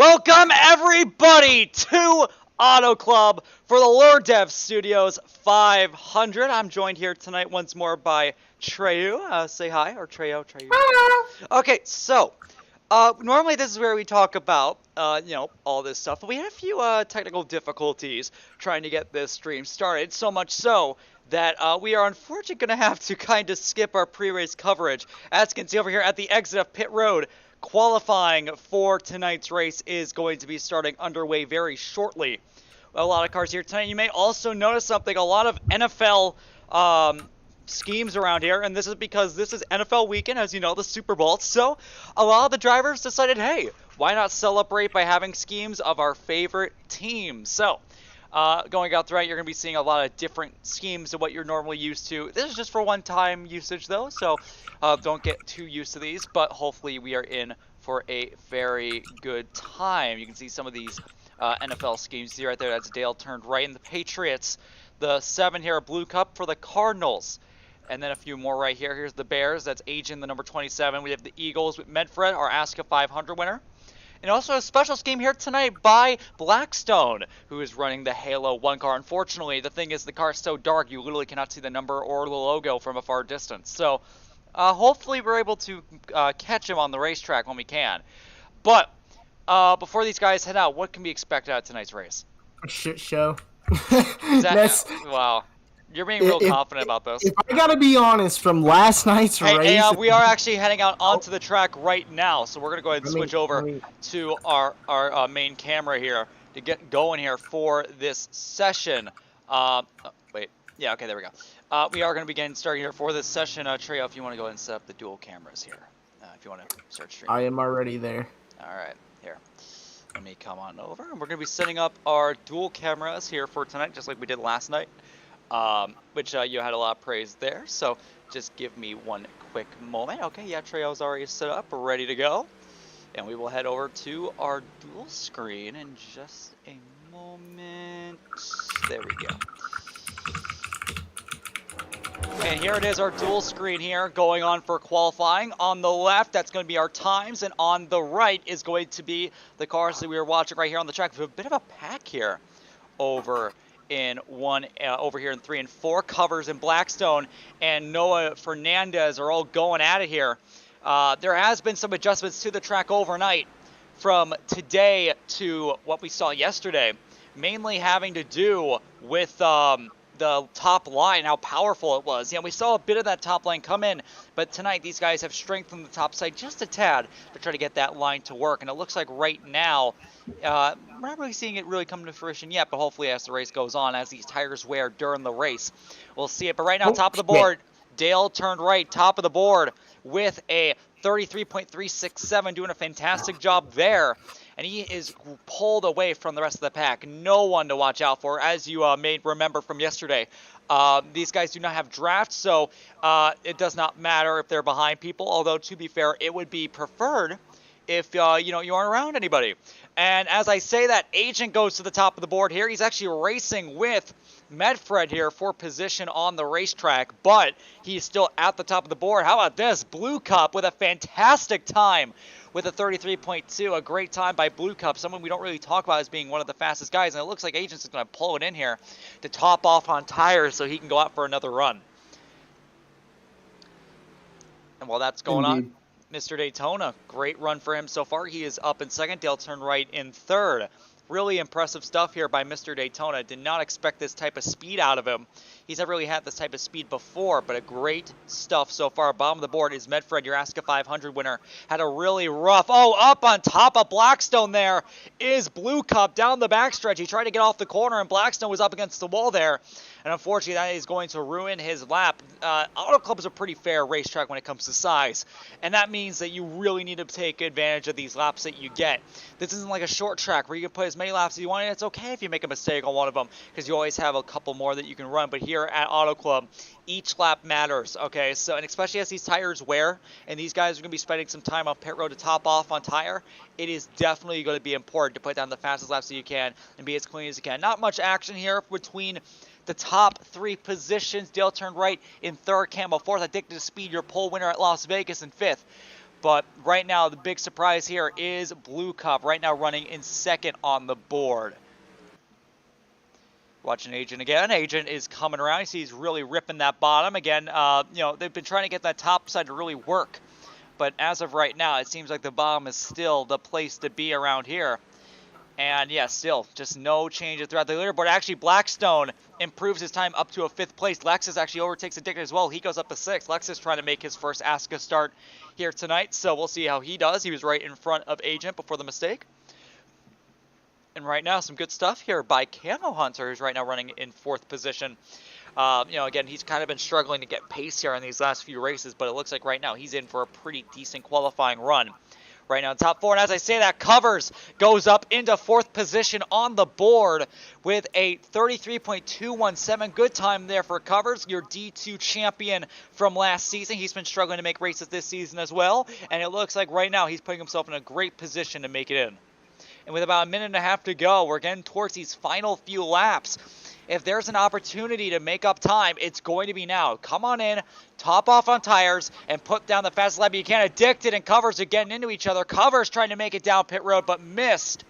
Welcome everybody to Auto Club for the Lerdev Studios 500. I'm joined here tonight once more by Treyu. Say hi, or Treyo. Okay, so normally this is where we talk about all this stuff, but we had a few technical difficulties trying to get this stream started. So much so that we are unfortunately going to have to kind of skip our pre-race coverage. As you can see over here at the exit of pit road, qualifying for tonight's race is going to be starting underway very shortly. A lot of cars here tonight. You may also notice something, a lot of NFL schemes around here, and this is because this is NFL weekend, as you know, the Super Bowl. So a lot of the drivers decided, hey, why not celebrate by having schemes of our favorite teams? So going out throughout, you're going to be seeing a lot of different schemes of what you're normally used to. This is just for one-time usage, though, so don't get too used to these, but hopefully we are in for a very good time. You can see some of these NFL schemes. See right there, that's Dale turned right, and the Patriots. The 7 here, Blue Cup for the Cardinals. And then a few more right here. Here's the Bears, that's Agent, the number 27. We have the Eagles with Medfred, our ASCA 500 winner. And also a special scheme here tonight by Blackstone, who is running the Halo 1 car. Unfortunately, the thing is the car is so dark you literally cannot see the number or the logo from a far distance. So hopefully we're able to catch him on the racetrack when we can. But before these guys head out, what can we expect out of tonight's race? A shit show. Wow. You're being real confident about this. If I gotta be honest, from last night's race... we are actually heading out onto the track right now, so we're going to go ahead and switch over to our main camera here to get going here for this session. Wait. Yeah, okay, there we go. We are going to be getting started here for this session. Treyo, if you want to go ahead and set up the dual cameras here, if you want to start streaming. I am already there. All right, here. Let me come on over, and we're going to be setting up our dual cameras here for tonight, just like we did last night. Which you had a lot of praise there, so just give me one quick moment. Okay, yeah, Treyo's already set up, ready to go. And we will head over to our dual screen in just a moment. There we go. And here it is, our dual screen here going on for qualifying. On the left, that's going to be our times, and on the right is going to be the cars that we are watching right here on the track. We have a bit of a pack here over here in 3 and 4. Covers in Blackstone and Noah Fernandez are all going at it here. There has been some adjustments to the track overnight from today to what we saw yesterday, mainly having to do with the top line, how powerful it was. We saw a bit of that top line come in, but tonight these guys have strengthened the top side just a tad to try to get that line to work. And it looks like right now, we're not really seeing it really come to fruition yet, but hopefully as the race goes on, as these tires wear during the race, we'll see it. But right now, top of the board, Dale turned right, top of the board with a 33.367, doing a fantastic job there. And he is pulled away from the rest of the pack. No one to watch out for, as you may remember from yesterday. These guys do not have drafts, so it does not matter if they're behind people. Although, to be fair, it would be preferred if you aren't around anybody. And as I say that, Agent goes to the top of the board here. He's actually racing with Medfred here for position on the racetrack, but he's still at the top of the board. How about this? Blue Cup with a fantastic time with a 33.2, a great time by Blue Cup, someone we don't really talk about as being one of the fastest guys, and it looks like Agent's going to pull it in here to top off on tires so he can go out for another run. And while that's going on, Mr. Daytona, great run for him so far. He is up in second. Dale turned right in third. Really impressive stuff here by Mr. Daytona. Did not expect this type of speed out of him. He's never really had this type of speed before, but a great stuff so far. Bottom of the board is Medfred, your ASCA 500 winner. Had a really rough, up on top of Blackstone there is Blue Cup down the backstretch. He tried to get off the corner, and Blackstone was up against the wall there. And unfortunately, that is going to ruin his lap. Auto Club is a pretty fair racetrack when it comes to size. And that means that you really need to take advantage of these laps that you get. This isn't like a short track where you can put as many laps as you want, and it's okay if you make a mistake on one of them, because you always have a couple more that you can run. But here at Auto Club, each lap matters, okay? So, and especially as these tires wear, and these guys are going to be spending some time on pit road to top off on tire, it is definitely going to be important to put down the fastest laps that you can and be as clean as you can. Not much action here between the top 3 positions. Dale turned right in third, Campbell fourth. Addicted to Speed, your pole winner at Las Vegas in fifth. But right now, the big surprise here is Blue Cup, right now running in second on the board. Watching Agent again. Agent is coming around. You see he's really ripping that bottom. Again, they've been trying to get that top side to really work. But as of right now, it seems like the bottom is still the place to be around here. And yeah, still just no changes throughout the leaderboard. Actually, Blackstone improves his time up to a 5th place. Lexus actually overtakes Addicted as well. He goes up to 6th. Lexus trying to make his first ASCA start here tonight. So we'll see how he does. He was right in front of Agent before the mistake. And right now, some good stuff here by Camo Hunter, who's right now running in 4th position. Again, he's kind of been struggling to get pace here in these last few races, but it looks like right now he's in for a pretty decent qualifying run. Right now in top 4, and as I say that, Covers goes up into 4th position on the board with a 33.217. Good time there for Covers, your D2 champion from last season. He's been struggling to make races this season as well, and it looks like right now he's putting himself in a great position to make it in. And with about a minute and a half to go, we're getting towards these final few laps. If there's an opportunity to make up time, it's going to be now. Come on in, top off on tires, and put down the fastest lap you can. Addicted and Covers are getting into each other. Covers trying to make it down pit road, but missed.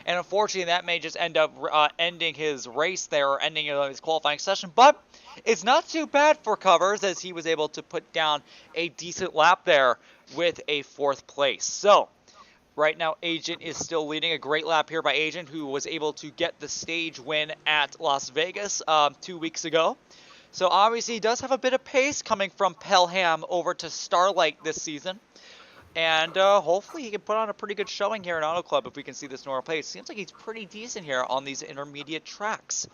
And unfortunately, that may just end up ending his race there, or ending his qualifying session. But it's not too bad for Covers, as he was able to put down a decent lap there with a 4th place. So right now, Agent is still leading. A great lap here by Agent, who was able to get the stage win at Las Vegas 2 weeks ago. So obviously, he does have a bit of pace coming from Pelham over to Starlight this season. And hopefully, he can put on a pretty good showing here in Auto Club if we can see this normal pace. Seems like he's pretty decent here on these intermediate tracks.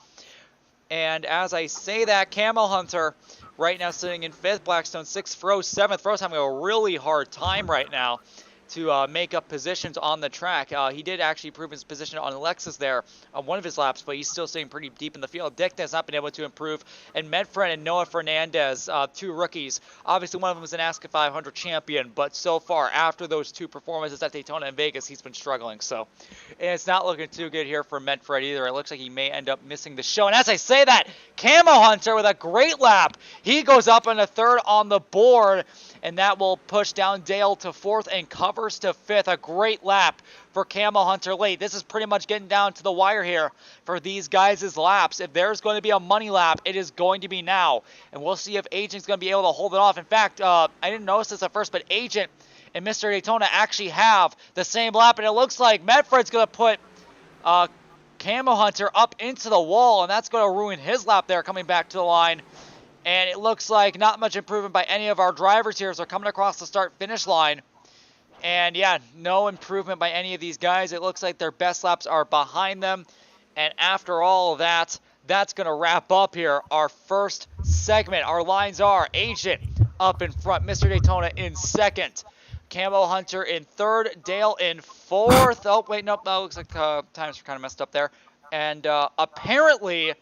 And as I say that, Camel Hunter right now sitting in 5th, Blackstone 6th, Froze 7th. Froze having a really hard time right now to make up positions on the track. He did actually improve his position on Lexus there on one of his laps, but he's still staying pretty deep in the field. Dick has not been able to improve, and Medfred and Noah Fernandez, 2 rookies. Obviously, one of them is an ASCA 500 champion, but so far, after those 2 performances at Daytona and Vegas, he's been struggling. So, and it's not looking too good here for Medfred either. It looks like he may end up missing the show. And as I say that, Camo Hunter with a great lap. He goes up in a 3rd on the board, and that will push down Dale to 4th and Covers to 5th. A great lap for Camo Hunter late. This is pretty much getting down to the wire here for these guys' laps. If there's going to be a money lap, it is going to be now. And we'll see if Agent's going to be able to hold it off. In fact, I didn't notice this at first, but Agent and Mr. Daytona actually have the same lap. And it looks like Medfred's going to put Camo Hunter up into the wall, and that's going to ruin his lap there coming back to the line. And it looks like not much improvement by any of our drivers here as they're coming across the start-finish line. And yeah, no improvement by any of these guys. It looks like their best laps are behind them. And after all of that, that's going to wrap up here our first segment. Our lines are Agent up in front, Mr. Daytona in 2nd, Camo Hunter in 3rd, Dale in 4th. Oh, wait, nope, that looks like times are kind of messed up there. And apparently,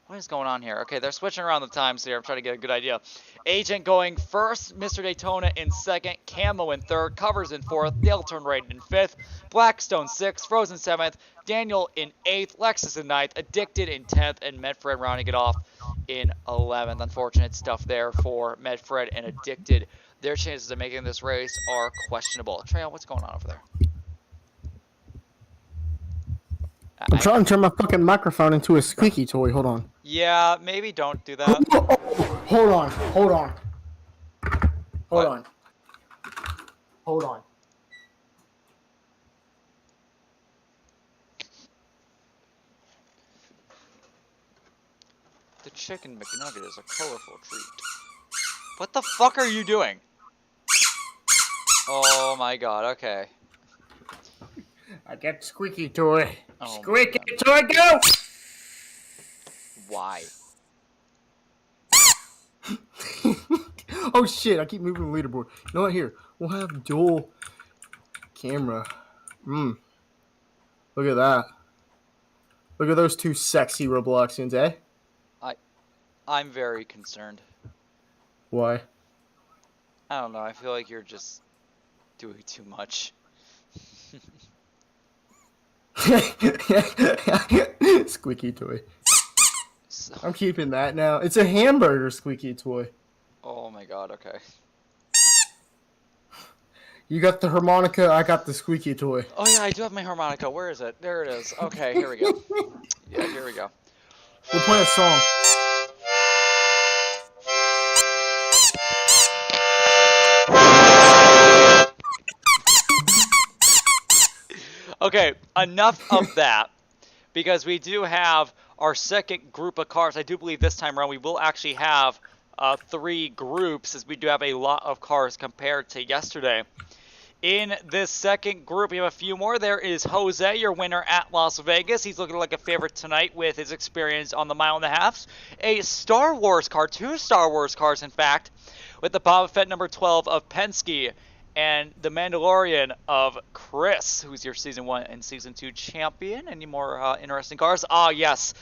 what is going on here? Okay, they're switching around the times here. I'm trying to get a good idea. Agent going 1st, Mr. Daytona in 2nd, Camo in 3rd, Covers in 4th, Dale Turnraden in 5th, Blackstone 6th, Frozen 7th, Daniel in 8th, Lexus in 9th, Addicted in 10th, and Medfred rounding it off in 11th. Unfortunate stuff there for Medfred and Addicted. Their chances of making this race are questionable. Treyo, what's going on over there? I'm trying to turn my fucking microphone into a squeaky toy. Hold on. Yeah, maybe don't do that. Hold on. Hold on. The chicken McNugget is a colorful treat. What the fuck are you doing? Oh my god, okay. I get squeaky toy. Oh Squeaky toy, go! Why? Oh shit, I keep moving the leaderboard. You know what, here, we'll have dual camera. Look at that. Look at those 2 sexy Robloxians, eh? I'm very concerned. Why? I don't know, I feel like you're just doing too much. Squeaky toy. So, I'm keeping that now. It's a hamburger squeaky toy. oh my god, okay. You got the harmonica, I got the squeaky toy. Oh yeah, I do have my harmonica. Where is it? There it is. Okay, here we go. Yeah, here we go. We'll play a song. Okay, enough of that, because we do have our second group of cars. I do believe this time around we will actually have 3 groups, as we do have a lot of cars compared to yesterday. In this second group, we have a few more. There is Jose, your winner at Las Vegas. He's looking like a favorite tonight with his experience on the mile and a half. A Star Wars car, 2 Star Wars cars, in fact, with the Boba Fett number 12 of Penske and the Mandalorian of Chris, who's your Season 1 and Season 2 champion. Any more interesting cars? Yes.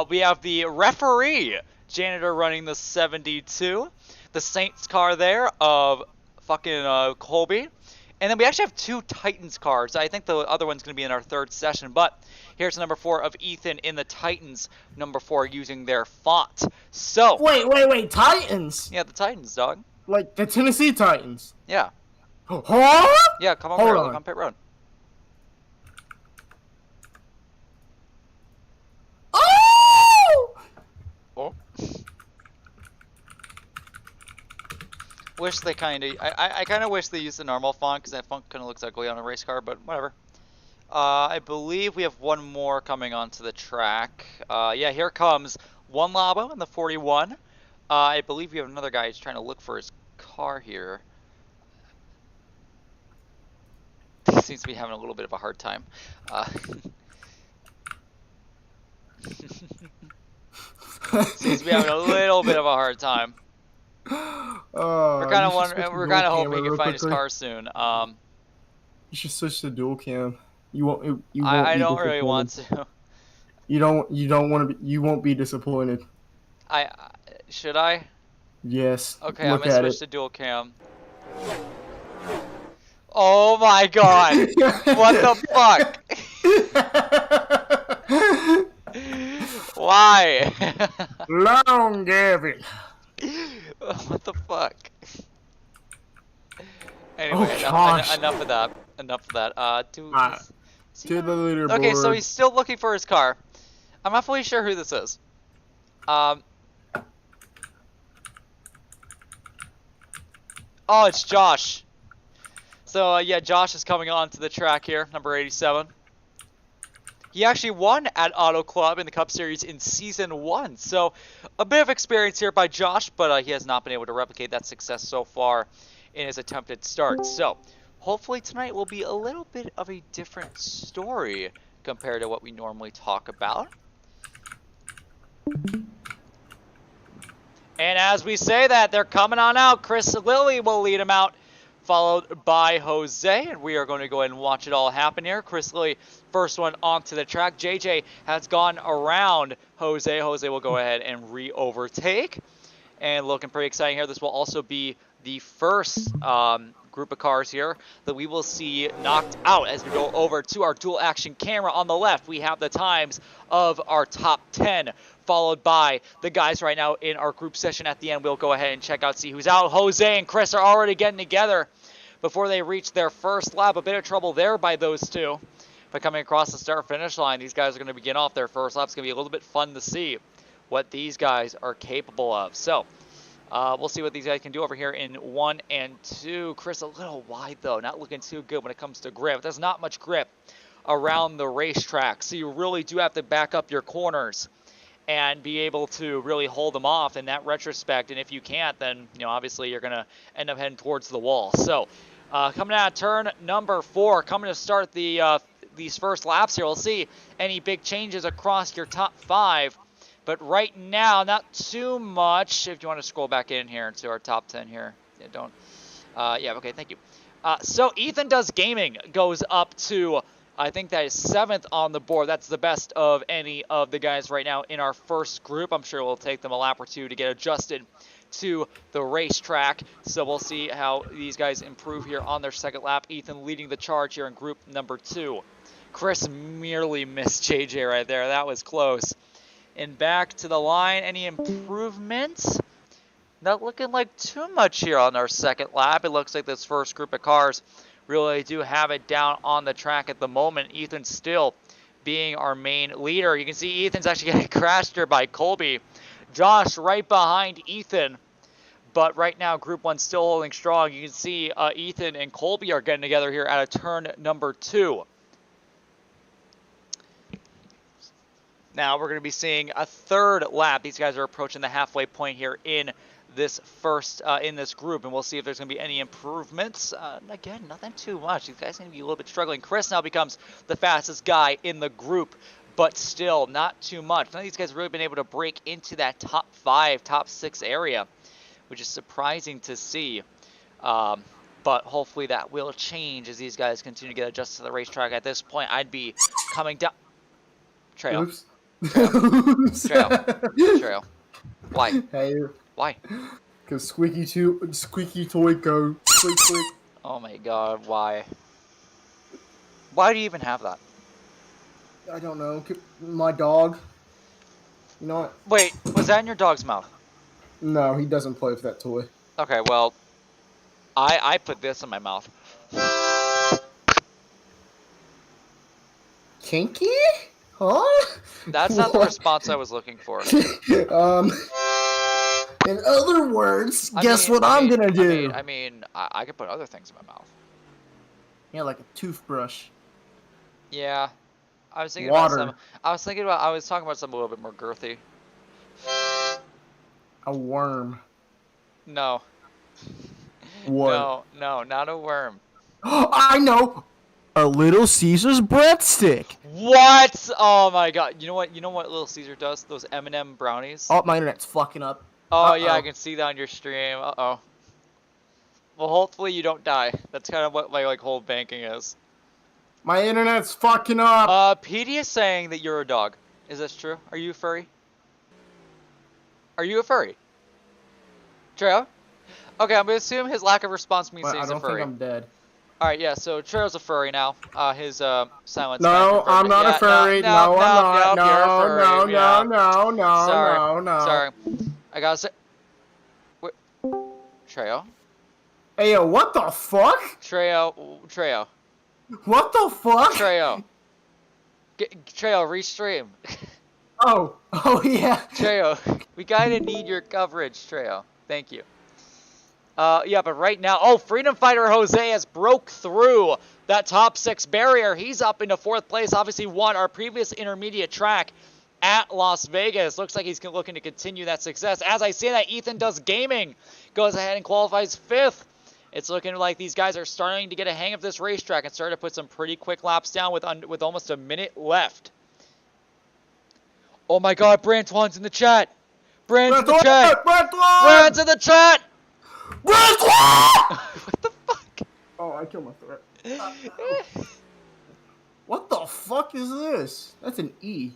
We have the referee, Janitor, running the 72. The Saints car there of fucking Colby. And then we actually have 2 Titans cars. I think the other one's going to be in our 3rd session. But here's number 4 of Ethan in the Titans, number 4, using their font. So. Wait. Titans? Yeah, the Titans, dog. Like the Tennessee Titans? Yeah. Huh? Yeah, come on, Hold look on pit road. Oh! Oh. Wish they kind of, I kind of wish they used the normal font, because that font kind of looks ugly on a race car, but whatever. I believe we have one more coming onto the track. Yeah, here comes one Labo in the 41. I believe we have another guy who's trying to look for his car here. He seems to be having a little bit of a hard time. Seems to be having a little bit of a hard time. We're kind of hoping he can find his car soon. You should switch to dual cam. You won't. I don't really want to. You don't want to be. You won't be disappointed. Should I? Yes. Okay, I'm gonna switch to dual cam. Oh my god! What the fuck? Why? Long Gavin. What the fuck? Anyway, enough of that. Enough of that. To the leaderboard. Okay, so he's still looking for his car. I'm not fully sure who this is. Oh, it's Josh. So, yeah, Josh is coming on to the track here, number 87. He actually won at Auto Club in the Cup Series in Season 1. So, a bit of experience here by Josh, but he has not been able to replicate that success so far in his attempted start. So, hopefully tonight will be a little bit of a different story compared to what we normally talk about. And as we say that, they're coming on out. Chris Lilly will lead him out, followed by Jose, and we are going to go ahead and watch it all happen here. Chris Lilly, first one onto the track. JJ has gone around Jose. Jose will go ahead and re-overtake. And looking pretty exciting here. This will also be the first group of cars here that we will see knocked out as we go over to our dual action camera. On the left, we have the times of our top 10, followed by the guys right now in our group session. At the end, we'll go ahead and check out, see who's out. Jose and Chris are already getting together before they reach their first lap. A bit of trouble there by those two. But coming across the start-finish line, these guys are going to begin off their first lap. It's going to be a little bit fun to see what these guys are capable of. So, we'll see what these guys can do over here in 1 and 2. Chris a little wide, though. Not looking too good when it comes to grip. There's not much grip around the racetrack, so you really do have to back up your corners and be able to really hold them off in that retrospect. And if you can't, then, you know, obviously you're going to end up heading towards the wall. So, coming out of turn number 4, coming to start the these first laps here. We'll see any big changes across your top 5. But right now, not too much. If you want to scroll back in here to our top 10 here. Yeah, don't. Yeah, okay, thank you. So Ethan Does Gaming goes up to, I think that is 7th on the board. That's the best of any of the guys right now in our first group. I'm sure we'll take them a lap or two to get adjusted to the racetrack. So we'll see how these guys improve here on their second lap. Ethan leading the charge here in group number 2. Chris merely missed JJ right there. That was close. And back to the line. Any improvements? Not looking like too much here on our second lap. It looks like this first group of cars really do have it down on the track at the moment. Ethan still being our main leader. You can see Ethan's actually getting crashed here by Colby. Josh right behind Ethan. But right now, Group 1 still holding strong. You can see Ethan and Colby are getting together here at a turn number 2. Now we're going to be seeing a third lap. These guys are approaching the halfway point here in this in this group, and we'll see if there's going to be any improvements. Again, nothing too much. These guys seem to be a little bit struggling. Chris now becomes the fastest guy in the group, but still not too much. None of these guys have really been able to break into that top 5, top 6 area, which is surprising to see. But hopefully that will change as these guys continue to get adjusted to the racetrack. At this point, I'd be coming down. Trail. Oops. Trail. Why? Hey. Why? Because squeaky toy go squeak squeak. Oh my god, why? Why do you even have that? I don't know. My dog. You know what? Wait, was that in your dog's mouth? No, he doesn't play with that toy. Okay, well, I put this in my mouth. Kinky? Huh? That's not the response I was looking for. In other words, guess what I'm gonna do? I could put other things in my mouth. Yeah, like a toothbrush. Yeah. I was thinking Water. about I was talking about something a little bit more girthy. A worm. No. What? No, not a worm. I know! A Little Caesar's breadstick! What? Oh my god. You know what Little Caesar does? Those M&M brownies? Oh, my internet's fucking up. Oh, yeah, I can see that on your stream. Uh-oh. Well, hopefully you don't die. That's kind of what my, whole banking is. My internet's fucking up! PD is saying that you're a dog. Is this true? Are you a furry? Are you a furry? Treo? Okay, I'm gonna assume his lack of response means he's a furry. I don't think I'm dead. Alright, yeah, so Treo's a furry now. His silence. No, I'm not a furry. No, I'm not. No. Sorry. I gotta say. Wait. Treo? Hey, yo, what the fuck? Treo. What the fuck? Treo, restream. Oh, yeah. Treo, we kinda need your coverage, Treo. Thank you. Yeah, but right now, Freedom Fighter Jose has broke through that top 6 barrier. He's up into 4th place. Obviously won our previous intermediate track at Las Vegas. Looks like he's looking to continue that success. As I say that, Ethan Does Gaming goes ahead and qualifies 5th. It's looking like these guys are starting to get a hang of this racetrack and starting to put some pretty quick laps down with almost a minute left. Oh my god, Brantuan's in the chat. Brand's in the chat. Brand's in the chat. What the fuck? Oh, I killed my threat. What the fuck is this? That's an E.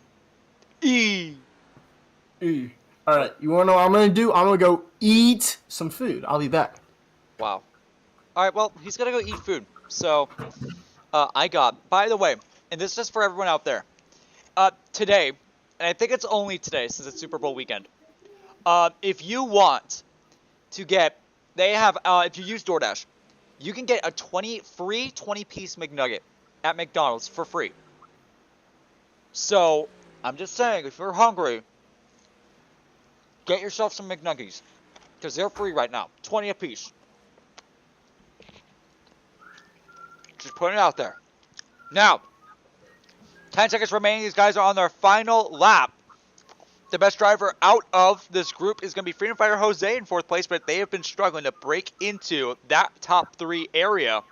E. Alright, you wanna know what I'm gonna do? I'm gonna go eat some food. I'll be back. Wow. Alright, well, he's gonna go eat food. So, by the way, and this is just for everyone out there. Today, and I think it's only today since it's Super Bowl weekend. If you want to get, if you use DoorDash, you can get a free 20-piece McNugget at McDonald's for free. So, I'm just saying, if you're hungry, get yourself some McNuggies. Because they're free right now. 20 a piece. Just putting it out there. Now, 10 seconds remaining. These guys are on their final lap. The best driver out of this group is going to be Freedom Fighter Jose in 4th place, but they have been struggling to break into that top 3 area.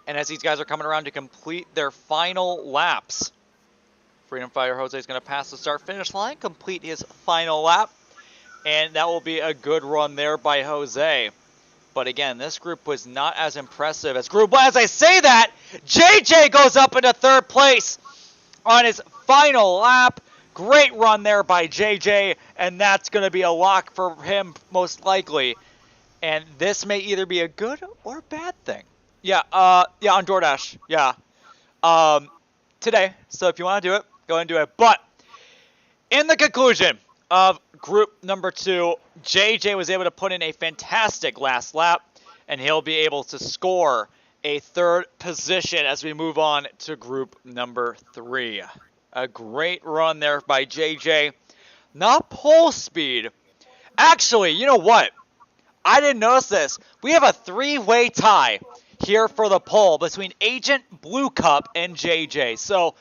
And as these guys are coming around to complete their final laps, Freedom Fighter Jose is going to pass the start-finish line, complete his final lap, and that will be a good run there by Jose. But again, this group was not as impressive as Group 1. As I say that, JJ goes up into 3rd place on his final lap. Great run there by JJ, and that's going to be a lock for him most likely. And this may either be a good or bad thing. Yeah, on DoorDash. Yeah. Today. So if you want to do it, go ahead and do it. But in the conclusion, of group number 2. JJ was able to put in a fantastic last lap, and he'll be able to score a 3rd position as we move on to group number 3. A great run there by JJ. Not pole speed. Actually, you know what? I didn't notice this. We have a 3-way tie here for the pole between Agent, Blue Cup, and JJ. So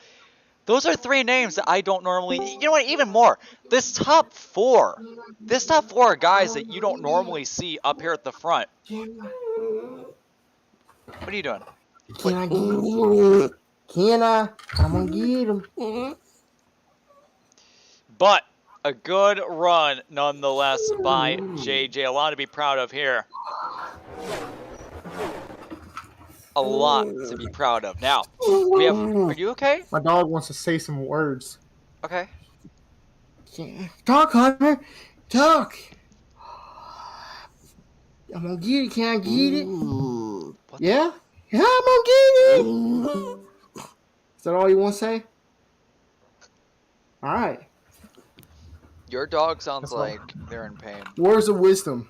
those are 3 names that I don't normally... You know what? Even more. This top 4. This top 4 are guys that you don't normally see up here at the front. What are you doing? Can I get him? Can I? I'm gonna get him. But a good run nonetheless by JJ. A lot to be proud of here. A lot to be proud of. Now, we have... Are you okay? My dog wants to say some words. Okay. Talk, Hunter. Talk. I'm gonna get it. Can I get it? Yeah? Yeah, I'm gonna get it. Is that all you want to say? All right. Your dog sounds like they're in pain. Words of wisdom.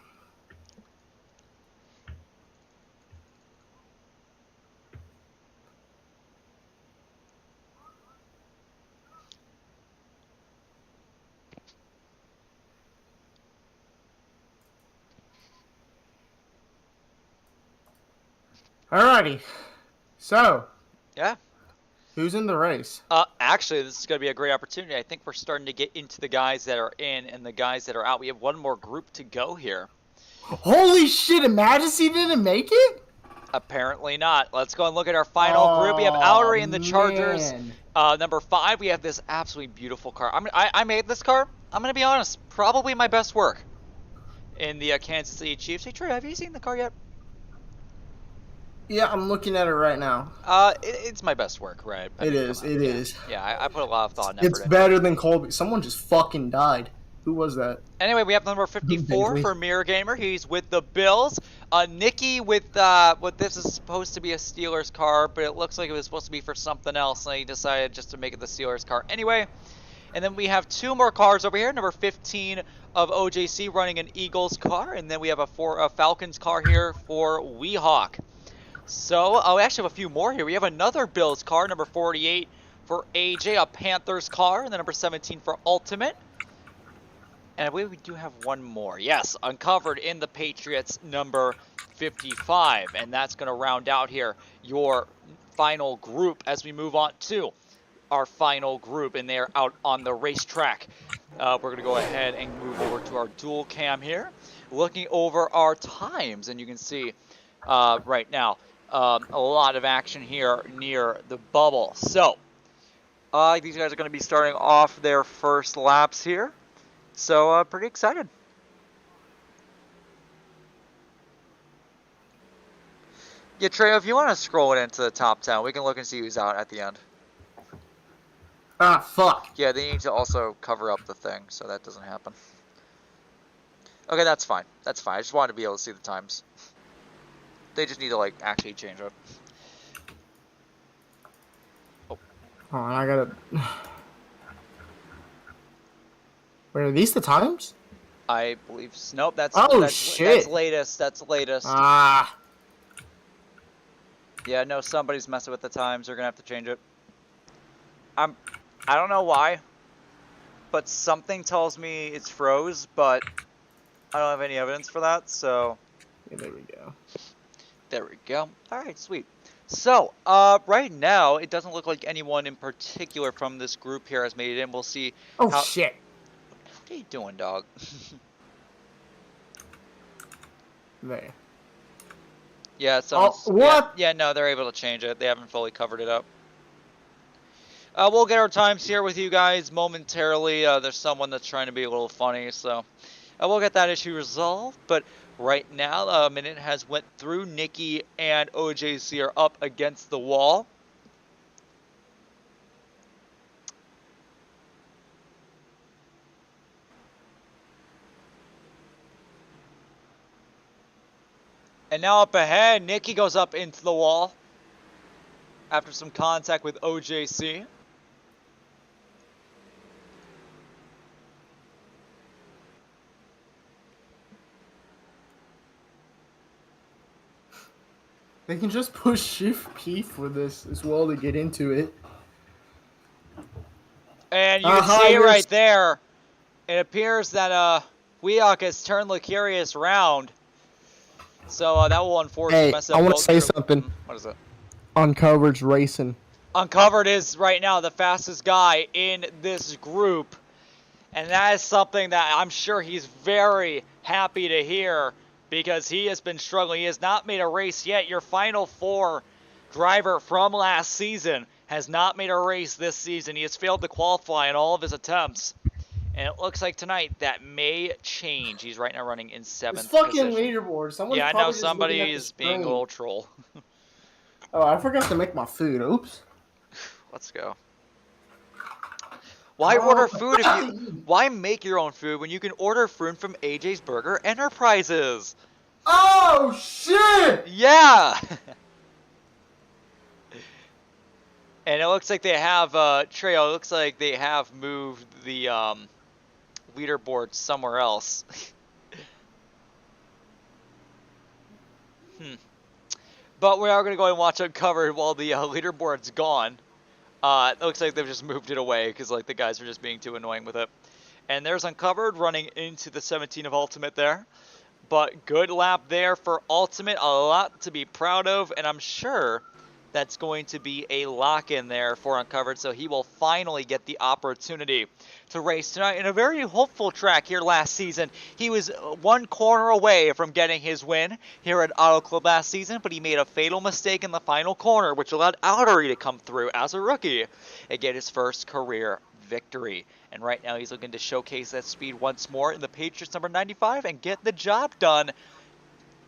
Alrighty. So. Yeah. Who's in the race? Actually, this is going to be a great opportunity. I think we're starting to get into the guys that are in and the guys that are out. We have one more group to go here. Holy shit, Majesty didn't make it? Apparently not. Let's go and look at our final group. We have Outery and the Chargers. Number 5, we have this absolutely beautiful car. I made this car. I'm going to be honest. Probably my best work in the Kansas City Chiefs. Hey, Trey, have you seen the car yet? Yeah, I'm looking at it right now. It's my best work, right? It is. Yeah, I put a lot of thought and effort into it. It's better than Colby. Someone just fucking died. Who was that? Anyway, we have number 54 for Mirror Gamer. He's with the Bills. Nicky with what this is supposed to be a Steelers car, but it looks like it was supposed to be for something else, and he decided just to make it the Steelers car anyway. And then we have 2 more cars over here. Number 15 of OJC running an Eagles car, and then we have a Falcons car here for Weehawk. So, we actually have a few more here. We have another Bills car, number 48 for AJ, a Panthers car, and then number 17 for Ultimate. And I believe we do have one more. Yes, uncovered in the Patriots, number 55. And that's going to round out here your final group as we move on to our final group. And they're out on the racetrack. We're going to go ahead and move over to our dual cam here. Looking over our times, and you can see right now, a lot of action here near the bubble. So, these guys are going to be starting off their first laps here. So, pretty excited. Yeah, Trey, if you want to scroll it into the top 10, we can look and see who's out at the end. Ah, fuck. Yeah, they need to also cover up the thing, so that doesn't happen. Okay, that's fine. That's fine. I just wanted to be able to see the times. They just need to, like, actually change it. Oh, I gotta... Wait, are these the times? I believe so. Nope, that's... Oh, that's, shit. That's latest. That's latest. Ah. Yeah, no, somebody's messing with the times. They're gonna have to change it. I don't know why, but something tells me it's froze, but I don't have any evidence for that, so... Yeah, there we go. There we go. Alright, sweet. So, right now, it doesn't look like anyone in particular from this group here has made it in. We'll see how... shit. What are you doing, dog? There. Yeah, what? Yeah, no, they're able to change it. They haven't fully covered it up. We'll get our times here with you guys momentarily. There's someone that's trying to be a little funny, so we'll get that issue resolved. But right now, a minute has went through. Nikki and OJC are up against the wall. And now up ahead, Nikki goes up into the wall after some contact with OJC. They can just push Shift P for this as well to get into it. And you can see right there, it appears that Weok has turned Lucurious around. So that will unfortunately mess up I want to both. say something. What is it? Uncovered's racing. Uncovered is right now the fastest guy in this group. And that is something that I'm sure he's very happy to hear because he has been struggling. He has not made a race yet. Your Final Four driver from last season has not made a race this season. He has failed to qualify in all of his attempts. And it looks like tonight that may change. He's right now running in 7th This fucking position. leaderboard. Someone's Yeah, I know probably just somebody looking at is the being a screen. little troll. Oh, I forgot to make my food. Oops. Let's go. Why order food if you... Why make your own food when you can order food from AJ's Burger Enterprises? Oh, shit! Yeah! And it looks like they have, Treo, it looks like they have moved the, leaderboard somewhere else. But we are going to go and watch Uncovered while the leaderboard's gone. It looks like they've just moved it away because like the guys are just being too annoying with it. And there's Uncovered running into the 17 of Ultimate there. But good lap there for Ultimate. A lot to be proud of. And I'm sure that's going to be a lock-in there for Uncovered. So he will finally get the opportunity to race tonight in a very hopeful track here last season. He was one corner away from getting his win here at Auto Club last season, but he made a fatal mistake in the final corner, which allowed Outery to come through as a rookie and get his first career victory. And right now he's looking to showcase that speed once more in the Patriots number 95 and get the job done.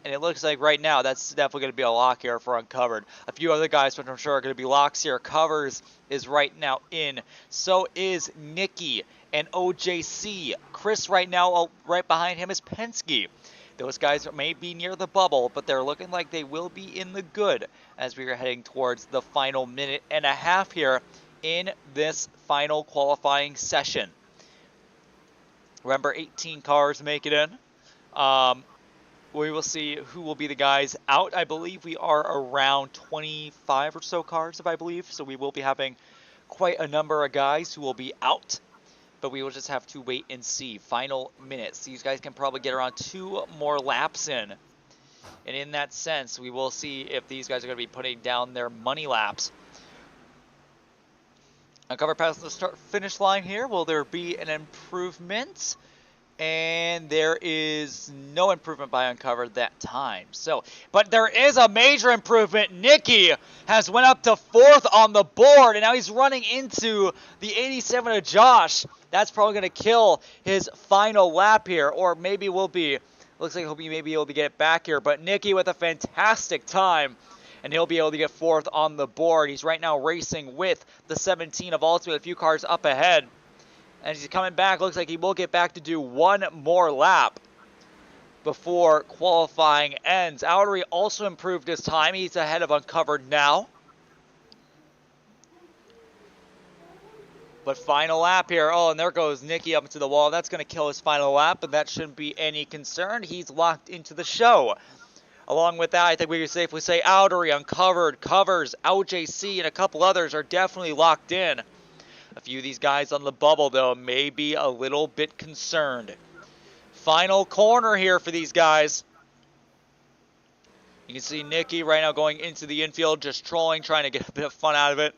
And it looks like right now that's definitely going to be a lock here for Uncovered. A few other guys, which I'm sure are going to be locks here. Covers is right now in. So is Nikki and OJC. Chris right now, right behind him is Penske. Those guys may be near the bubble, but they're looking like they will be in the good as we are heading towards the final minute and a half here in this final qualifying session. Remember, 18 cars make it in. We will see who will be the guys out. I believe we are around 25 or so cars, if I believe. So we will be having quite a number of guys who will be out. But we will just have to wait and see. Final minutes. These guys can probably get around 2 more laps in. And in that sense, we will see if these guys are going to be putting down their money laps. Uncovered past the start-finish line here. Will there be an improvement? And there is no improvement by Uncovered that time. So, but there is a major improvement. Nicky has went up to 4th on the board, and now he's running into the 87 of Josh. That's probably going to kill his final lap here, or maybe will be. Looks like he'll be maybe able to get it back here. But Nicky with a fantastic time, and he'll be able to get 4th on the board. He's right now racing with the 17 of Ultimate, a few cars up ahead. And he's coming back. Looks like he will get back to do 1 more lap before qualifying ends. Outery also improved his time. He's ahead of Uncovered now. But final lap here. Oh, and there goes Nicky up into the wall. That's going to kill his final lap, but that shouldn't be any concern. He's locked into the show. Along with that, I think we can safely say Outery, Uncovered, Covers, OJC, and a couple others are definitely locked in. A few of these guys on the bubble, though, may be a little bit concerned. Final corner here for these guys. You can see Nicky right now going into the infield, just trolling, trying to get a bit of fun out of it.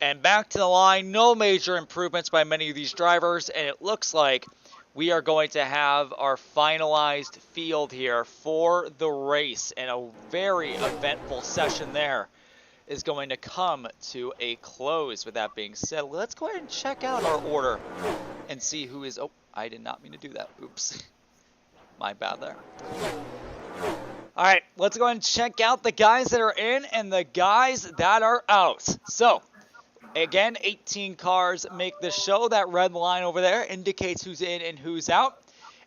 And back to the line, no major improvements by many of these drivers, and it looks like we are going to have our finalized field here for the race, and a very eventful session there is going to come to a close. With that being said, let's go ahead and check out our order and see who is... Oh, I did not mean to do that. Oops. My bad there. All right, let's go ahead and check out the guys that are in and the guys that are out. So, again, 18 cars make the show. That red line over there indicates who's in and who's out.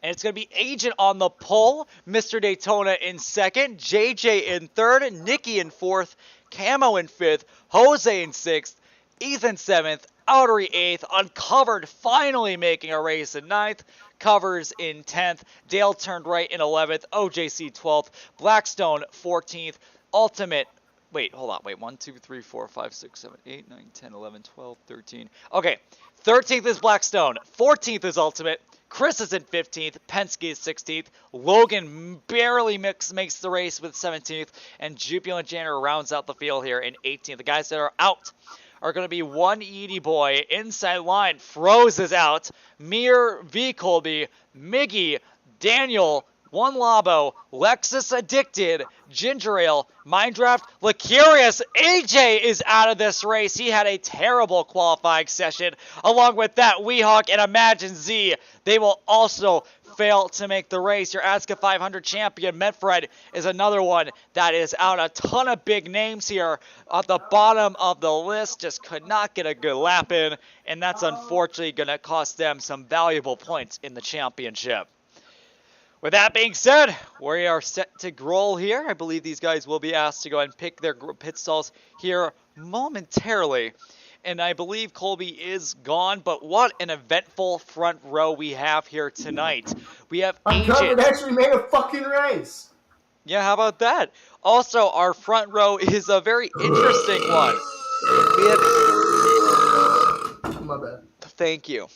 And it's going to be Agent on the pole, Mr. Daytona in 2nd, JJ in 3rd, Nicky in 4th, Camo in 5th, Jose in 6th, Ethan 7th, Outery 8th, Uncovered finally making a race in 9th, Covers in 10th, Dale turned right in 11th, OJC 12th, Blackstone 14th, ultimate. Wait, hold on. Wait, 1, 2, 3, 4, 5, 6, 7, 8, 9, 10, 11, 12, 13. Okay, 13th is Blackstone. 14th is ultimate. Chris is in 15th. Penske is 16th. Logan barely makes the race with 17th. And Jubilant Janner rounds out the field here in 18th. The guys that are out are going to be one Edie Boy inside line. Froze is out. Mir V. Colby. Miggy. Daniel. One Labo, Lexus Addicted, Ginger Ale, Mindraft, Licurious. AJ is out of this race. He had a terrible qualifying session. Along with that, Weehawk and Imagine Z, they will also fail to make the race. Your ASCA 500 champion, Medfred, is another one that is out. A ton of big names here at the bottom of the list. Just could not get a good lap in, and that's unfortunately going to cost them some valuable points in the championship. With that being said, we are set to roll here. I believe these guys will be asked to go and pick their pit stalls here momentarily. And I believe Colby is gone, but what an eventful front row we have here tonight. We have Agent. Actually made a fucking race. Yeah, how about that? Also, our front row is a very interesting one. We have... My bad. Thank you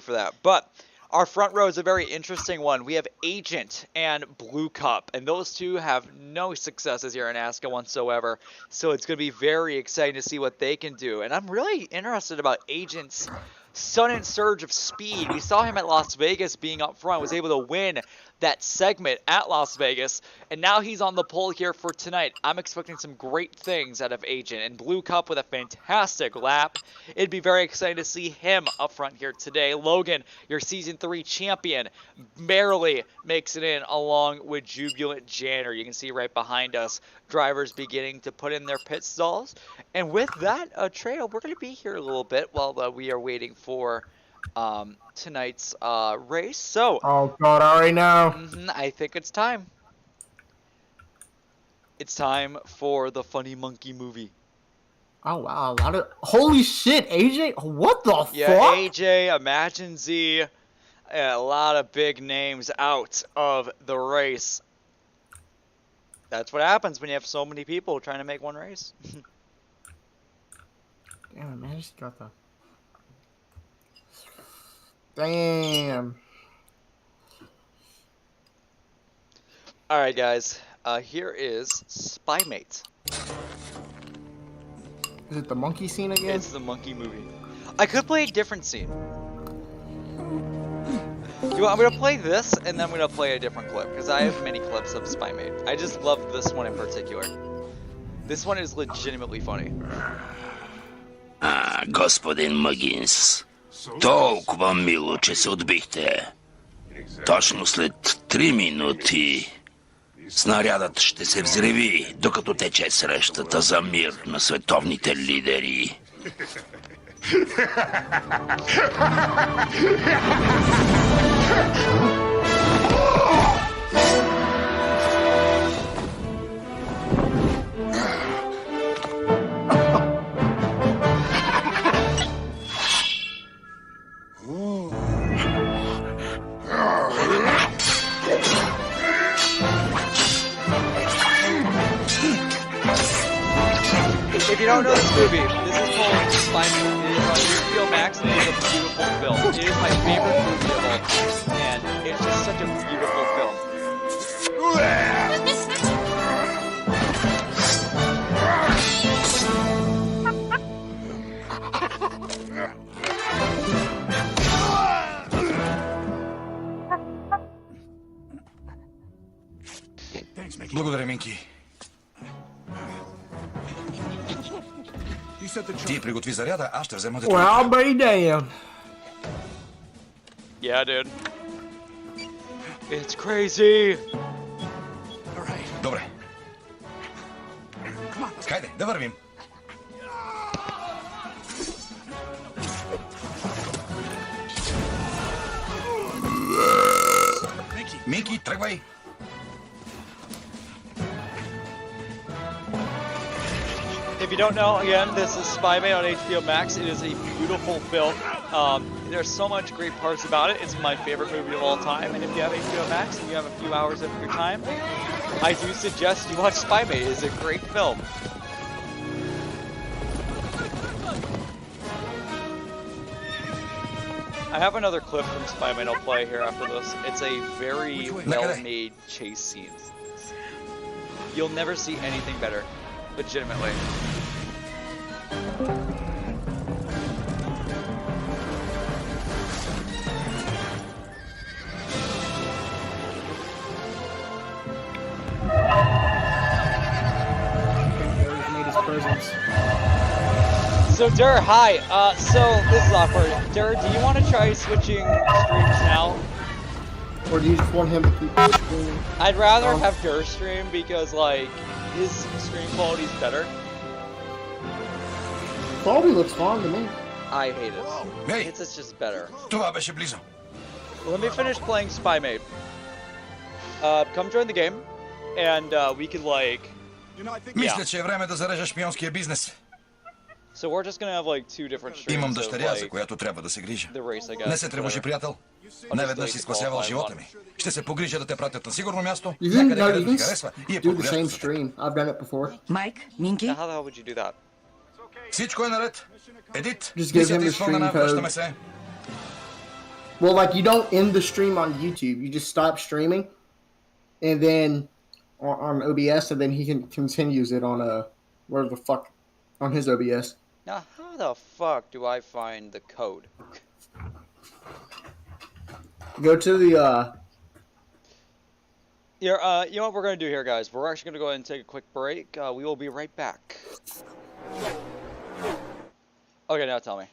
for that. But our front row is a very interesting one. We have Agent and Blue Cup, and those two have no successes here in ASCA whatsoever. So it's going to be very exciting to see what they can do. And I'm really interested about Agent's sudden surge of speed. We saw him at Las Vegas being up front, was able to win that segment at Las Vegas, and now he's on the pole here for tonight. I'm expecting some great things out of Agent, and Blue Cup with a fantastic lap. It'd be very exciting to see him up front here today. Logan, your Season 3 champion, barely makes it in along with Jubilant Janner. You can see right behind us, drivers beginning to put in their pit stalls. And with that, Trejo, we're going to be here a little bit while we are waiting for tonight's race. So, oh god, all right now. I think it's time. It's time for the Funny Monkey movie. Oh wow, a lot of holy shit, AJ! What the fuck? AJ, Imagine Z, a lot of big names out of the race. That's what happens when you have so many people trying to make one race. Damn, man, I just got the. Damn. Alright guys, here is Spymate. Is it the monkey scene again? It's the monkey movie. I could play a different scene. I'm going to play this, and then I'm going to play a different clip, because I have many clips of Spymate. I just love this one in particular. This one is legitimately funny. Господин Магинс, толкова мило, че се отбихте. Точно след 3 минути снарядът ще се взриви, докато тече срещата за мир на световните лидери. If you don't know this movie, this is called Spymate. It is on HBO Max, and it is a beautiful film. It is my favorite movie of all time, and it's just such a beautiful film. Благодаря, Минки. Ти приготви заряда, аз ще взема детето. Well, I'll be damned. Yeah, dude. It's crazy. Добре. Хайде, да вървим. Минки, тръгвай. If you don't know, again, this is Spymate on HBO Max. It is a beautiful film. There's so much great parts about it. It's my favorite movie of all time. And if you have HBO Max and you have a few hours of your time, I do suggest you watch Spy Mate. It's a great film. I have another clip from Spy Mate I'll play here after this. It's a very well-made chase scene. You'll never see anything better. Legitimately. Made his presence. So Dur, hi. So this is awkward. Dur, do you want to try switching streams now? Or do you just want him to keep streaming? I'd rather have Dur stream because like his stream quality is better. Quality looks fine to me. I hate it. Hey, It's just better. това беше близо. Let me finish playing Spy Mate. Come join the game, and we could like. Мисля, че е време да зарежа шпионския бизнес. So we're just gonna have like two different streams Имам of, дъщеря, за like, която трябва да се грижа. the race, I guess. Не се тревожи, whatever. приятел. Неведнъж си спасявал живота ми. Ще се погрижа да те пратят на сигурно място, You can, някъде, no, където you ти can харесва и е do the подходящо same за теб. stream. I've done it before. Майк, Минки, Now, how the hell would you do that? Всичко е наред. Едит, Just give мисията him е the изпълнена, stream code. връщаме се. Well, like you don't end the stream on YouTube. You just stop streaming, and then on OBS, and then he continues it on where the fuck on his OBS. Now, how the fuck do I find the code? Go to the Here, you know what we're gonna do here, guys? We're actually gonna go ahead and take a quick break. We will be right back. Okay, now tell me.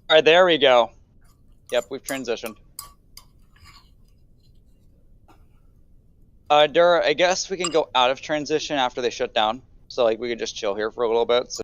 All right, there we go. Yep, we've transitioned. Dura, I guess we can go out of transition after they shut down. So like we could just chill here for a little bit. So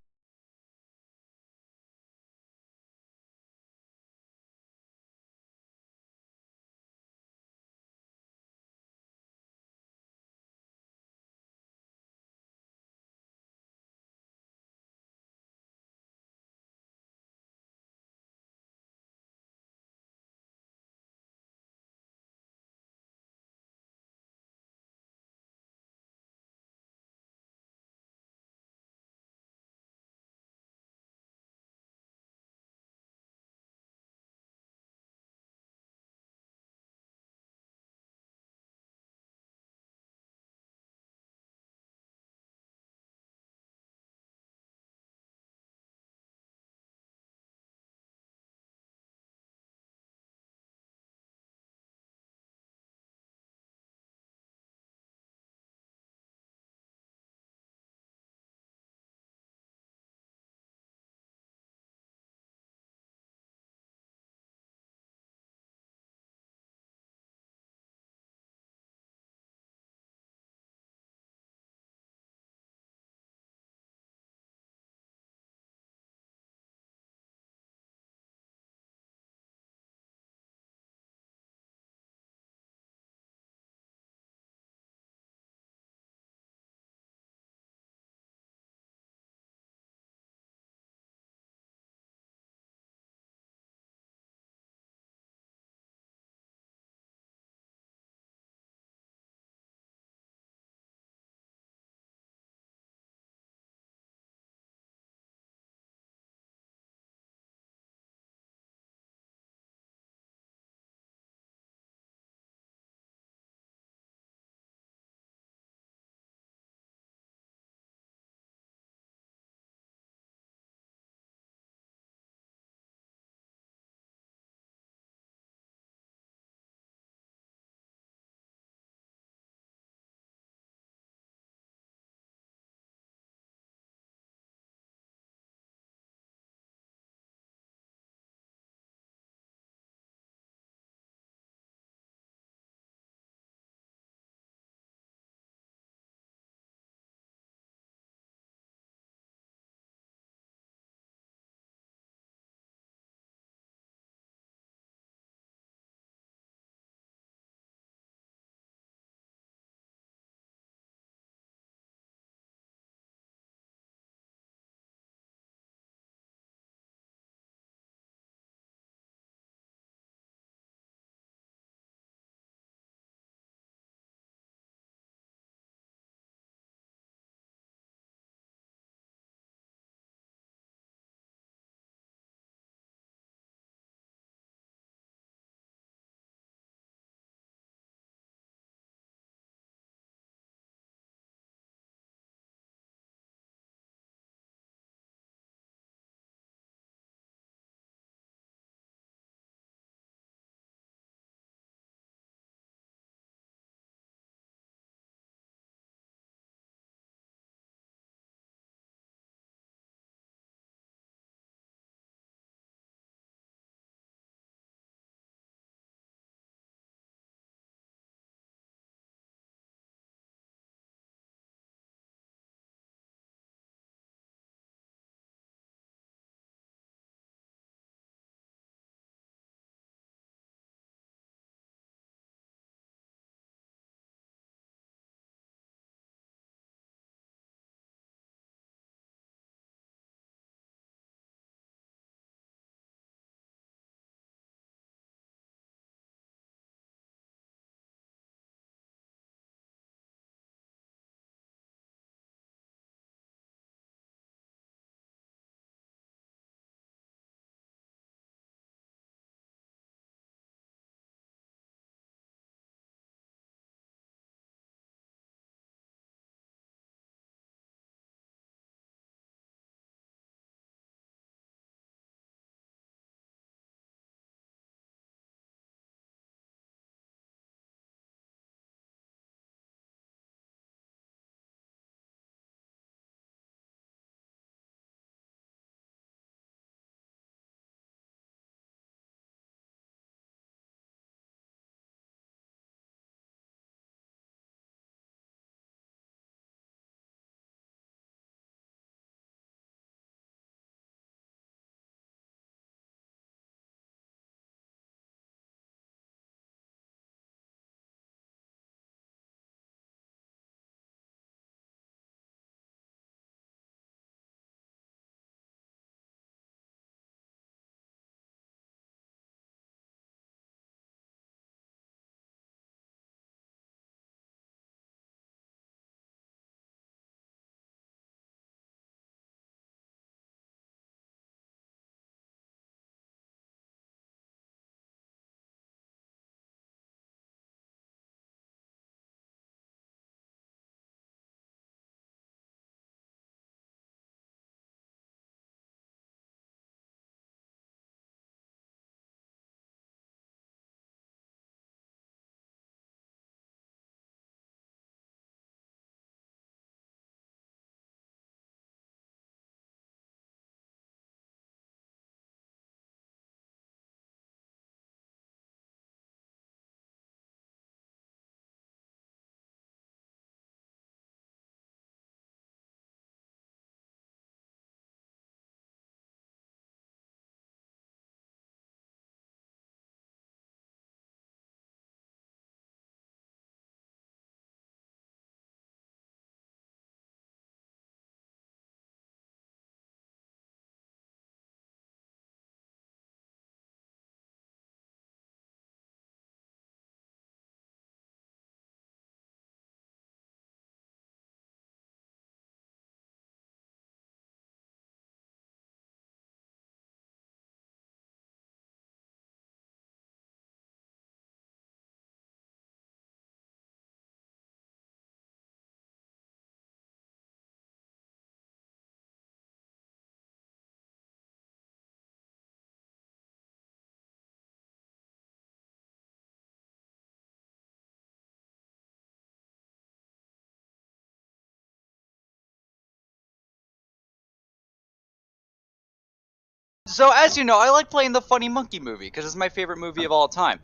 So as you know, I like playing the Funny Monkey movie because it's my favorite movie of all time.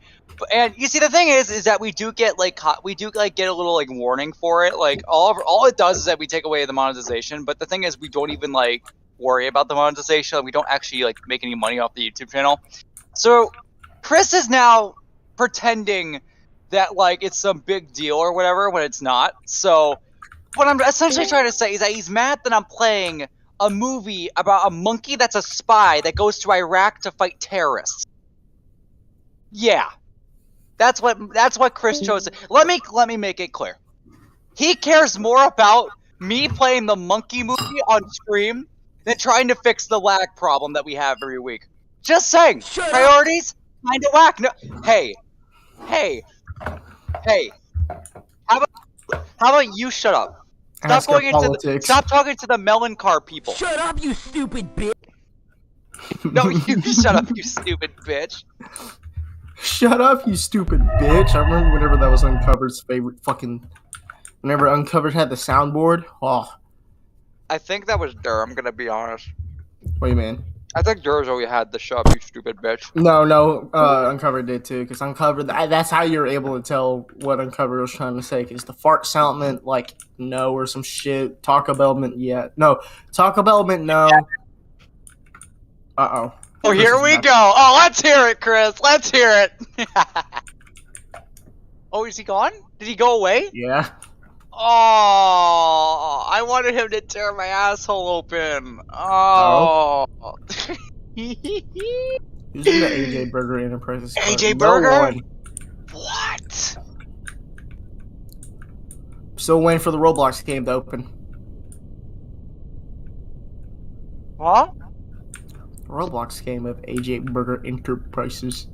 And you see, the thing is that we do get like get a little like warning for it. Like all it does is that we take away the monetization. But the thing is, we don't even like worry about the monetization. We don't actually like make any money off the YouTube channel. So Chris is now pretending that like it's some big deal or whatever when it's not. So what I'm essentially trying to say is that he's mad that I'm playing a movie about a monkey that's a spy that goes to Iraq to fight terrorists. Yeah. That's what Chris chose. Let me make it clear. He cares more about me playing the monkey movie on stream than trying to fix the lag problem that we have every week. Just saying. Priorities kind of whack. No, hey. How about you shut up? Stop talking to the melon car people. Shut up, you stupid bitch! No, you shut up, you stupid bitch. Shut up, you stupid bitch. I remember whenever that was Uncovered's favorite fucking... Whenever Uncovered had the soundboard. Oh. I think that was Dur, I'm gonna be honest. What do you mean? I think Dur's always had the shut up, you stupid bitch. No, Uncovered did too, because Uncovered, that's how you're able to tell what Uncovered was trying to say, because the fart sound meant, like, no, or some shit. Taco Bell meant, yeah. No, Taco Bell meant no. Uh-oh. Oh, here we go. Oh, let's hear it, Chris. Let's hear it. Oh, is he gone? Did he go away? Yeah. Oh, I wanted him to tear my asshole open. Oh. Who's in the AJ Burger Enterprises? AJ Burger? What? Still waiting for the Roblox game to open. What? Roblox game of AJ Burger Enterprises.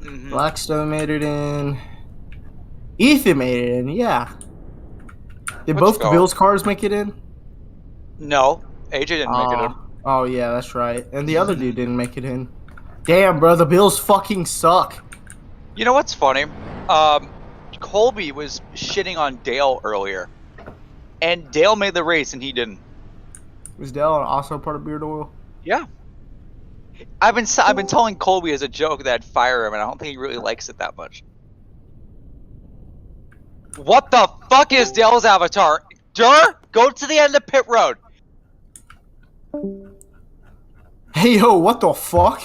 Mm-hmm. Blackstone made it in. Ethan made it in, yeah. Did Let's both go. Bill's cars make it in? No, AJ didn't make it in. Oh, yeah, that's right. And the other dude didn't make it in. Damn, bro, the Bills fucking suck. You know what's funny? Colby was shitting on Dale earlier. And Dale made the race and he didn't. Was Dale also part of Beard Oil? Yeah. I've been telling Colby as a joke that I'd fire him, and I don't think he really likes it that much. What the fuck is Dale's avatar? Dur, go to the end of pit road. Hey, yo, what the fuck?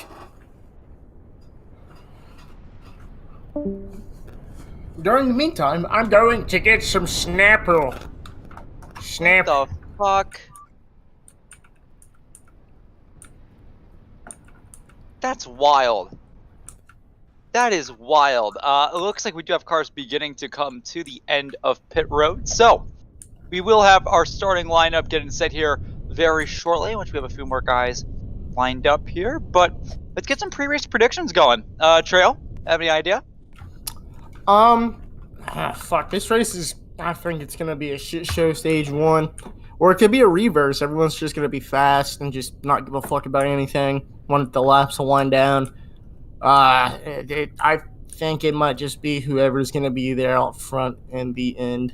During the meantime, I'm going to get some Snapple. Snap. What the fuck? That's wild. That is wild. It looks like we do have cars beginning to come to the end of pit road. So, we will have our starting lineup getting set here very shortly, once we have a few more guys lined up here. But let's get some pre-race predictions going. Trail, have any idea? Fuck, this race is, I think it's gonna be a shit show stage 1. Or it could be a reverse. Everyone's just gonna be fast and just not give a fuck about anything. Want the laps to wind down. I think it might just be whoever's gonna be there out front in the end.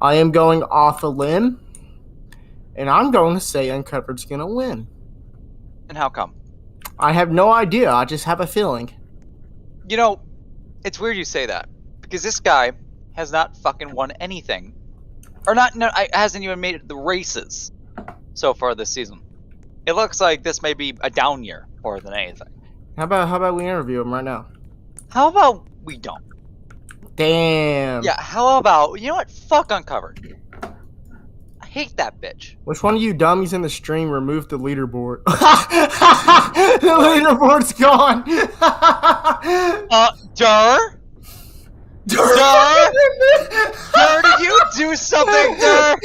I am going off a limb, and I'm going to say Uncovered's gonna win. And how come? I have no idea. I just have a feeling. You know, it's weird you say that, because this guy has not fucking won anything. Or hasn't even made it the races so far this season. It looks like this may be a down year more than anything. How about we interview him right now? How about we don't? Damn. Yeah, how about, you know what? Fuck Uncovered. I hate that bitch. Which one of you dummies in the stream removed the leaderboard? The leaderboard's gone. Dur? Dur? Dur, did you do something, Dur?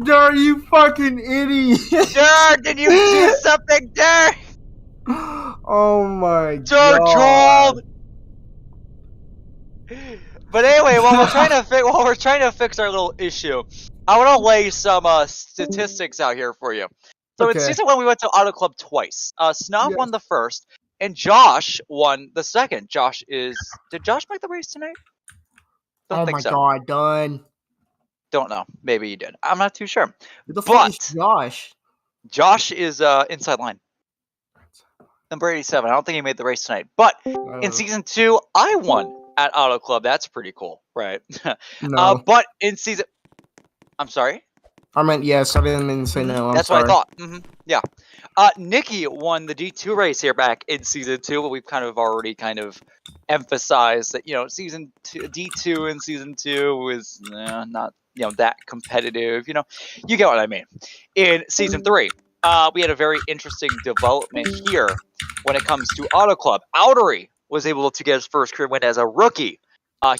Dur, you fucking idiot. Dur, did you do something, Dur? Oh my Dur god. trolled. But anyway, while we're trying to fix our little issue, I want to lay some statistics out here for you. So Okay. in season 1, we went to Auto Club twice. Snuff Yes. won the first, and Josh won the second. Did Josh make the race tonight? Don't Oh think my so. god, done. Don't know. Maybe you did. I'm not too sure. Who the fuck is But Josh? Josh is inside line. Number 87. I don't think he made the race tonight. But in season 2, I won at Auto Club. That's pretty cool, right? No. But in season... I'm sorry? I meant yes. I didn't mean to say no. I'm That's sorry. what I thought. Yeah. Nikki won the D2 race here back in season 2, but we've kind of already emphasized that, season 2, D2 in season 2 was not, that competitive. You get what I mean. In season 3, we had a very interesting development here when it comes to Auto Club. Outery was able to get his first career win as a rookie.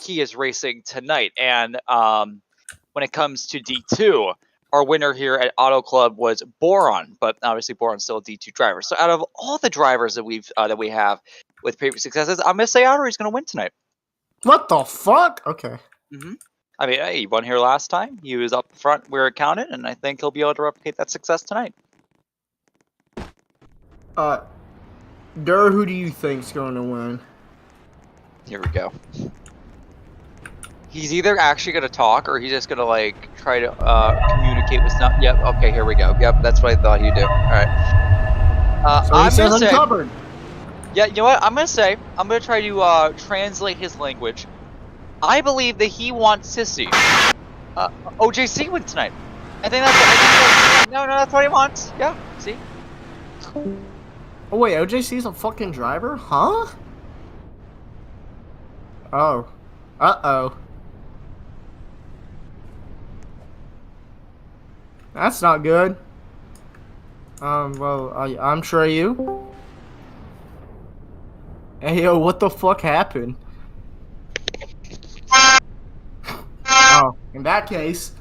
He is racing tonight. And when it comes to D2, our winner here at Auto Club was Boron, but obviously Boron's still a D2 driver. So out of all the drivers that we have with previous successes, I'm gonna say Outery's gonna win tonight. What the fuck? Okay. I mean, he won here last time. He was up front where it counted, and I think he'll be able to replicate that success tonight. Who do you think's going to win? Here we go. He's either actually going to talk or he's just going to try to communicate with stuff. Yep. Okay. Here we go. Yep. That's what I thought he'd do. All right. So he says uncovered. Yeah. You know what? I'm going to try to translate his language. I believe that he wants Sissy. OJC win tonight. I think that's no, that's what he wants. Yeah. See. Oh wait, OJC's a fucking driver? Huh? Oh. Uh-oh. That's not good. Well, I'm Treyu. Hey, yo, what the fuck happened? Oh, in that case...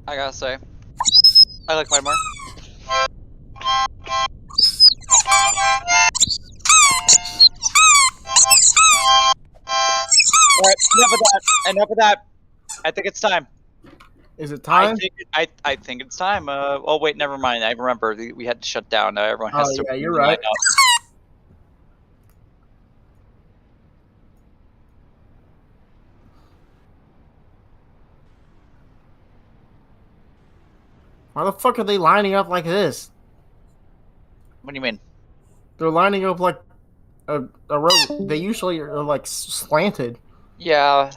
I gotta say, I like mine more. Alright, enough of that. I think it's time. Is it time? I think it's time. Oh wait, never mind. I remember we had to shut down. Everyone has to. Yeah, you're right. Why the fuck are they lining up like this? What do you mean? They're lining up like a row. They usually are like slanted. Yeah,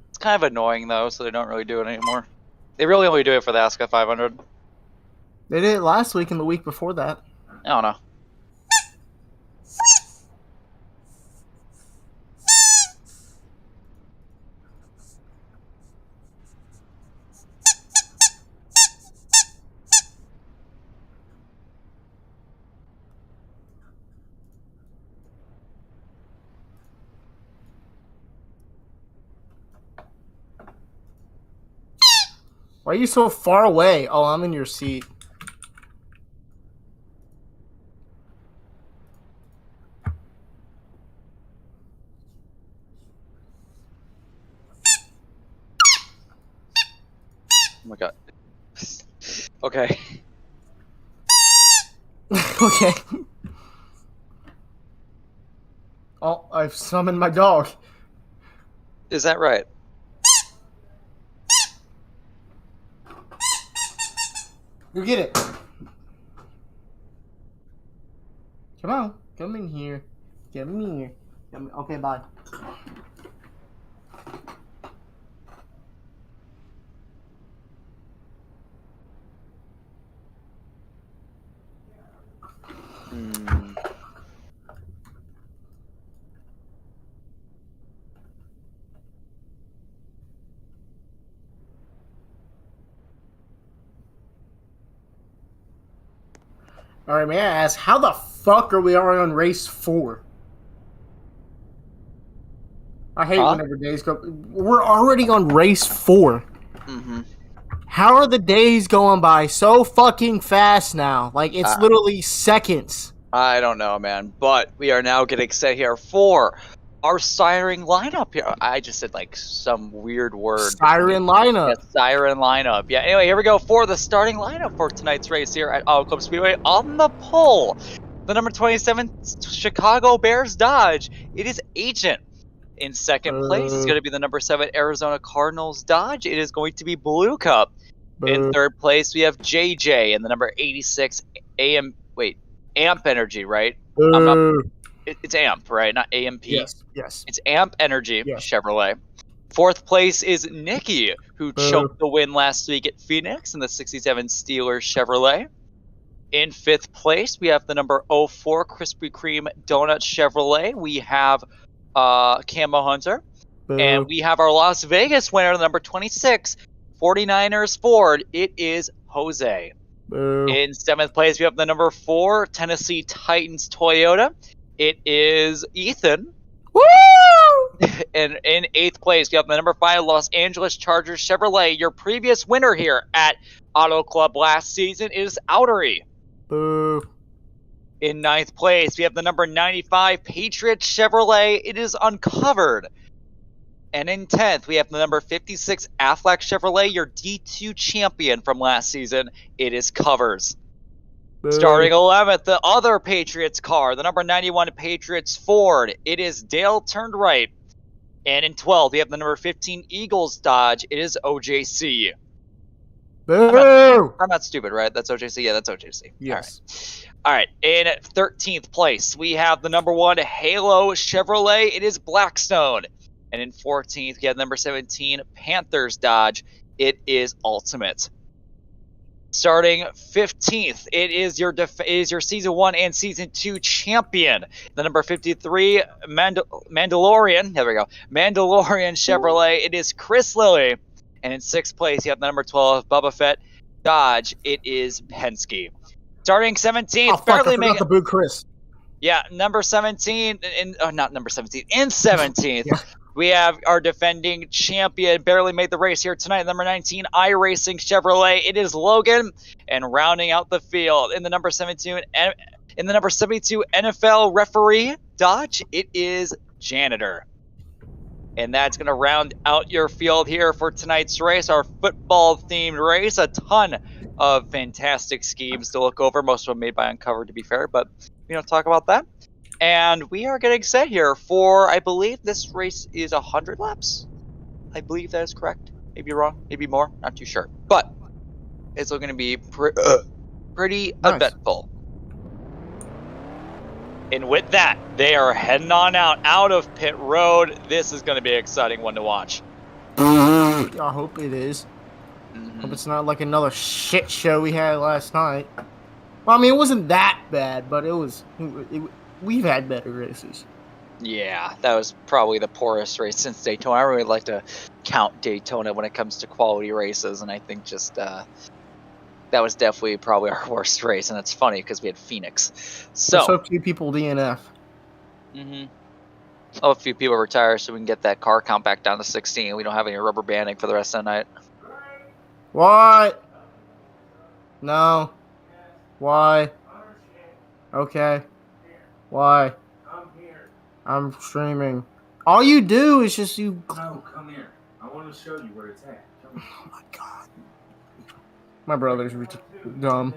it's kind of annoying though, so they don't really do it anymore. They really only do it for the ASCA 500. They did it last week and the week before that. I don't know. Why are you so far away? Oh, I'm in your seat. Oh my god. Okay. Okay. Oh, I've summoned my dog. Is that right? Go get it. Come on. Come in here. Come in here. Okay, bye. Alright, may I ask, how the fuck are we already on race 4? I hate whenever days go... We're already on race 4. Mm-hmm. How are the days going by so fucking fast now? Like, it's literally seconds. I don't know, man. But we are now getting set here for our siren lineup here. I just said like some weird word. Siren lineup. Yeah, siren lineup. Yeah, anyway, here we go for the starting lineup for tonight's race here at Auto Club Speedway. On the pole, the number 27 Chicago Bears Dodge. It is Agent. In second place, it's going to be the number 7 Arizona Cardinals Dodge. It is going to be Blue Cup. In third place, we have JJ and the number 86 Amp Energy, right? It's Amp, right? Not AMP. Yes. It's Amp Energy Chevrolet. Fourth place is Nikki, who choked the win last week at Phoenix in the 67 Steelers Chevrolet. In fifth place, we have the number 04 Krispy Kreme Donut Chevrolet. We have Camo Hunter. And we have our Las Vegas winner, the number 26 49ers Ford. It is Jose. In seventh place, we have the number 4 Tennessee Titans Toyota. It is Ethan. Woo! And in eighth place, we have the number 5 Los Angeles Chargers Chevrolet. Your previous winner here at Auto Club last season is Outery. Boo. In ninth place, we have the number 95 Patriot Chevrolet. It is Uncovered. And in 10th, we have the number 56 Aflac Chevrolet, your D2 champion from last season. It is Covers. Starting 11th, the other Patriots car, the number 91 Patriots Ford. It is Dale Turned Right. And in 12th, we have the number 15 Eagles Dodge. It is OJC. I'm not stupid, right? That's OJC? Yeah, that's OJC. Yes. All right. In 13th place, we have the number 1 Halo Chevrolet. It is Blackstone. And in 14th, we have number 17 Panthers Dodge. It is Ultimate. Starting 15th, it is your Season 1 and Season 2 champion, the number 53 Mandalorian. There we go. Mandalorian Chevrolet. It is Chris Lilly. And in 6th place, you have the number 12 Boba Fett Dodge. It is Penske. Starting 17th, I forgot the Boo Chris. Yeah, number 17, not number 17, in 17th, we have our defending champion, barely made the race here tonight, number 19, iRacing Chevrolet. It is Logan, and rounding out the field in the number 72 NFL referee Dodge, it is Janitor. And that's going to round out your field here for tonight's race, our football-themed race. A ton of fantastic schemes to look over, most of them made by Uncovered, to be fair, but we don't talk about that. And we are getting set here for, I believe this race is 100 laps. I believe that is correct. Maybe wrong, maybe more, not too sure. But it's going to be pretty eventful. And with that, they are heading on out of pit road. This is going to be an exciting one to watch. I hope it is. Hope it's not like another shit show we had last night. Well, I mean, it wasn't that bad, but we've had better races. Yeah, that was probably the poorest race since Daytona. I really like to count Daytona when it comes to quality races, and I think just that was definitely probably our worst race, and it's funny because we had Phoenix. So few people DNF. A few people retire so we can get that car count back down to 16. We don't have any rubber banding for the rest of the night. What? No. Why? Okay. Why? I'm streaming. All you do is just you. No, come here. I want to show you where it's at. Oh my god. My brother's dumb.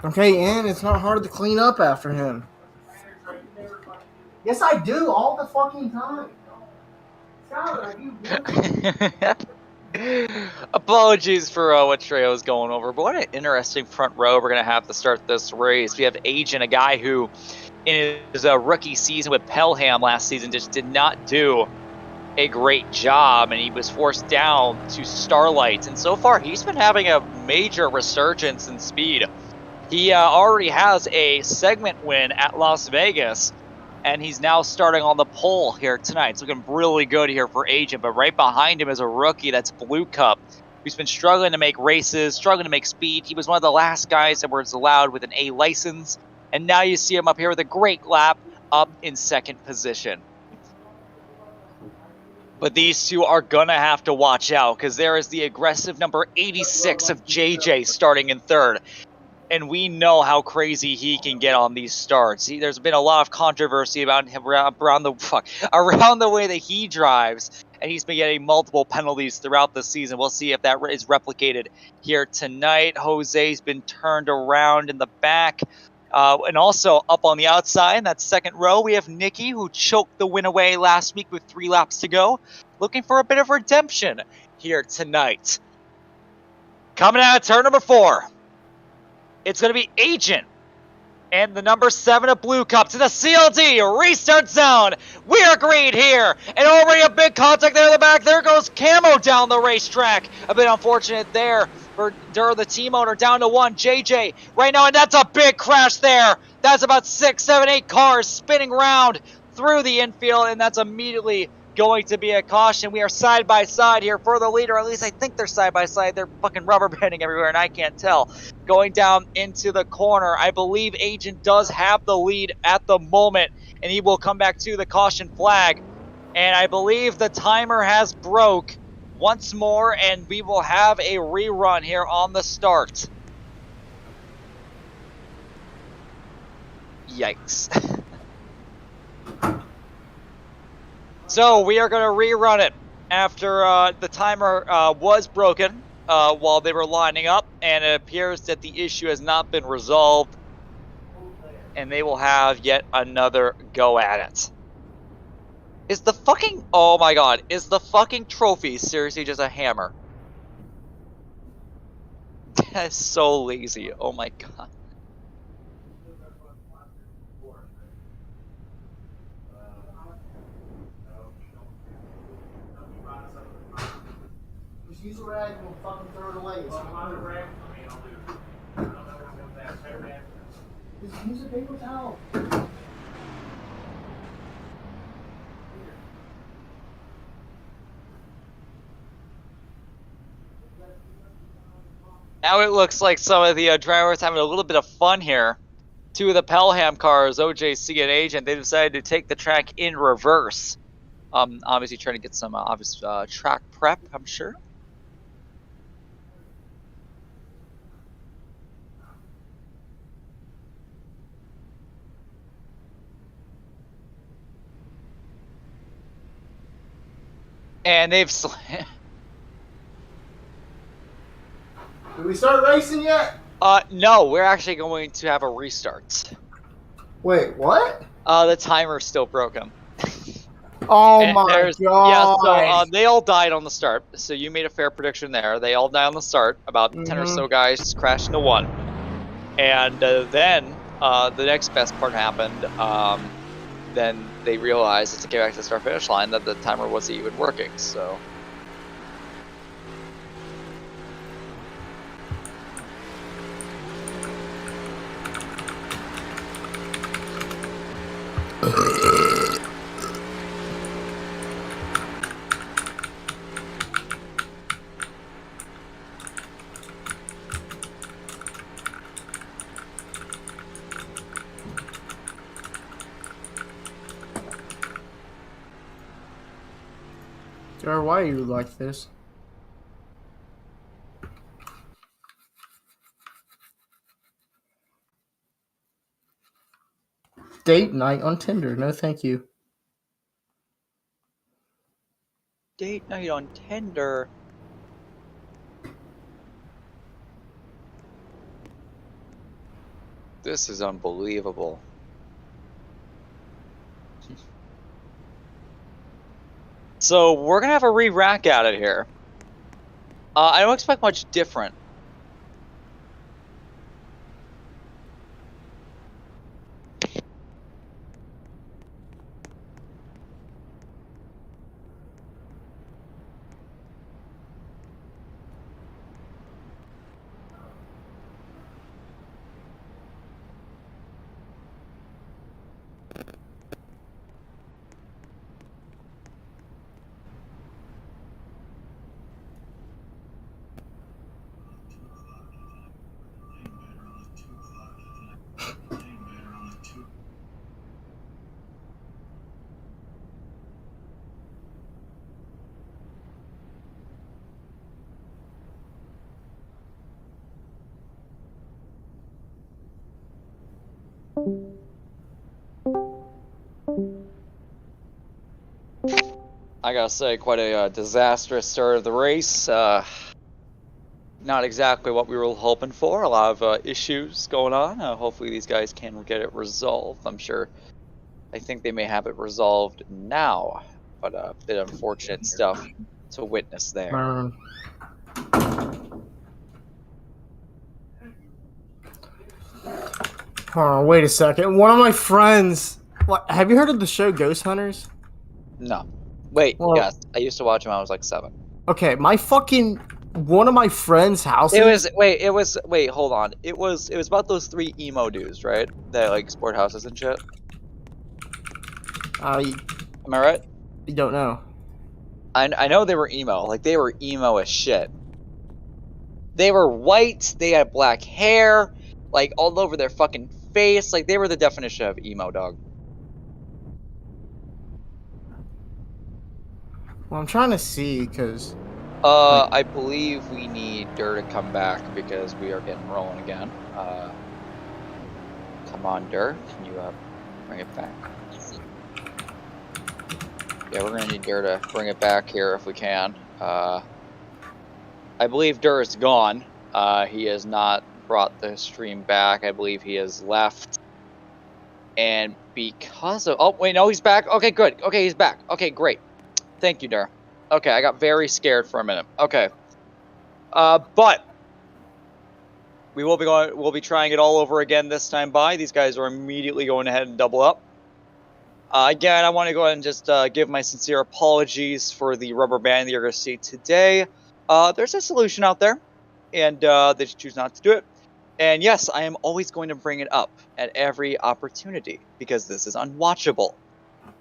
Okay, and it's not hard to clean up after him. Yes, I do all the fucking time. Apologies for what Trejo was going over, but what an interesting front row we're going to have to start this race. We have Agent, a guy who in his rookie season with Pelham last season just did not do a great job, and he was forced down to Starlight. And so far, he's been having a major resurgence in speed. He already has a segment win at Las Vegas, and he's now starting on the pole here tonight. It's looking really good here for Agent, but right behind him is a rookie, that's Blue Cup, who's been struggling to make races, struggling to make speed. He was one of the last guys that was allowed with an A license, and now you see him up here with a great lap up in second position. But these two are going to have to watch out because there is the aggressive number 86 of JJ starting in third. and we know how crazy he can get on these starts. There's been a lot of controversy about him around the way that he drives, and he's been getting multiple penalties throughout the season. We'll see if that is replicated here tonight. Jose's been turned around in the back. And also up on the outside, in that second row, we have Nikki, who choked the win away last week with 3 laps to go, looking for a bit of redemption here tonight. Coming out of turn number 4, it's going to be Agent and the number 7 of Blue Cup to the CLD restart zone. We are green here, and already a big contact there in the back. There goes Camo down the racetrack. A bit unfortunate there for the team owner, down to 1, JJ right now, and that's a big crash there. That's about 6, 7, 8 cars spinning around through the infield, and that's immediately going to be a caution. We are side by side here for the leader. At least I think they're side by side. They're fucking rubber banding everywhere, and I can't tell. Going down into the corner, I believe Agent does have the lead at the moment, and he will come back to the caution flag. And I believe the timer has broke once more, and we will have a rerun here on the start. Yikes. So we are going to rerun it after the timer was broken while they were lining up, and it appears that the issue has not been resolved, and they will have yet another go at it. Is the fucking, oh my god, is the fucking trophy seriously just a hammer? That is so lazy, oh my god. Just use a rag and we'll fucking throw it away. Just use a paper towel. Now it looks like some of the drivers having a little bit of fun here. 2 of the Pelham cars, OJC and Agent, they decided to take the track in reverse. Obviously trying to get some track prep, I'm sure. And they've Did we start racing yet? no, we're actually going to have a restart. Wait, what? The timer's still broken. Oh And my god. Yeah, so they all died on the start. So you made a fair prediction there. They all died on the start. About 10 or so guys crashed into 1. And then the next best part happened. Then they realized as they came back to the start finish line that the timer wasn't even working. So. Jared, why are you like this? Date night on Tinder. No, thank you. Date night on Tinder. This is unbelievable. So we're gonna have a re-rack at it here. I don't expect much different. I gotta say, quite a disastrous start of the race. Not exactly what we were hoping for. A lot of issues going on. Hopefully these guys can get it resolved. I think they may have it resolved now, but a bit unfortunate stuff to witness there. Burn. Hold on, wait a second. One of my friends. What? Have you heard of the show Ghost Hunters? No. Wait, Well- yes. I used to watch them when I was like 7. Okay, one of my friends' houses. Wait, hold on. It was about those 3 emo dudes, right? That like sport houses and shit. You Am I right? don't know. I know they were emo. Like, they were emo as shit. They were white, they had black hair, like, all over their fucking face. Like, they were the definition of emo, dog. Well, I'm trying to see because. I believe we need Dur to come back because we are getting rolling again. Come on, Dur. Can you bring it back? Yeah, we're gonna need Dur to bring it back here if we can. I believe Dur is gone. He has not brought the stream back. I believe he has left. And because of... Oh, wait, no, he's back. Okay, good. Okay, he's back. Okay, great. Thank you, Dur. Okay, I got very scared for a minute. Okay. But we'll be trying it all over again this time by. These guys are immediately going ahead and double up. Again, I want to go ahead and just give my sincere apologies for the rubber band that you're going to see today. There's a solution out there, and they just choose not to do it. And yes, I am always going to bring it up at every opportunity, because this is unwatchable.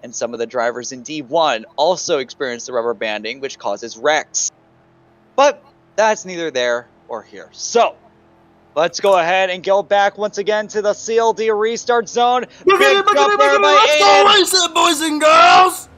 And some of the drivers in D1 also experience the rubber banding, which causes wrecks. But that's neither there or here. So, let's go ahead and go back once again to the CLD restart zone. Big jump there by Aiden. Race it, boys and girls!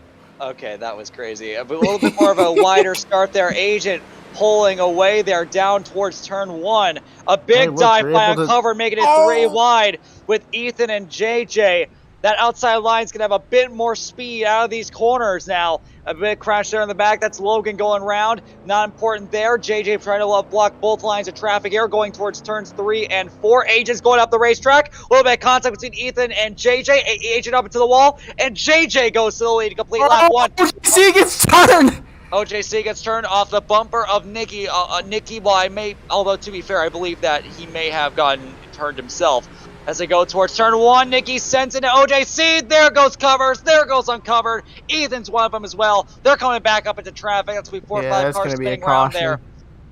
Okay, that was crazy. A little bit more of a wider start there. Agent pulling away there down towards turn 1. A big dive by Uncovered, making it 3 wide with Ethan and JJ. That outside line's going to have a bit more speed out of these corners now. A bit crash there in the back. That's Logan going round. Not important there. JJ trying to block both lines of traffic here, going towards turns 3 and 4. Agent's going up the racetrack. A little bit of contact between Ethan and JJ. Agent up into the wall. And JJ goes to the lead to complete lap 1. OJC gets turned! OJC gets turned off the bumper of Nikki. Nikki, well, although to be fair, I believe that he may have gotten turned himself. As they go towards turn 1, Nikki sends into OJC. There goes Covers. There goes Uncovered. Ethan's one of them as well. They're coming back up into traffic. That's going to be 4 or 5 cars spinning around there.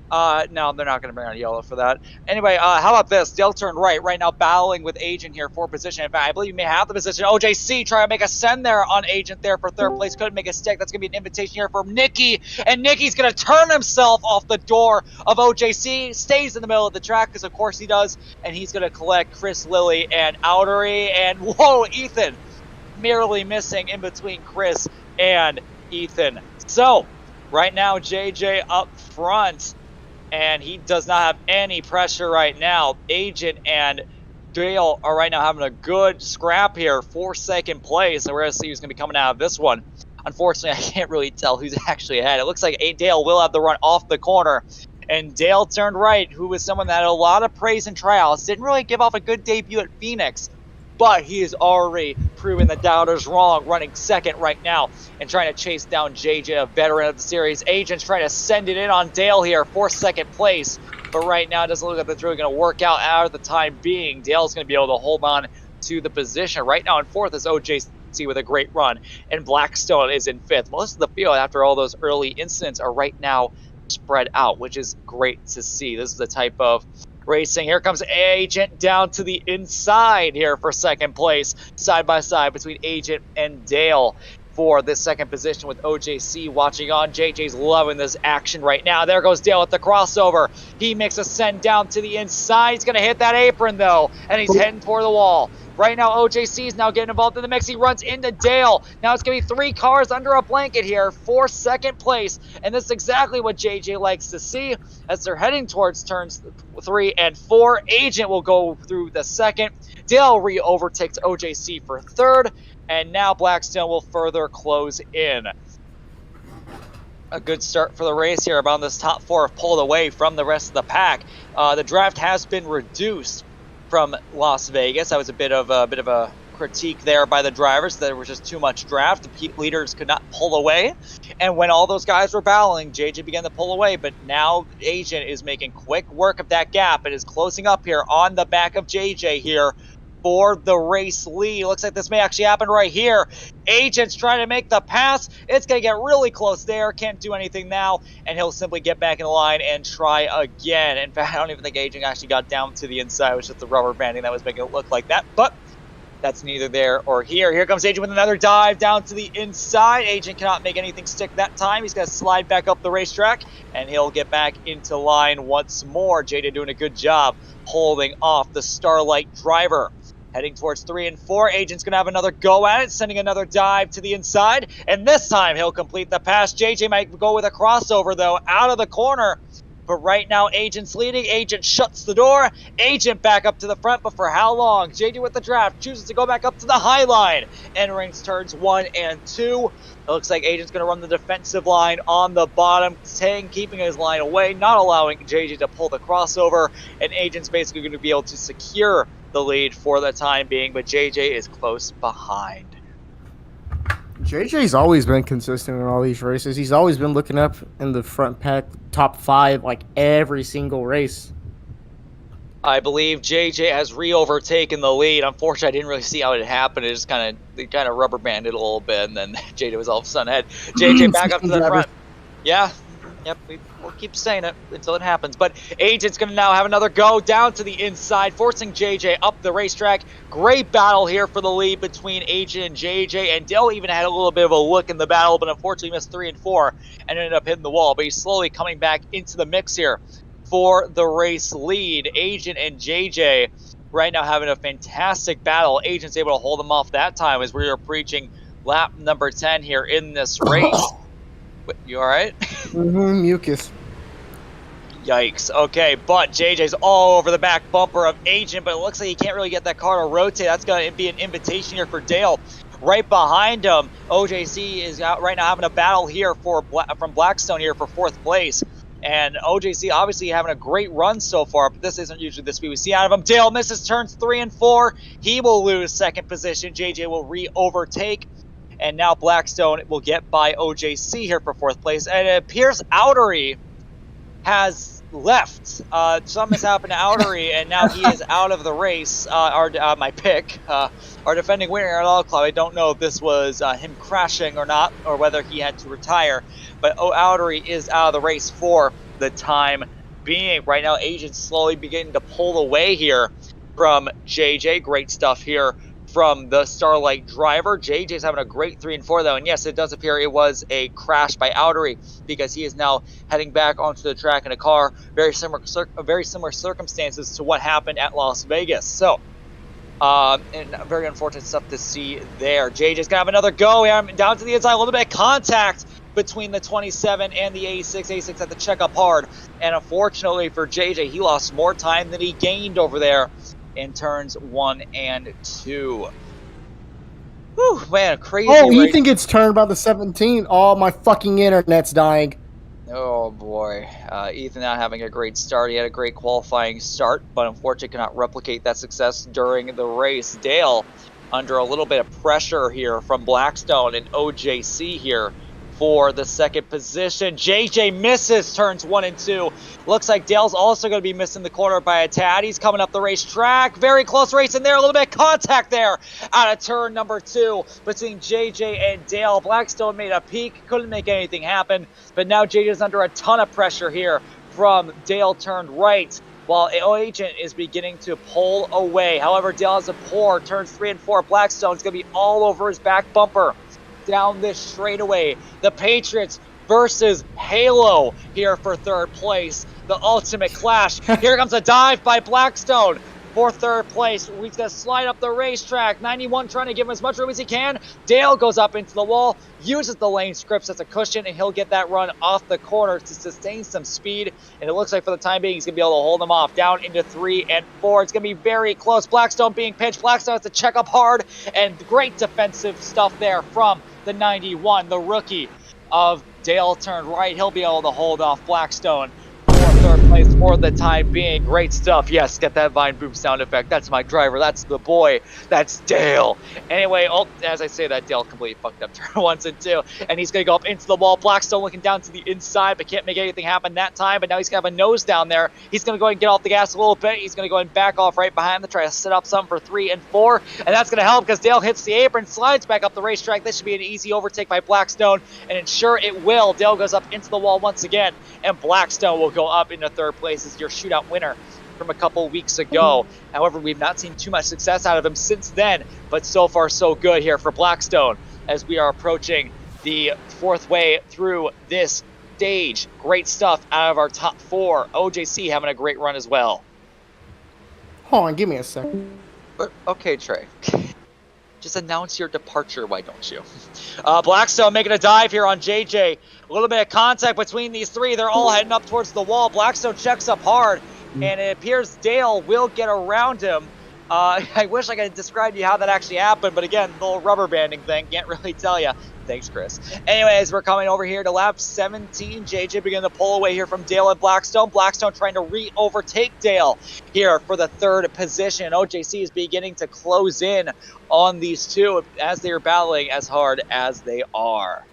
No, they're not going to bring on yellow for that. Anyway, how about this? Dale turned right now battling with Agent here for position. In fact, I believe you may have the position. OJC trying to make a send there on Agent there for 3rd place. Couldn't make a stick. That's going to be an invitation here for Nikki. And Nikki's going to turn himself off the door of OJC. Stays in the middle of the track, because of course he does. And he's going to collect Chris, Lilly, and Outery. And whoa, Ethan merely missing in between Chris and Ethan. So, right now, JJ up front. And he does not have any pressure right now. Agent and Dale are right now having a good scrap here for 2nd place. So we're going to see who's going to be coming out of this one. Unfortunately, I can't really tell who's actually ahead. It looks like Dale will have the run off the corner. And Dale turned right, who was someone that had a lot of praise in tryouts. Didn't really give off a good debut at Phoenix. But he has already proven the doubters wrong, running 2nd right now and trying to chase down JJ, a veteran of the series. Agent's trying to send it in on Dale here for 2nd place. But right now, it doesn't look like that's really going to work out the time being. Dale's going to be able to hold on to the position. Right now in 4th is OJC with a great run. And Blackstone is in 5th. Most of the field, after all those early incidents, are right now spread out, which is great to see. This is the type of racing. Here comes Agent down to the inside here for 2nd place, side by side between Agent and Dale for this 2nd position, with OJC watching on. JJ's loving this action right now. There goes Dale at the crossover. He makes a send down to the inside. He's going to hit that apron though, and he's heading toward the wall. Right now, OJC is now getting involved in the mix. He runs into Dale. Now it's going to be 3 cars under a blanket here for second place. And this is exactly what JJ likes to see as they're heading towards turns 3 and 4. Agent will go through the second. Dale overtakes OJC for third. And now Blackstone will further close in. A good start for the race here. About this top 4 have pulled away from the rest of the pack. The draft has been reduced from Las Vegas. That was a bit of a critique there by the drivers. There was just too much draft. The leaders could not pull away. And when all those guys were battling, JJ began to pull away. But now Agent is making quick work of that gap and is closing up here on the back of JJ here for the race lead. Looks like this may actually happen right here. Agent's trying to make the pass. It's going to get really close there. Can't do anything now, and he'll simply get back in the line and try again. In fact, I don't even think Agent actually got down to the inside. It was just the rubber banding that was making it look like that, but that's neither there or here. Here comes Agent with another dive down to the inside. Agent cannot make anything stick that time. He's going to slide back up the racetrack, and he'll get back into line once more. JJ doing a good job holding off the Starlight driver. Heading towards 3 and 4, Agent's going to have another go at it, sending another dive to the inside, and this time he'll complete the pass. JJ might go with a crossover, though, out of the corner. But right now, Agent's leading. Agent shuts the door. Agent back up to the front, but for how long? JJ with the draft chooses to go back up to the high line. Entering turns 1 and 2. It looks like Agent's going to run the defensive line on the bottom, keeping his line away, not allowing JJ to pull the crossover. And Agent's basically going to be able to secure the lead for the time being, but JJ is close behind. JJ's always been consistent in all these races. He's always been looking up in the front pack, top 5, like every single race. I believe JJ has re-overtaken the lead. Unfortunately, I didn't really see how it happened. It just kind of rubber banded a little bit, and then JJ was all of a sudden ahead. JJ back up to the front. Yeah. Yep, we'll keep saying it until it happens. But Agent's going to now have another go down to the inside, forcing JJ up the racetrack. Great battle here for the lead between Agent and JJ. And Dale even had a little bit of a look in the battle, but unfortunately missed 3 and 4 and ended up hitting the wall. But he's slowly coming back into the mix here for the race lead. Agent and JJ right now having a fantastic battle. Agent's able to hold them off that time as we are preaching lap number 10 here in this race. You all right? Mucus. Yikes. Okay, but JJ's all over the back bumper of Agent, but it looks like he can't really get that car to rotate. That's going to be an invitation here for Dale. Right behind him, OJC is out right now having a battle here from Blackstone here for 4th place. And OJC obviously having a great run so far, but this isn't usually the speed we see out of him. Dale misses turns 3 and 4. He will lose second position. JJ will re-overtake. And now Blackstone will get by OJC here for 4th place. And it appears Outery has left. Something has happened to Outery, and now he is out of the race. My pick, our defending winner at All Club. I don't know if this was him crashing or not, or whether he had to retire. But Outery is out of the race for the time being. Right now, Agent's slowly beginning to pull away here from JJ. Great stuff here from the Starlight driver. JJ's having a great 3 and 4 though, and yes, it does appear it was a crash by Outery because he is now heading back onto the track in a car. Very similar circumstances to what happened at Las Vegas. So, and very unfortunate stuff to see there. JJ's gonna have another go down to the inside. A little bit of contact between the 27 and the 86. 86 had to check up hard, and unfortunately for JJ, he lost more time than he gained over there in turns 1 and 2. Whew, man, crazy. Oh, Ethan gets turned by the 17. Oh, my fucking internet's dying. Oh, boy. Ethan not having a great start. He had a great qualifying start, but unfortunately cannot replicate that success during the race. Dale under a little bit of pressure here from Blackstone and OJC here for the second position. JJ misses turns 1 and 2. Looks like Dale's also going to be missing the corner by a tad. He's coming up the racetrack. Very close race in there. A little bit of contact there out of turn number 2 between JJ and Dale. Blackstone made a peek. Couldn't make anything happen. But now JJ's under a ton of pressure here from Dale turned right, while Agent is beginning to pull away. However, Dale has a poor turns 3 and 4. Blackstone's going to be all over his back bumper down this straightaway. The Patriots versus Halo here for 3rd place. The ultimate clash. Here comes a dive by Blackstone. for third place. He's going to slide up the racetrack. 91 trying to give him as much room as he can. Dale goes up into the wall, uses the lane scripts as a cushion, and he'll get that run off the corner to sustain some speed. And it looks like for the time being, he's going to be able to hold him off down into 3 and 4. It's going to be very close. Blackstone being pinched. Blackstone has to check up hard, and great defensive stuff there from the 91, the rookie of Dale turned right. He'll be able to hold off Blackstone for third place for the time being. Great stuff. Yes, get that Vine Boom sound effect. That's my driver. That's the boy. That's Dale. Anyway, as I say that, Dale completely fucked up turn 1 and 2. And he's going to go up into the wall. Blackstone looking down to the inside, but can't make anything happen that time. But now he's going to have a nose down there. He's going to go and get off the gas a little bit. He's going to go and back off right behind them, try to set up some for 3 and 4. And that's going to help because Dale hits the apron, slides back up the racetrack. This should be an easy overtake by Blackstone. And ensure it will. Dale goes up into the wall once again. And Blackstone will go up into third place as your shootout winner from a couple weeks ago. However, we've not seen too much success out of him since then, but so far so good here for Blackstone as we are approaching the 4th way through this stage. Great stuff out of our top 4. OJC having a great run as well. Hold on, give me a second. Okay, Trey. Just announce your departure, why don't you? Blackstone making a dive here on JJ. A little bit of contact between these 3. They're all heading up towards the wall. Blackstone checks up hard, and it appears Dale will get around him. I wish I could describe to you how that actually happened, but again, the little rubber banding thing, can't really tell you. Thanks, Chris. Anyways, we're coming over here to lap 17. JJ beginning to pull away here from Dale and Blackstone. Blackstone trying to re-overtake Dale here for the 3rd position. OJC is beginning to close in on these 2 as they are battling as hard as they are.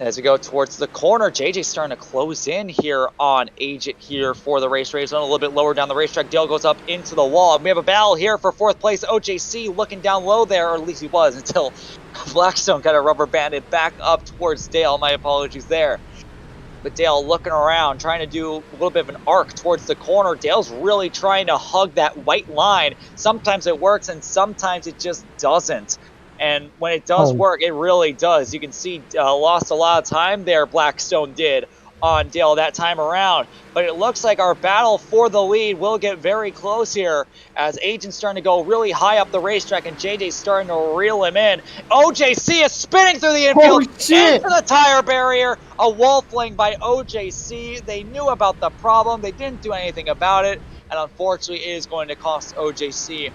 As we go towards the corner, JJ's starting to close in here on Agent here for the race zone. A little bit lower down the racetrack. Dale goes up into the wall. We have a battle here for 4th place. OJC looking down low there, or at least he was, until Blackstone got a rubber banded back up towards Dale. My apologies there. But Dale looking around, trying to do a little bit of an arc towards the corner. Dale's really trying to hug that white line. Sometimes it works, and sometimes it just doesn't. And when it does work, it really does. You can see lost a lot of time there, Blackstone did on Dale that time around. But it looks like our battle for the lead will get very close here as Agent's starting to go really high up the racetrack and JJ's starting to reel him in. OJC is spinning through the infield into the tire barrier. A wall fling by OJC. They knew about the problem. They didn't do anything about it. And unfortunately, it is going to cost OJC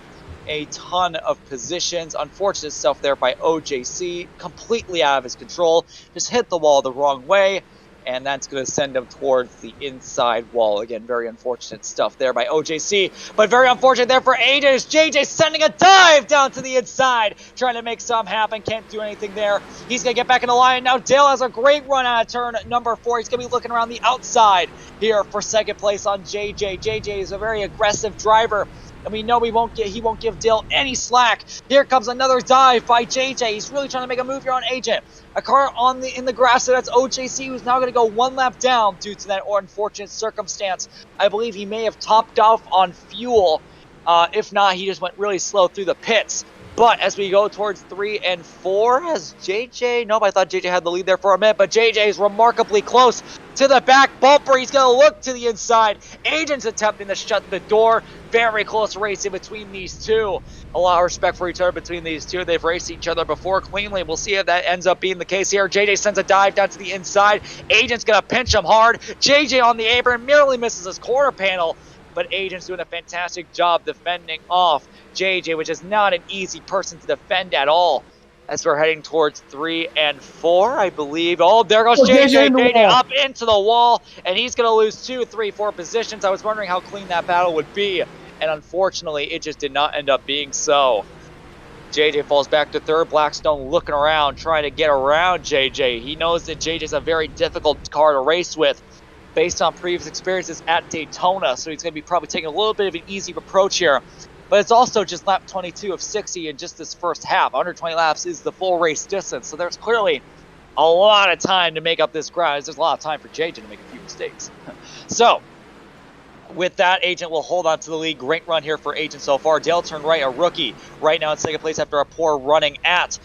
a ton of positions. Unfortunate stuff there by OJC, completely out of his control. Just hit the wall the wrong way, and that's going to send him towards the inside wall. Again, very unfortunate stuff there by OJC, but very unfortunate there for Agent as JJ sending a dive down to the inside, trying to make some happen. Can't do anything there. He's going to get back in the line. Now Dale has a great run out of turn number 4. He's going to be looking around the outside here for 2nd place on JJ. JJ is a very aggressive driver, and we know he won't give Dale any slack. Here comes another dive by JJ. He's really trying to make a move here on Agent. A car in the grass, so that's OJC, who's now going to go 1 lap down due to that unfortunate circumstance. I believe he may have topped off on fuel. If not, he just went really slow through the pits. But as we go towards 3 and 4, has JJ... Nope, I thought JJ had the lead there for a minute, but JJ is remarkably close to the back bumper. He's going to look to the inside. Agent's attempting to shut the door. Very close race in between these 2. A lot of respect for each other between these 2. They've raced each other before cleanly. We'll see if that ends up being the case here. JJ sends a dive down to the inside. Agent's going to pinch him hard. JJ on the apron merely misses his quarter panel, but Agent's doing a fantastic job defending off JJ, which is not an easy person to defend at all. As we're heading towards 3 and 4, I believe. Oh, there goes JJ. JJ up into the wall, and he's going to lose 2, 3, 4 positions. I was wondering how clean that battle would be, and unfortunately, it just did not end up being so. JJ falls back to 3rd. Blackstone looking around, trying to get around JJ. He knows that JJ's a very difficult car to race with based on previous experiences at Daytona, so he's going to be probably taking a little bit of an easy approach here. But it's also just lap 22 of 60 in just this first half. 120 laps is the full race distance, so there's clearly a lot of time to make up this ground. There's a lot of time for JJ to make a few mistakes. So, with that, Agent will hold on to the lead. Great run here for Agent so far. Dale turned right, a rookie, right now in 2nd place after a poor running at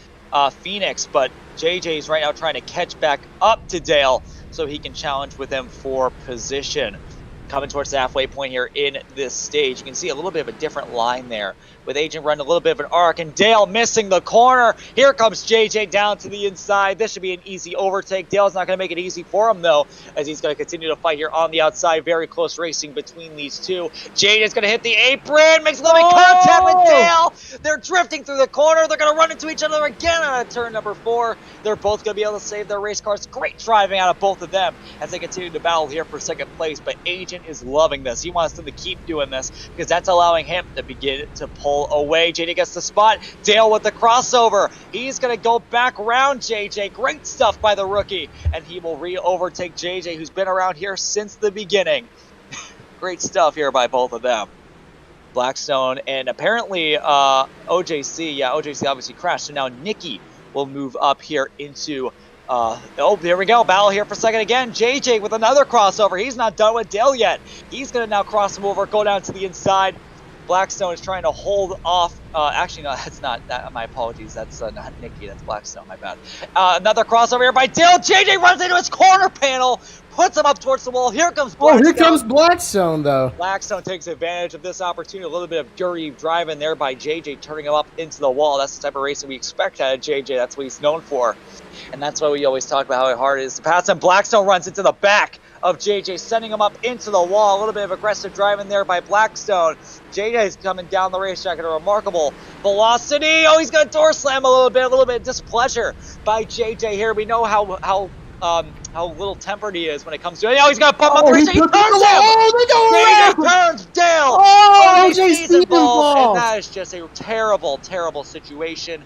Phoenix. But JJ is right now trying to catch back up to Dale so he can challenge with him for position. coming towards the halfway point here in this stage. You can see a little bit of a different line there with Agent running a little bit of an arc and Dale missing the corner. Here comes JJ down to the inside. This should be an easy overtake. Dale's not going to make it easy for him though, as he's going to continue to fight here on the outside. Very close racing between these two. JJ's going to hit the apron, makes a little bit of contact with Dale. They're drifting through the corner. They're going to run into each other again on turn number 4. They're both going to be able to save their race cars. Great driving out of both of them as they continue to battle here for second place, but Agent is loving this. He wants them to keep doing this because that's allowing him to begin to pull away. JJ gets the spot. Dale with the crossover. He's going to go back around JJ. Great stuff by the rookie, and he will re-overtake JJ, who's been around here since the beginning. Great stuff here by both of them. Blackstone and apparently OJC. Yeah, OJC obviously crashed, so now Nikki will move up here into oh, here we go. Battle here for a second again. JJ with another crossover. He's not done with Dale yet. He's going to now cross him over, go down to the inside. Blackstone is trying to hold off. Actually, no, that's not. My apologies. That's not Nikki. That's Blackstone. My bad. Another crossover here by Dale. JJ runs into his corner panel, puts him up towards the wall. Here comes Blackstone. Oh, here comes Blackstone, though. Blackstone takes advantage of this opportunity. A little bit of dirty driving there by JJ, turning him up into the wall. That's the type of racing we expect out of JJ. That's what he's known for. And that's why we always talk about how hard it is to pass him. Blackstone runs into the back of JJ, sending him up into the wall. A little bit of aggressive driving there by Blackstone. JJ is coming down the racetrack at a remarkable velocity. Oh, he's going to door slam a little bit of displeasure by JJ here. We know how little tempered he is when it comes to it. Oh, he's going to bump up the racetrack. He turns him! JJ turns Dale! Oh, JJ's involved. And that is just a terrible, terrible situation.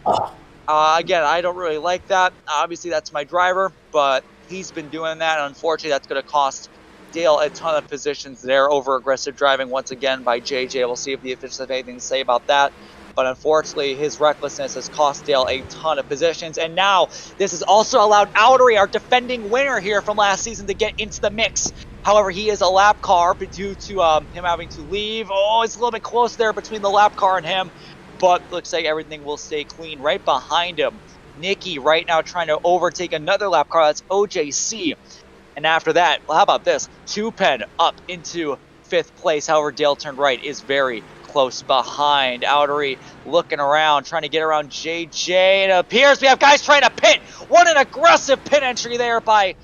Again, I don't really like that. Obviously, that's my driver, but he's been doing that. Unfortunately, that's going to cost Dale a ton of positions there. Over aggressive driving once again by JJ. We'll see if the officials have anything to say about that. But unfortunately, his recklessness has cost Dale a ton of positions. And now, this has also allowed Outery, our defending winner here from last season, to get into the mix. However, he is a lap car due to him having to leave. Oh, it's a little bit close there between the lap car and him. But looks like everything will stay clean right behind him. Nikki right now trying to overtake another lap car. That's OJC. And after that, well, how about this? 2-pen up into 5th place. However, Dale turned right is very close behind. Outery looking around, trying to get around JJ. It appears we have guys trying to pit. What an aggressive pit entry there by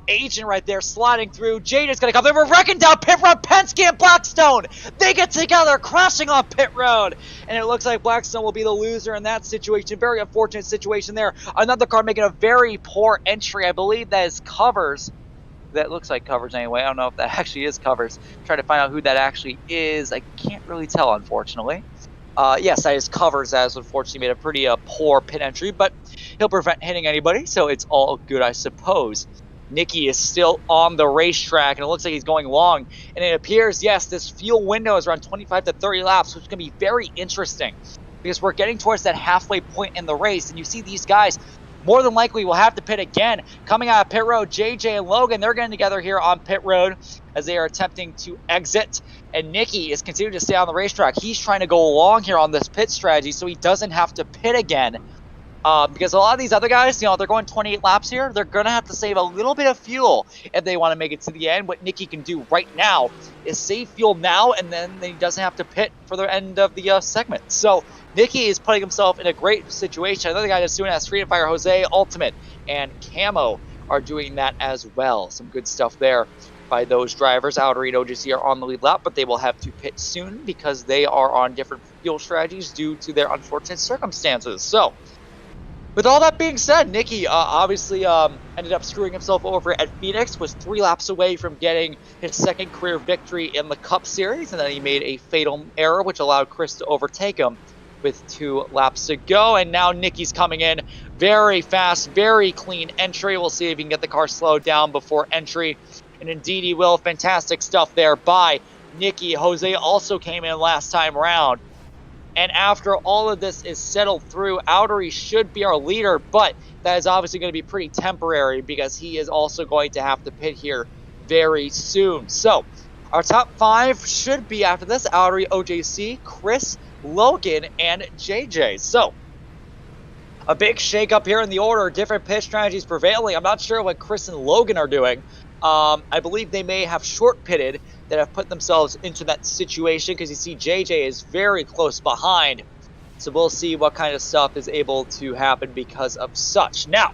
Agent right there, sliding through. JJ's going to come. They were wrecking down pit road. Penske and Blackstone, they get together, crashing on pit road. And it looks like Blackstone will be the loser in that situation. Very unfortunate situation there. Another car making a very poor entry. I believe that is Covers. That looks like Covers anyway. I don't know if that actually is Covers. Trying to find out who that actually is. I can't really tell, unfortunately. Yes, that is Covers. That has unfortunately made a pretty poor pit entry, but he'll prevent hitting anybody, so it's all good, I suppose. Nikki is still on the racetrack, and it looks like he's going long. And it appears, yes, this fuel window is around 25 to 30 laps, which is going to be very interesting because we're getting towards that halfway point in the race, and you see these guys more than likely will have to pit again. Coming out of pit road, JJ and Logan, they're getting together here on pit road as they are attempting to exit. And Nikki is continuing to stay on the racetrack. He's trying to go along here on this pit strategy so he doesn't have to pit again. Because a lot of these other guys, you know, they're going 28 laps here. They're going to have to save a little bit of fuel if they want to make it to the end. What Nikki can do right now is save fuel now, and then he doesn't have to pit for the end of the segment. So Nikki is putting himself in a great situation. Another guy that's doing that is Freedom Fire Jose, Ultimate, and Camo are doing that as well. Some good stuff there by those drivers. Outery and OGC are on the lead lap, but they will have to pit soon because they are on different fuel strategies due to their unfortunate circumstances. So with all that being said, Nikki obviously ended up screwing himself over at Phoenix, was 3 laps away from getting his second career victory in the Cup Series, and then he made a fatal error, which allowed Chris to overtake him with 2 laps to go. And now Nikki's coming in very fast, very clean entry. We'll see if he can get the car slowed down before entry. And indeed he will. Fantastic stuff there by Nikki. Jose also came in last time around. And after all of this is settled through, Outery should be our leader, but that is obviously going to be pretty temporary because he is also going to have to pit here very soon. So our top 5 should be after this: Outery, OJC, Chris, Logan, and JJ. So a big shake up here in the order, different pit strategies prevailing. I'm not sure what Chris and Logan are doing, I believe they may have short pitted that have put themselves into that situation because you see JJ is very close behind. So we'll see what kind of stuff is able to happen because of such. Now,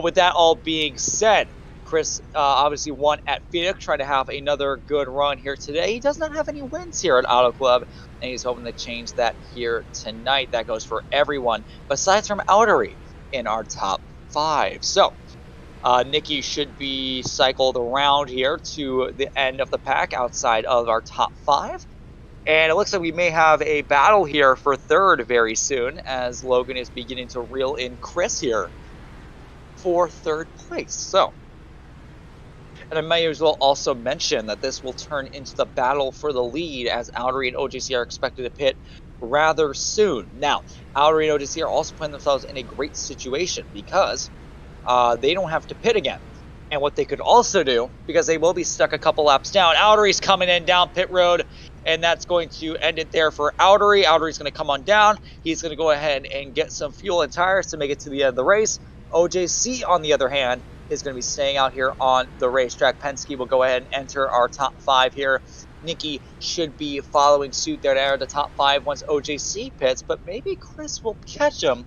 with that all being said, Chris obviously won at Phoenix, trying to have another good run here today. He does not have any wins here at Auto Club, and he's hoping to change that here tonight. That goes for everyone, besides from Outery in our top 5. So, Nikki should be cycled around here to the end of the pack outside of our top 5. And it looks like we may have a battle here for third very soon, as Logan is beginning to reel in Chris here for third place. So, and I may as well also mention that this will turn into the battle for the lead, as Outery and OJC are expected to pit rather soon. Now, Outery and OJC are also putting themselves in a great situation because they don't have to pit again. And what they could also do, because they will be stuck a couple laps down, Outery's coming in down pit road, and that's going to end it there for Outery. Outery's going to come on down. He's going to go ahead and get some fuel and tires to make it to the end of the race. OJC, on the other hand, is going to be staying out here on the racetrack. Penske will go ahead and enter our top 5 here. Nikki should be following suit there to enter the top 5 once OJC pits, but maybe Chris will catch him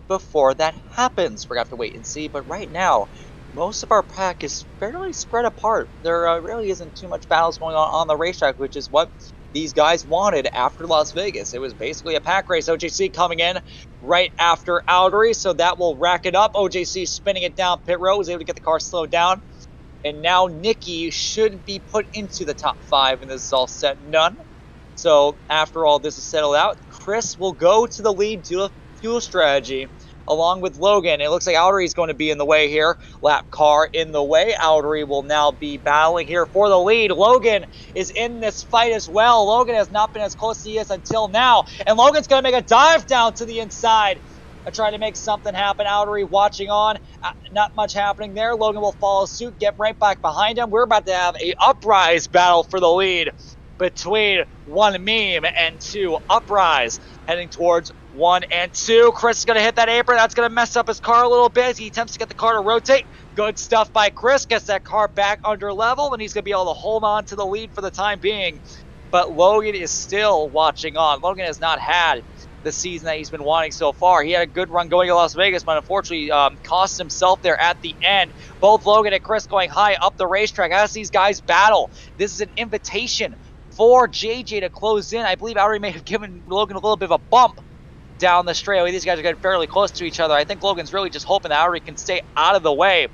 before that happens. We're going to have to wait and see, but right now, most of our pack is fairly spread apart. There really isn't too much battles going on the racetrack, which is what these guys wanted after Las Vegas. It was basically a pack race. OJC coming in right after Outery, so that will rack it up. OJC spinning it down pit road, was able to get the car slowed down. And now Nikki should be put into the top 5, and this is all set and done. So after all this is settled out, Chris will go to the lead due to fuel strategy, along with Logan. It looks like Outery is going to be in the way here. Lap car in the way. Outery will now be battling here for the lead. Logan is in this fight as well. Logan has not been as close as he is until now. And Logan's going to make a dive down to the inside and try to make something happen. Outery watching on. Not much happening there. Logan will follow suit, get right back behind him. We're about to have a Uprise battle for the lead between 1 Meme and 2 Uprise, heading towards 1 and 2. Chris is going to hit that apron. That's going to mess up his car a little bit as he attempts to get the car to rotate. Good stuff by Chris. Gets that car back under level, and he's going to be able to hold on to the lead for the time being. But Logan is still watching on. Logan has not had the season that he's been wanting so far. He had a good run going to Las Vegas, but unfortunately cost himself there at the end. Both Logan and Chris going high up the racetrack as these guys battle. This is an invitation for JJ to close in. I believe Outery may have given Logan a little bit of a bump down the straightaway. These guys are getting fairly close to each other. I think Logan's really just hoping that Outery can stay out of the way.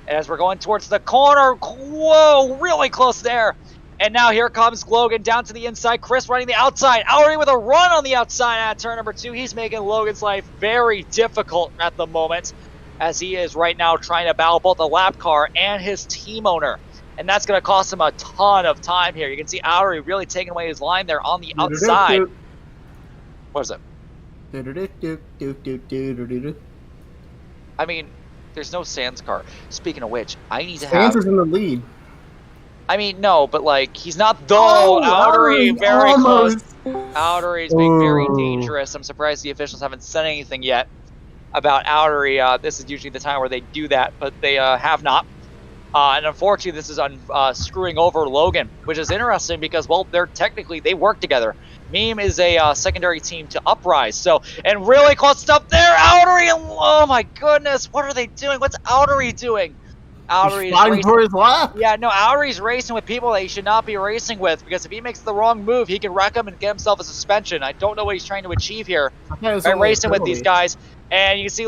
And as we're going towards the corner, whoa, really close there. And now here comes Logan down to the inside. Chris running the outside. Outery with a run on the outside at turn number 2. He's making Logan's life very difficult at the moment, as he is right now trying to battle both the lap car and his team owner. And that's going to cost him a ton of time here. You can see Outery really taking away his line there on the outside. What is it? I mean, there's no Sans car. Speaking of which, I need to have... Sans is in the lead. I mean, no, but like, he's not though. Outery, very close. Outery is being very dangerous. I'm surprised the officials haven't said anything yet about Outery. This is usually the time where they do that, but they have not. And unfortunately, this is screwing over Logan, which is interesting because, well, they work together. Meme is a secondary team to Uprise. So, and really close stuff there. Outery, oh my goodness, what are they doing? What's Outery doing? Outery is racing for his lap. Yeah, no, Outery's racing with people that he should not be racing with, because if he makes the wrong move, he can wreck him and get himself a suspension. I don't know what he's trying to achieve here by racing with these guys. And you can see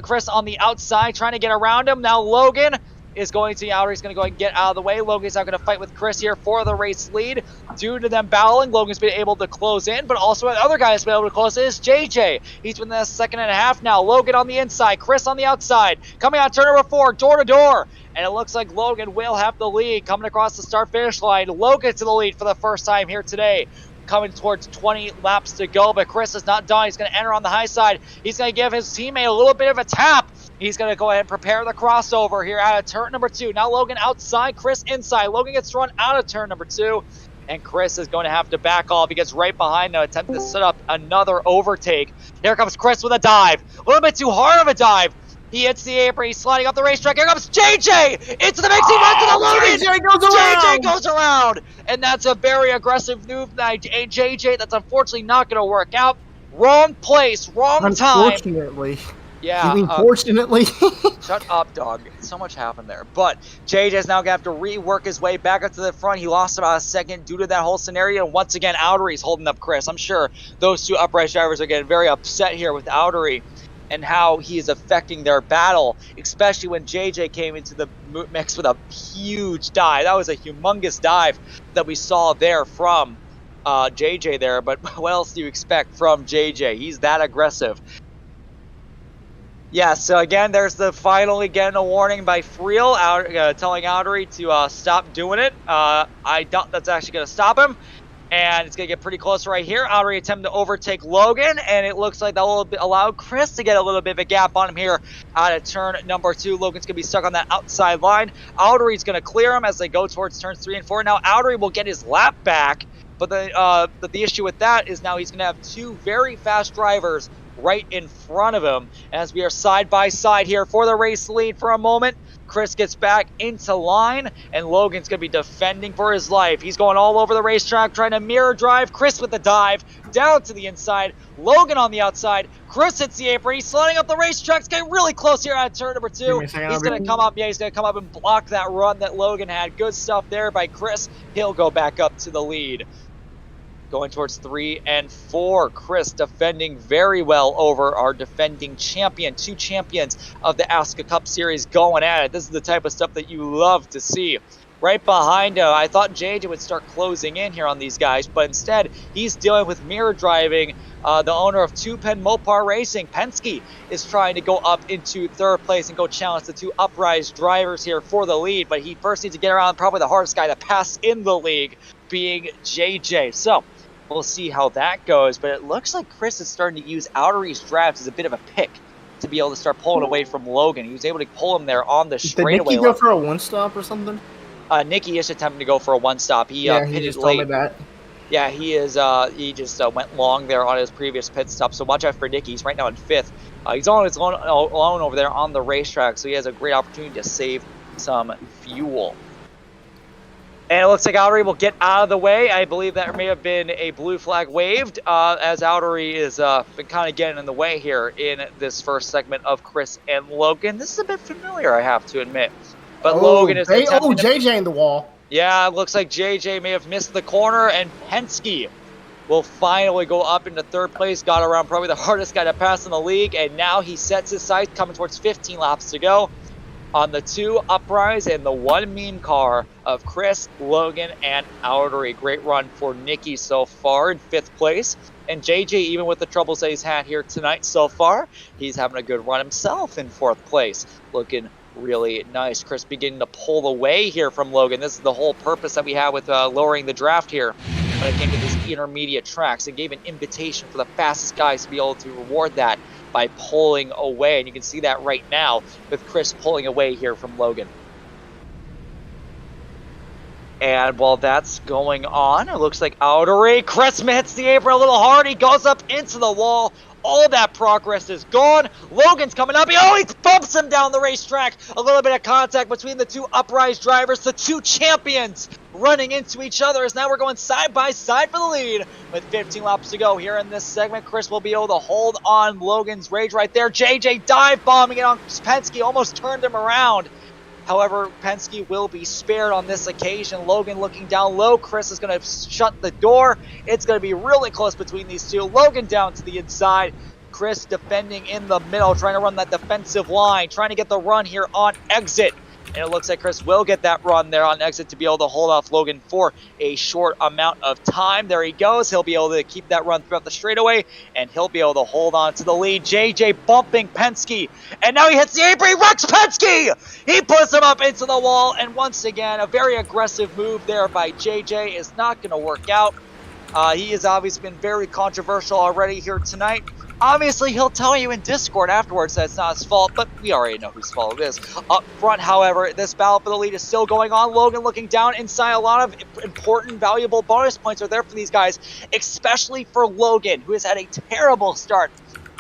Chris on the outside trying to get around him. Now Logan is going to, Outery's going to go and get out of the way. Logan's now going to fight with Chris here for the race lead. Due to them battling, Logan's been able to close in, but also the other guy has been able to close in is JJ. He's been in the second and a half now. Logan on the inside, Chris on the outside. Coming on turn number 4, door to door. And it looks like Logan will have the lead coming across the start-finish line. Logan to the lead for the first time here today. Coming towards 20 laps to go, but Chris is not done. He's going to enter on the high side. He's going to give his teammate a little bit of a tap. He's going to go ahead and prepare the crossover here out of turn number 2. Now Logan outside, Chris inside. Logan gets run out of turn number 2, and Chris is going to have to back off. He gets right behind them, attempting to set up another overtake. Here comes Chris with a dive. A little bit too hard of a dive. He hits the apron. He's sliding up the racetrack. Here comes JJ into the mix. He runs to the Logan. JJ goes around. JJ goes around. And that's a very aggressive move by JJ. That's unfortunately not going to work out. Wrong place, wrong time. Unfortunately. Yeah. You mean fortunately? Shut up, dog. So much happened there. But JJ's now going to have to rework his way back up to the front. He lost about a second due to that whole scenario. And once again, Outery's holding up Chris. I'm sure those two upright drivers are getting very upset here with Outery and how he is affecting their battle, especially when JJ came into the mix with a huge dive. That was a humongous dive that we saw there from JJ there. But what else do you expect from JJ? He's that aggressive. Yeah, so again, there's the finally getting a warning by Friel telling Outery to stop doing it. I doubt that's actually going to stop him. And it's going to get pretty close right here. Outery attempting to overtake Logan, and it looks like that will allow Chris to get a little bit of a gap on him here out of turn number 2. Logan's going to be stuck on that outside line. Outery's going to clear him as they go towards turns 3 and 4. Now Outery will get his lap back, but the issue with that is now he's going to have two very fast drivers right in front of him as we are side by side here for the race lead for a moment. Chris gets back into line, and Logan's going to be defending for his life. He's going all over the racetrack, trying to mirror drive. Chris with the dive, down to the inside. Logan on the outside. Chris hits the apron. He's sliding up the racetrack. It's getting really close here at turn number 2. He's going to come up. Yeah, he's going to come up and block that run that Logan had. Good stuff there by Chris. He'll go back up to the lead. Going towards 3 and 4. Chris defending very well over our defending champion. 2 champions of the Asuka Cup Series going at it. This is the type of stuff that you love to see. Right behind him, I thought JJ would start closing in here on these guys, but instead he's dealing with mirror driving. The owner of 2Pen Mopar Racing, Penske, is trying to go up into 3rd place and go challenge the 2 Uprise drivers here for the lead, but he first needs to get around probably the hardest guy to pass in the league, being JJ. So we'll see how that goes, but it looks like Chris is starting to use Outery's drafts as a bit of a pick to be able to start pulling away from Logan. He was able to pull him there on the straightaway. Did Nicky go for a one-stop or something? Nicky is attempting to go for a one-stop. He pitted just late. told me that. Yeah, he is. He just went long there on his previous pit stop. So watch out for Nicky. He's right now in 5th. He's on his own alone over there on the racetrack, so he has a great opportunity to save some fuel. And it looks like Outery will get out of the way. I believe that may have been a blue flag waved as Outery is been kind of getting in the way here in this first segment of Chris and Logan. This is a bit familiar, I have to admit. But Logan is JJ in the wall. Yeah, it looks like JJ may have missed the corner, and Penske will finally go up into 3rd place. Got around probably the hardest guy to pass in the league, and now he sets his sights coming towards 15 laps to go on the 2 Uprise and the 1 meme car of Chris, Logan, and Outery. Great run for Nicky so far in 5th place. And JJ, even with the troubles that he's had here tonight so far, he's having a good run himself in 4th place. Looking really nice. Chris beginning to pull away here from Logan. This is the whole purpose that we have with lowering the draft here when it came to these intermediate tracks. It gave an invitation for the fastest guys to be able to reward that by pulling away. And you can see that right now with Chris pulling away here from Logan. And while that's going on, it looks like Outery. Chris hits the apron a little hard. He goes up into the wall. All that progress is gone. Logan's coming up. He bumps him down the racetrack. A little bit of contact between the 2 Uprise drivers, the 2 champions running into each other. As now we're going side by side for the lead with 15 laps to go here in this segment. Chris will be able to hold on Logan's rage right there. JJ dive bombing it on Penske, almost turned him around. However, Penske will be spared on this occasion. Logan looking down low. Chris is going to shut the door. It's going to be really close between these two. Logan down to the inside. Chris defending in the middle, trying to run that defensive line, trying to get the run here on exit. And it looks like Chris will get that run there on exit to be able to hold off Logan for a short amount of time. There he goes. He'll be able to keep that run throughout the straightaway, and he'll be able to hold on to the lead. JJ bumping Penske, and now he hits the apron. He wrecks Penske! He puts him up into the wall, and once again, a very aggressive move there by JJ is not going to work out. He has obviously been very controversial already here tonight. Obviously, he'll tell you in Discord afterwards that it's not his fault, but we already know whose fault it is. Up front, however, this battle for the lead is still going on. Logan looking down inside. A lot of important, valuable bonus points are there for these guys, especially for Logan, who has had a terrible start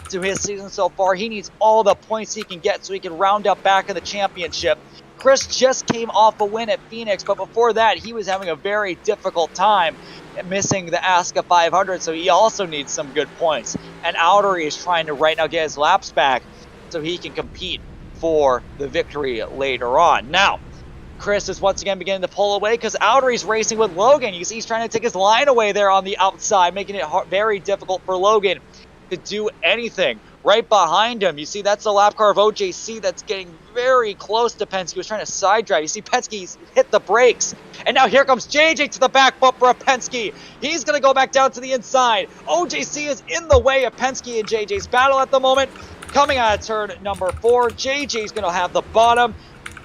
to his season so far. He needs all the points he can get so he can round up back in the championship. Chris just came off a win at Phoenix, but before that, he was having a very difficult time missing the ASCA 500, so he also needs some good points. And Outery is trying to right now get his laps back so he can compete for the victory later on. Now, Chris is once again beginning to pull away because Outery's racing with Logan. You see he's trying to take his line away there on the outside, making it very difficult for Logan to do anything. Right behind him, you see that's the lap car of OJC that's getting very close to Penske. He was trying to side drive. You see Penske's hit the brakes. And now here comes JJ to the back bumper of Penske. He's going to go back down to the inside. OJC is in the way of Penske and JJ's battle at the moment. Coming out of turn number 4, JJ's going to have the bottom.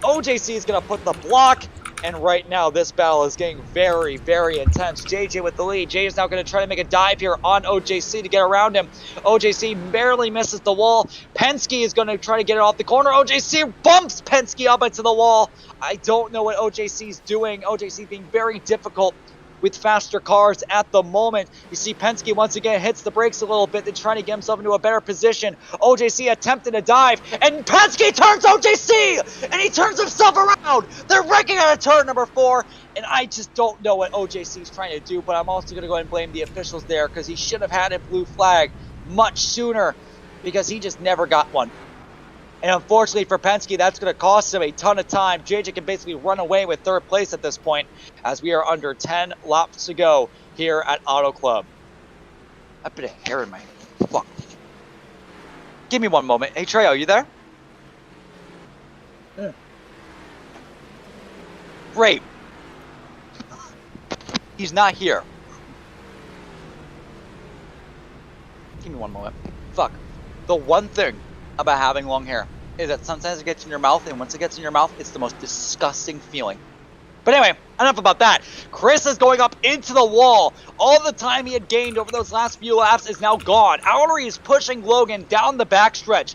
OJC is going to put the block. And right now, this battle is getting very, very intense. JJ with the lead. Jay is now going to try to make a dive here on OJC to get around him. OJC barely misses the wall. Penske is going to try to get it off the corner. OJC bumps Penske up into the wall. I don't know what OJC is doing. OJC being very difficult with faster cars at the moment. You see Penske once again hits the brakes a little bit to try to get himself into a better position. OJC attempted a dive, and Penske turns OJC, and he turns himself around. They're wrecking out of turn number 4, and I just don't know what OJC is trying to do, but I'm also going to go ahead and blame the officials there because he should have had a blue flag much sooner because he just never got one. And unfortunately for Penske, that's going to cost him a ton of time. JJ can basically run away with 3rd place at this point as we are under 10 laps to go here at Auto Club. A bit of hair in my head. Fuck. Give me one moment. Hey, Trejo, you there? Yeah. Great. He's not here. Give me one moment. Fuck. The one thing about having long hair is that sometimes it gets in your mouth, and once it gets in your mouth, it's the most disgusting feeling. But anyway, enough about that. Chris is going up into the wall. All the time he had gained over those last few laps is now gone. Outery is pushing Logan down the backstretch.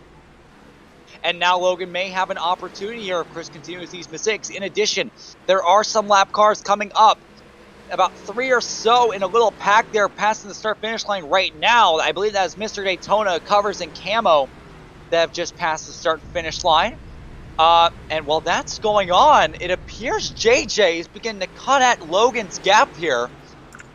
And now Logan may have an opportunity here if Chris continues these mistakes. In addition, there are some lap cars coming up. About 3 or so in a little pack there passing the start-finish line right now. I believe that is Mr. Daytona, Covers, and Camo that have just passed the start-finish line. And while that's going on, it appears JJ is beginning to cut at Logan's gap here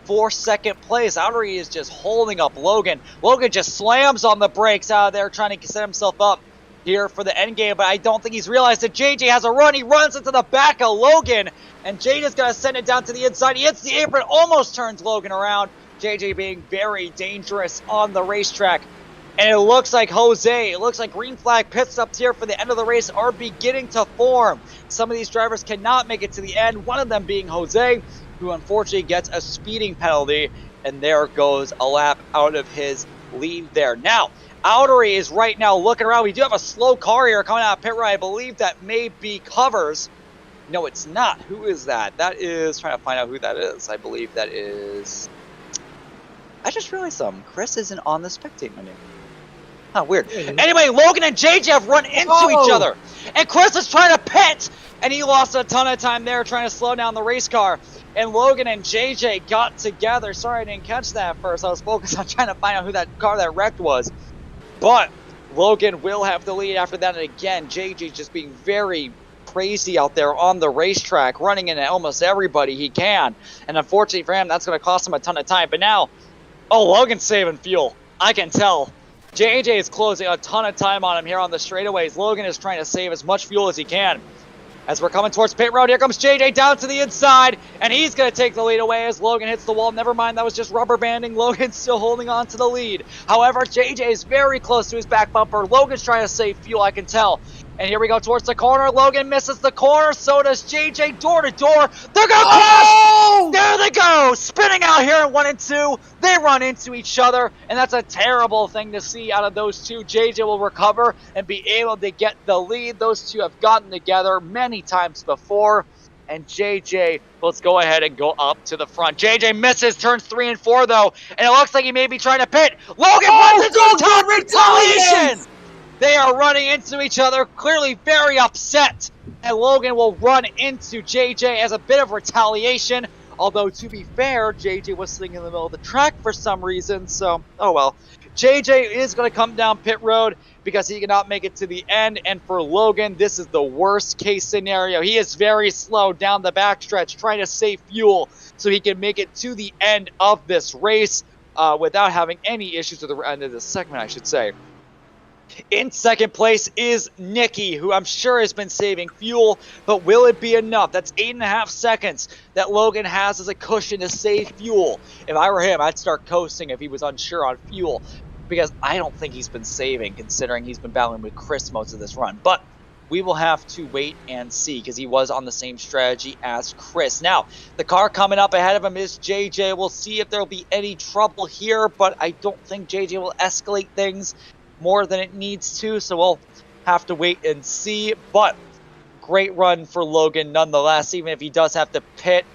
for 2nd place. Outery is just holding up Logan. Logan just slams on the brakes out of there trying to set himself up here for the end game, but I don't think he's realized that JJ has a run. He runs into the back of Logan, and JJ's going to send it down to the inside. He hits the apron, almost turns Logan around. JJ being very dangerous on the racetrack. And it looks like green flag pit stops here for the end of the race are beginning to form. Some of these drivers cannot make it to the end, one of them being Jose, who unfortunately gets a speeding penalty, and there goes a lap out of his lead there. Now, Outery is right now looking around. We do have a slow car here coming out of pit road. I believe that may be Covers. No, it's not. Who is that? That is, trying to find out who that is. I believe that is... I just realized something. Chris isn't on the spectate menu. Huh, weird. Anyway, Logan and JJ have run into each other. And Chris is trying to pit. And he lost a ton of time there trying to slow down the race car. And Logan and JJ got together. Sorry I didn't catch that at first. I was focused on trying to find out who that car that wrecked was. But Logan will have the lead after that. And again, JJ just being very crazy out there on the racetrack, running into almost everybody he can. And unfortunately for him, that's going to cost him a ton of time. But now, Logan's saving fuel. I can tell. JJ is closing a ton of time on him here on the straightaways. Logan is trying to save as much fuel as he can. As we're coming towards pit road, here comes JJ down to the inside, and he's going to take the lead away as Logan hits the wall. Never mind, that was just rubber banding. Logan's still holding on to the lead. However, JJ is very close to his back bumper. Logan's trying to save fuel, I can tell. And here we go towards the corner. Logan misses the corner. So does JJ. Door to door. They're going to crash. There they go. Spinning out here in 1 and 2. They run into each other. And that's a terrible thing to see out of those two. JJ will recover and be able to get the lead. Those two have gotten together many times before. And JJ, let's go ahead and go up to the front. JJ misses turns 3 and 4, though. And it looks like he may be trying to pit. Logan runs into a top retaliation. They are running into each other, clearly very upset. And Logan will run into JJ as a bit of retaliation. Although, to be fair, JJ was sitting in the middle of the track for some reason. So, oh well. JJ is going to come down pit road because he cannot make it to the end. And for Logan, this is the worst case scenario. He is very slow down the backstretch trying to save fuel so he can make it to the end of this race without having any issues at the end of this segment, I should say. In second place is Nikki, who I'm sure has been saving fuel, but will it be enough? That's 8.5 seconds that Logan has as a cushion to save fuel. If I were him, I'd start coasting if he was unsure on fuel, because I don't think he's been saving, considering he's been battling with Chris most of this run. But we will have to wait and see, because he was on the same strategy as Chris. Now, the car coming up ahead of him is JJ. We'll see if there'll be any trouble here, but I don't think JJ will escalate things more than it needs to, so we'll have to wait and see. But great run for Logan nonetheless, even if he does have to pit.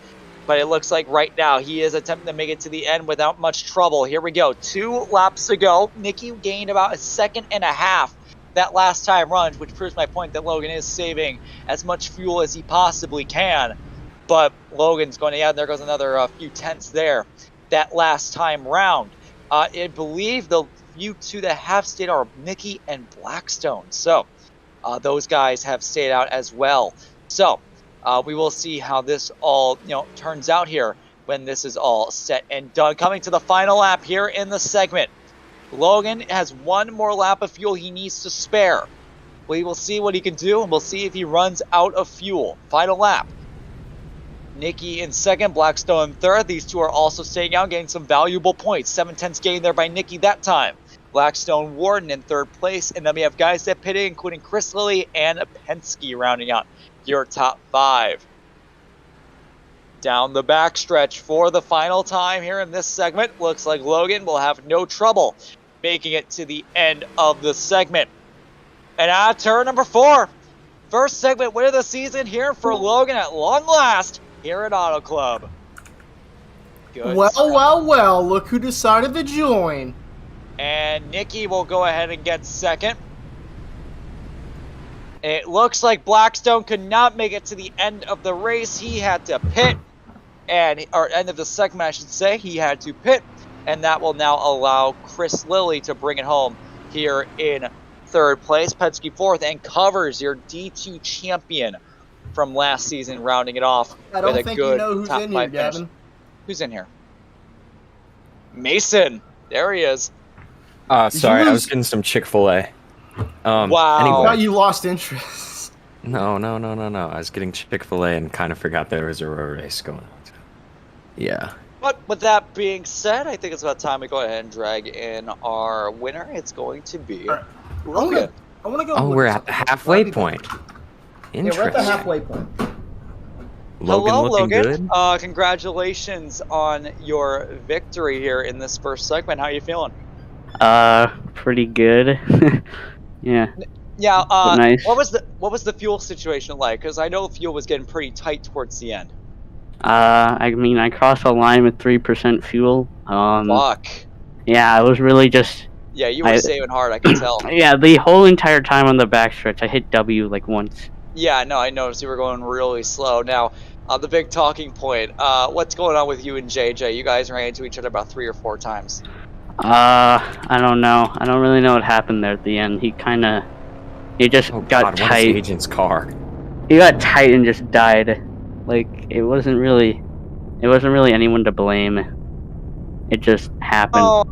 But it looks like right now he is attempting to make it to the end without much trouble. Here we go, 2 laps to go. Nikki gained about 1.5 seconds that last time run, which proves my point that Logan is saving as much fuel as he possibly can. But Logan's going to, yeah, there goes another few tenths there that last time round. I believe the few two that have stayed are Nikki and Blackstone. So those guys have stayed out as well. So we will see how this all turns out here when this is all set and done. Coming to the final lap here in the segment. Logan has 1 more lap of fuel he needs to spare. We will see what he can do, and we'll see if he runs out of fuel. Final lap. Nikki in second, Blackstone in third. These two are also staying out, getting some valuable points. 7/10 gained there by Nikki that time. Blackstone, Warden in third place. And then we have guys that pitted, including Chris Lilly and Penske rounding out your top 5. Down the backstretch for the final time here in this segment. Looks like Logan will have no trouble making it to the end of the segment. And out of turn number 4. First segment win of the season here for Logan at long last here at Auto Club. Good Well, stuff. well, look who decided to join. And Nikki will go ahead and get second. It looks like Blackstone could not make it to the end of the race. He had to pit, or end of the segment, I should say. He had to pit, and that will now allow Chris Lilly to bring it home here in third place. Penske fourth, and covers your D2 champion from last season, rounding it off I don't with a think good you know who's top in here, 5 finish. Gavin. Who's in here? Mason. There he is. Sorry, I lose? was getting some Chick-fil-A. Wow. I Anyway, thought you lost interest. no. I was getting Chick-fil-A and kind of forgot there was a race going on. Yeah. But with that being said, I think it's about time we go ahead and drag in our winner. It's going to be All right. Logan. I want to go. Oh, look we're at at the something. halfway Yeah, point. we're at the Interesting. halfway point. Logan Hello, looking Logan. good. Congratulations on your victory here in this first segment. How are you feeling? Pretty good. Yeah. Yeah. Nice. What was the fuel situation like? Because I know fuel was getting pretty tight towards the end. I mean, I crossed a line with 3% fuel. Fuck. Yeah, I was really just. Yeah, you were saving hard. I can tell. Yeah, the whole entire time on the backstretch, I hit W like once. Yeah, no, I noticed you were going really slow. Now, the big talking point. What's going on with you and JJ? You guys ran into each other about 3 or 4 times. I don't know. I don't really know what happened there at the end. He just Oh got God, what is the tight. agent's car? He got tight and just died. Like it wasn't really anyone to blame. It just happened. Oh,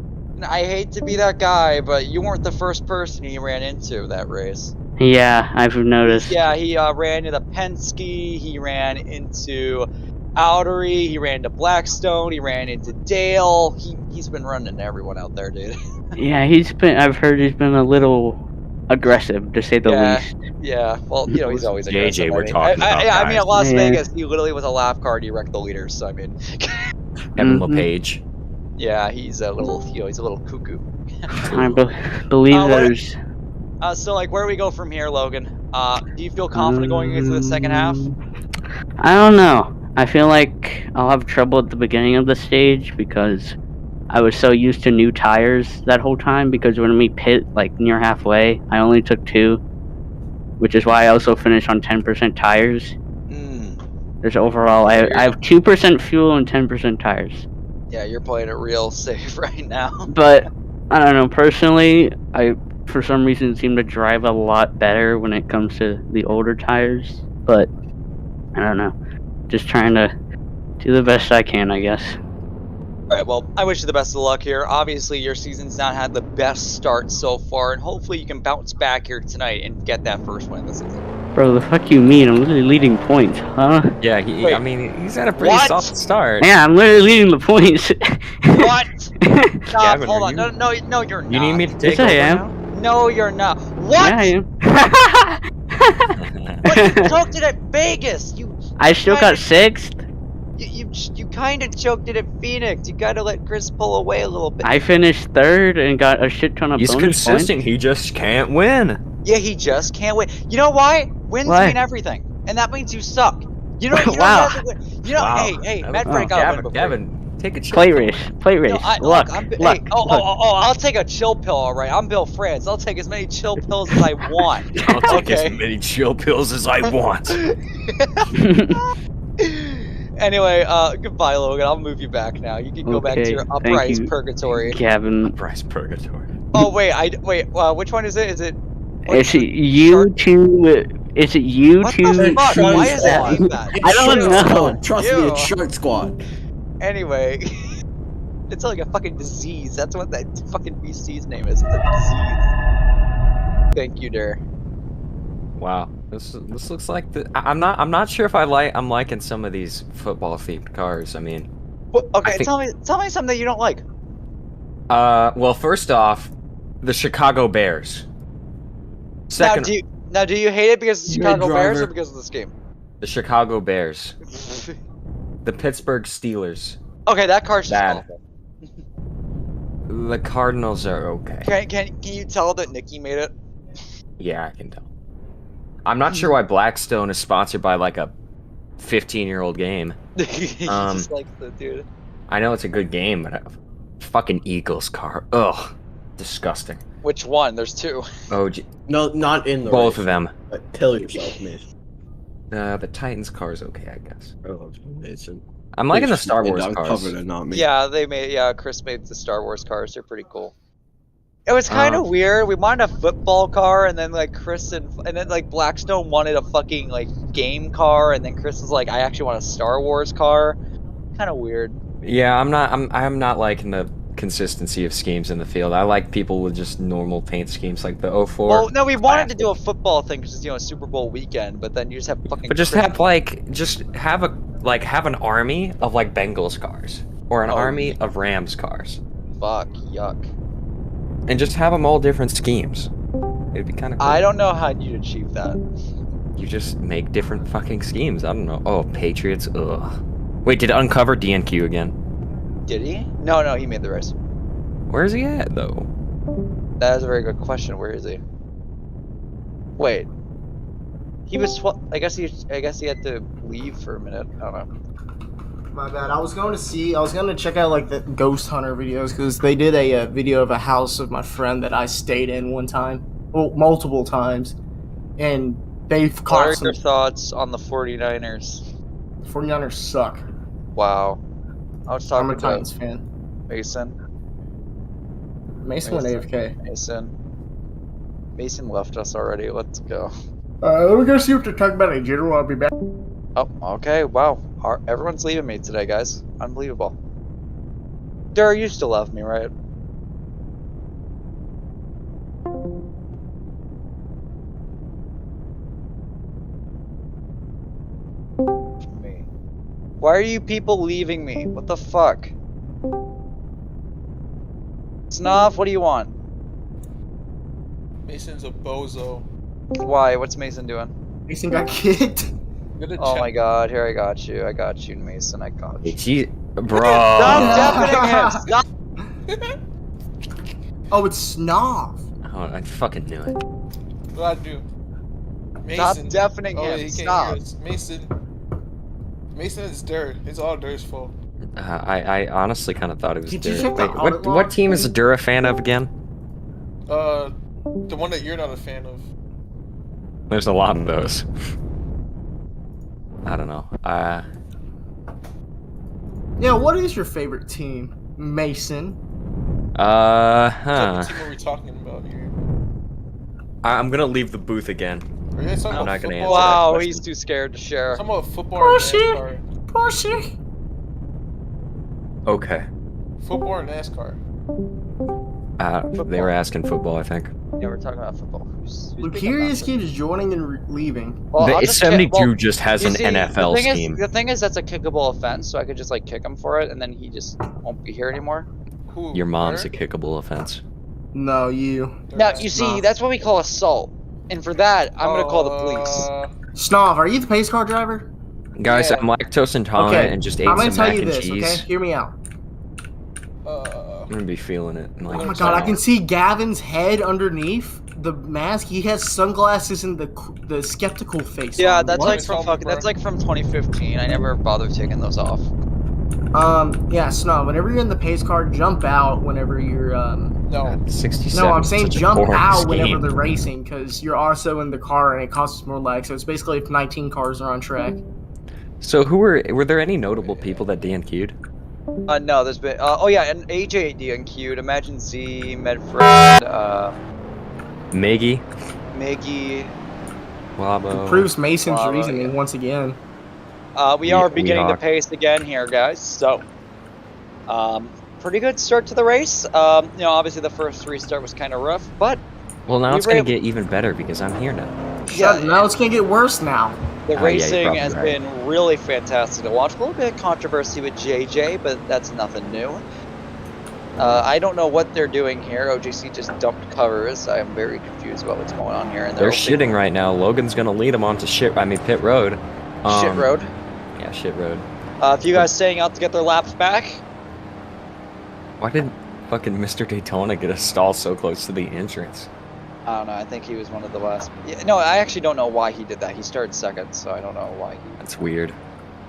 I hate to be that guy, but you weren't the first person he ran into that race. Yeah, I've noticed. Yeah, he ran into Penske, he ran into Outery, he ran into Blackstone, he ran into Dale. He's been running into everyone out there, dude. Yeah, I've heard he's been a little aggressive, to say the least. Yeah, well, he's always JJ aggressive. we're talking about, I mean, guys. at Las Yeah. Vegas, he literally was a lap car and he wrecked the leaders, so I mean... Kevin Mhm. LePage. Yeah, he's a little, he's a little cuckoo. I believe what- there's. So, like, where do we go from here, Logan? Do you feel confident going into the second half? I don't know. I feel like I'll have trouble at the beginning of the stage because I was so used to new tires that whole time. Because when we pit like near halfway, I only took 2, which is why I also finished on 10% tires. There's overall, I have 2% fuel and 10% tires. Yeah, you're playing it real safe right now. But I don't know. Personally, I for some reason seem to drive a lot better when it comes to the older tires. But I don't know. Just trying to do the best I can, I guess. Alright, well, I wish you the best of luck here. Obviously, your season's not had the best start so far, and hopefully you can bounce back here tonight and get that first win of the season. Bro, the fuck you mean? I'm literally leading points, huh? Yeah, Wait. I mean, he's had a pretty soft start. Yeah, I'm literally leading the points. What? Stop, Gavin, hold are on. No, you're not. You need me to take Yes, I over am. No, you're not. What? Yeah, I am. But you choked it at Vegas! I still got 6th. You kind of choked it at Phoenix. You gotta let Chris pull away a little bit. I finished 3rd and got a shit ton of He's bonus consistent. points. He just can't win. Yeah, he just can't win. You know why? Wins Why? mean everything, and that means you suck. You know, Wow. Wow. Hey, Matt Frank got a win before. Gavin, take a chill. Plate race. Luck. Luck. I'll take a chill pill, alright? I'm Bill France. I'll take as many chill pills as I want. I'll take Okay. as many chill pills as I want. Anyway, goodbye, Logan. I'll move you back now. You can go back to your Okay, thank uprise you. purgatory. Gavin. Price purgatory. Oh wait, which one is it? Is it? Is it you two? Is it you What two? the fuck? Why is it like that? I don't know. Trust me, Ew. it's Shark Squad. Anyway, it's like a fucking disease. That's what that fucking VC's name is. It's a disease. Thank you, Dare. Wow, this looks like I'm not sure if I'm liking some of these football themed cars. I mean, Okay, tell me something that you don't like. well, first off, the Chicago Bears. Second, Now, do you hate it because of the You're a Chicago Bears or driver. because of this game? the Chicago Bears, the Pittsburgh Steelers, Okay, that car's just Bad. awful. the Cardinals are okay. Can you tell that Nikki made it? Yeah, I can tell. I'm not sure why Blackstone is sponsored by like a 15-year-old game. He just likes the dude. I know it's a good game, but fucking Eagles car. Ugh, disgusting. Which one? There's two. Oh, No, not in the both race. of them. But tell yourself, Mason. The Titans car's okay, I guess. Oh, Mason. I'm liking the Star Wars Uncovered cars. and not me. Yeah, Chris made the Star Wars cars. They're pretty cool. It was kind of Um, weird. We wanted a football car, and then like Chris and then like Blackstone wanted a fucking like game car, and then Chris was like, I actually want a Star Wars car. Kind of weird. Yeah, I'm not liking the consistency of schemes in the field. I like people with just normal paint schemes like the 04. Well, no, we wanted to classic. do a football thing because it's Super Bowl weekend, but then you just have fucking. But just Chris- have an army of like Bengals cars or an Oh. army of Rams cars, Fuck, yuck. and just have them all different schemes. It'd be kind of cool. I don't know how you'd achieve that. You just make different fucking schemes. I don't know. Oh, Patriots. Ugh. Wait, did Uncover DNQ again? Did he? No, he made the race. Where's he at though? That is a very good question. Where is he? Wait. He was. I guess he had to leave for a minute. I don't know. My bad. I was going to check out like the Ghost Hunter videos because they did a video of a house of my friend that I stayed in one time, well, multiple times, and they've What caught are some. your thoughts on the 49ers? 49ers suck. Wow. I was talking I'm a to Titans fan. Mason. Mason went AFK. Mason left us already. Let's go. Let me go see what they're talking about in general. I'll be back. Oh, okay. Wow. Everyone's leaving me today, guys. Unbelievable. Dara, you still love me, right? Me. Why are you people leaving me? What the fuck? Snuff, what do you want? Mason's a bozo. Why? What's Mason doing? Mason got kicked. Oh my god, here I got you, Mason, I got you. Bro. Stop deafening him! Stop! Oh, it's Snoff. Oh, I fucking knew it. What I do? Stop Mason. deafening Oh, him, he can't stop. hear us. Mason is dirt. It's all Dirt's fault. I honestly kind of thought it was Did you Dura. check the Wait, audit what log, team is a please? Dura fan of again? The one that you're not a fan of. There's a lot of those. I don't know. Yeah, what is your favorite team, Mason? What type of team are we talking about here? I'm gonna leave the booth again. Are you guys talking I'm about not gonna football? answer that Wow, question. he's too scared to share. Talking about football or NASCAR? Pussy. Okay. Football or NASCAR? They were asking football, I think. Yeah, we're talking about football. Who's Lucarius keeps joining and leaving. Well, The I'll just 72 just has you an see, NFL scheme. The thing is, that's a kickable offense, so I could just like kick him for it, and then he just won't be here anymore. Who? Your mom's a Derek? kickable offense. No, you. Now, you see, that's what we call assault, and for that, I'm gonna call the police. Snov, are you the pace car driver? Guys, Yeah. I'm lactose intolerant Okay, and just I'm ate gonna some tell mac you and this, cheese. okay? Hear me out. I'm gonna be feeling it. In like Oh my 2 god, I can hours. see Gavin's head underneath the mask. He has sunglasses and the skeptical face. Yeah, on. that's What? like from that's like from 2015. I never bothered taking those off. Yeah, Snow. Whenever you're in the pace car, jump out. Whenever you're No. 67. No, I'm saying such a jump boring out game. whenever they're racing, because you're also in the car and it costs more lag. So it's basically if 19 cars are on track. So were there any notable people that DNQ'd? No, there's been. Oh yeah, and AJ DNQ'd. Imagine Z, Medfred, Maggie, Miggy. Labo. Proves Mason's Wow, reasoning yeah. once again. We are We beginning the are. pace again here, guys. So, pretty good start to the race. You know, obviously the first restart was kind of rough, but Well, now we it's were gonna able- get even better because I'm here now. Shut. Now it's gonna get worse now. the Oh, yeah, you're racing probably has right. been really fantastic to watch. A little bit of controversy with JJ, but that's nothing new. I don't know what they're doing here. OJC just dumped covers. I am very confused about what's going on here. And They're shitting right now. Logan's gonna lead them onto pit road. Shit road. Yeah, shit road. If you guys staying out to get their laps back, Why did fucking Mr. Daytona get a stall so close to the entrance? I don't know. I think he was one of the last. Yeah, no, I actually don't know why he did that. He started second, so I don't know why he. That's weird.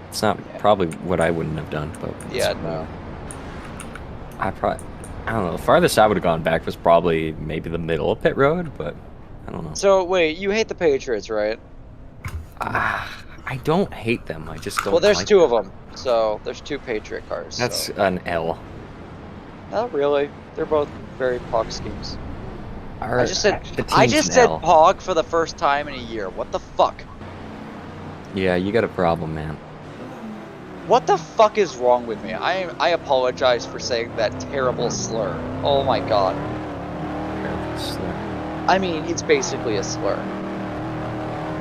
It's not Yeah. probably what I wouldn't have done, but it's Yeah, weird. no. I don't know. The farthest I would have gone back was probably maybe the middle of pit road, but I don't know. So wait, you hate the Patriots, right? I don't hate them. I just don't. Well, there's like two of them. So there's two Patriot cars. That's so. an L. Not really. They're both very POG schemes. Our- I just said the I team's just an said L. POG for the first time in a year. What the fuck? Yeah, you got a problem, man. What the fuck is wrong with me? I apologize for saying that terrible slur. Oh my god. I mean, it's basically a slur.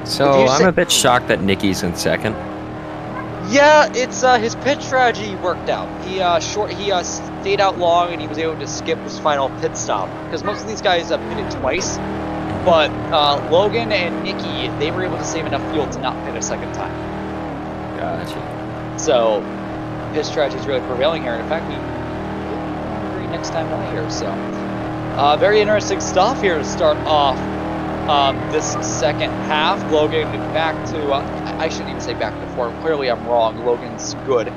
So If you I'm say- a bit shocked that Nicky's in second. Yeah, it's his pit strategy worked out. He stayed out long and he was able to skip his final pit stop because most of these guys pitted twice, but Logan and Nicky, they were able to save enough fuel to not pit a second time. Gotcha. So his strategy is really prevailing here. And in fact, we agree next time out here. So very interesting stuff here to start off this second half. Logan back to I shouldn't even say back to form. Clearly I'm wrong. Logan's good.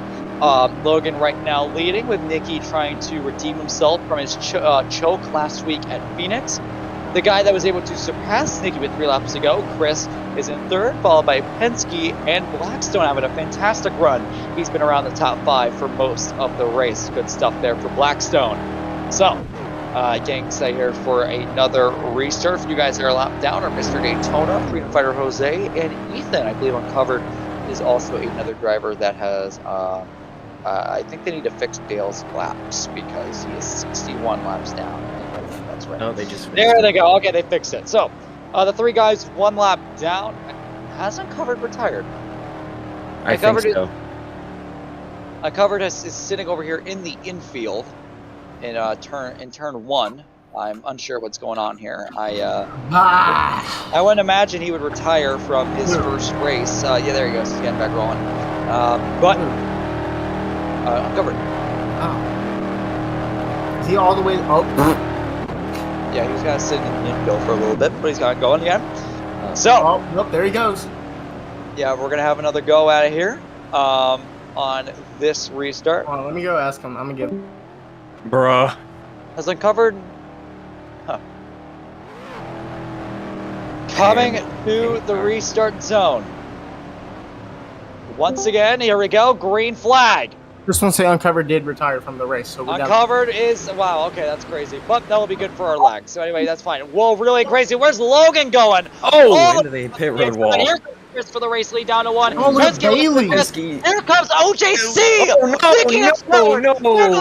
Logan right now leading with Nicky trying to redeem himself from his choke last week at Phoenix. The guy that was able to surpass Nicky with 3 laps to go, Chris, is in third, followed by Penske and Blackstone having a fantastic run. He's been around the top 5 for most of the race. Good stuff there for Blackstone. So, getting set here for another restart. If you guys are a lap down, are Mr. Daytona, Freedom Fighter Jose, and Ethan, I believe Uncovered, is also another driver that has, I think they need to fix Dale's laps because he is 61 laps down. I think that's right. No, they just There they go. Okay, they fixed it. So, the 3 guys 1 lap down. Has Uncovered retired? I think covered it. so. Uncovered is sitting over here in the infield in turn 1. I'm unsure what's going on here. I wouldn't imagine he would retire from his first race. Yeah, there he goes. He's getting back rolling. But Uncovered. Is he all the way up? Yeah, he was kind of sitting in the infield for a little bit, but he's got going again. So, Oh, nope, there he goes. yeah, we're gonna have another go at it here on this restart. Hold on, let me go ask him. I'm gonna give. Bruh. Has Uncovered coming to the restart zone. Once again, here we go. Green flag. Just want to say Uncovered did retire from the race, so we're down. Uncovered is, wow, okay, that's crazy. But that will be good for our legs. So anyway, that's fine. Whoa, really crazy. Where's Logan going? Oh, into the pit road wall. Here comes Chris for the race lead down to 1. Oh, look at Penske looking for Bailey. Chris. Here comes OJC! Oh,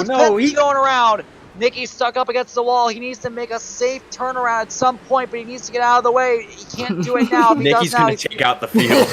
no, He's going around. Nicky's stuck up against the wall. He needs to make a safe turnaround at some point, but he needs to get out of the way. He can't do it now. If he Nicky's does now, going to take out the field.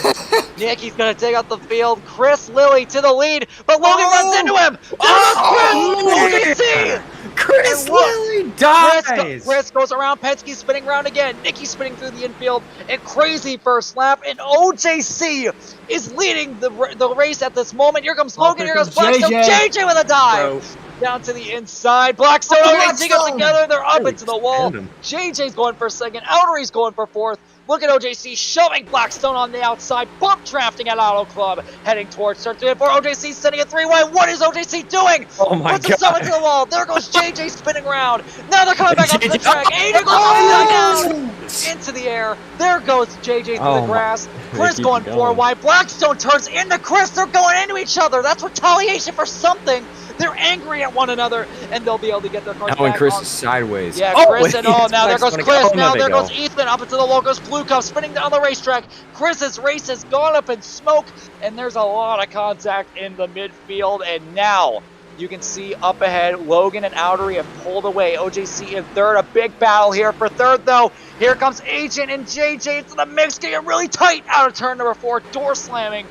Nicky's going to take out the field. Chris Lilly to the lead, but Logan runs into him. OJC! Chris Lilly dies! Chris goes around. Penske's spinning around again. Nicky's spinning through the infield. And crazy first lap. And OJC is leading the race at this moment. Here comes Logan. Here goes Blackstone. JJ with a dive. Down to the inside. Blackstone and OJC go together. They're up into the wall. JJ's going for second. Outery's going for fourth. Look at OJC shoving Blackstone on the outside. Bump drafting at Auto Club. Heading towards turn 3 and 4. OJC sending it 3-way. What is OJC doing? Oh my Puts God. himself into the wall. There goes JJ spinning around. Now they're coming back up to the track. Aiden goes down into the air. There goes JJ through the grass. Chris going 4 wide. Blackstone turns into Chris. They're going into each other. That's retaliation for something. They're angry at one another, and they'll be able to get their cars back. Oh, and Chris is sideways. Yeah, Chris and now there goes Chris. Now there goes Ethan up into the wall. Goes Blue Cup spinning down the racetrack. Chris's race has gone up in smoke, and there's a lot of contact in the midfield. And now you can see up ahead, Logan and Outery have pulled away. OJC in third. A big battle here for third, though. Here comes Agent and JJ into the mix, getting really tight out of turn number 4. Door slamming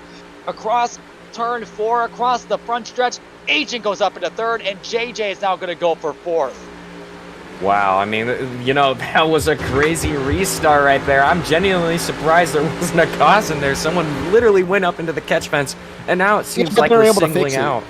across turn 4, across the front stretch. Agent goes up into third, and JJ is now going to go for fourth. Wow, I mean, you know, that was a crazy restart right there. I'm genuinely surprised there wasn't a caution there. Someone literally went up into the catch fence, and now it seems like we're singling out.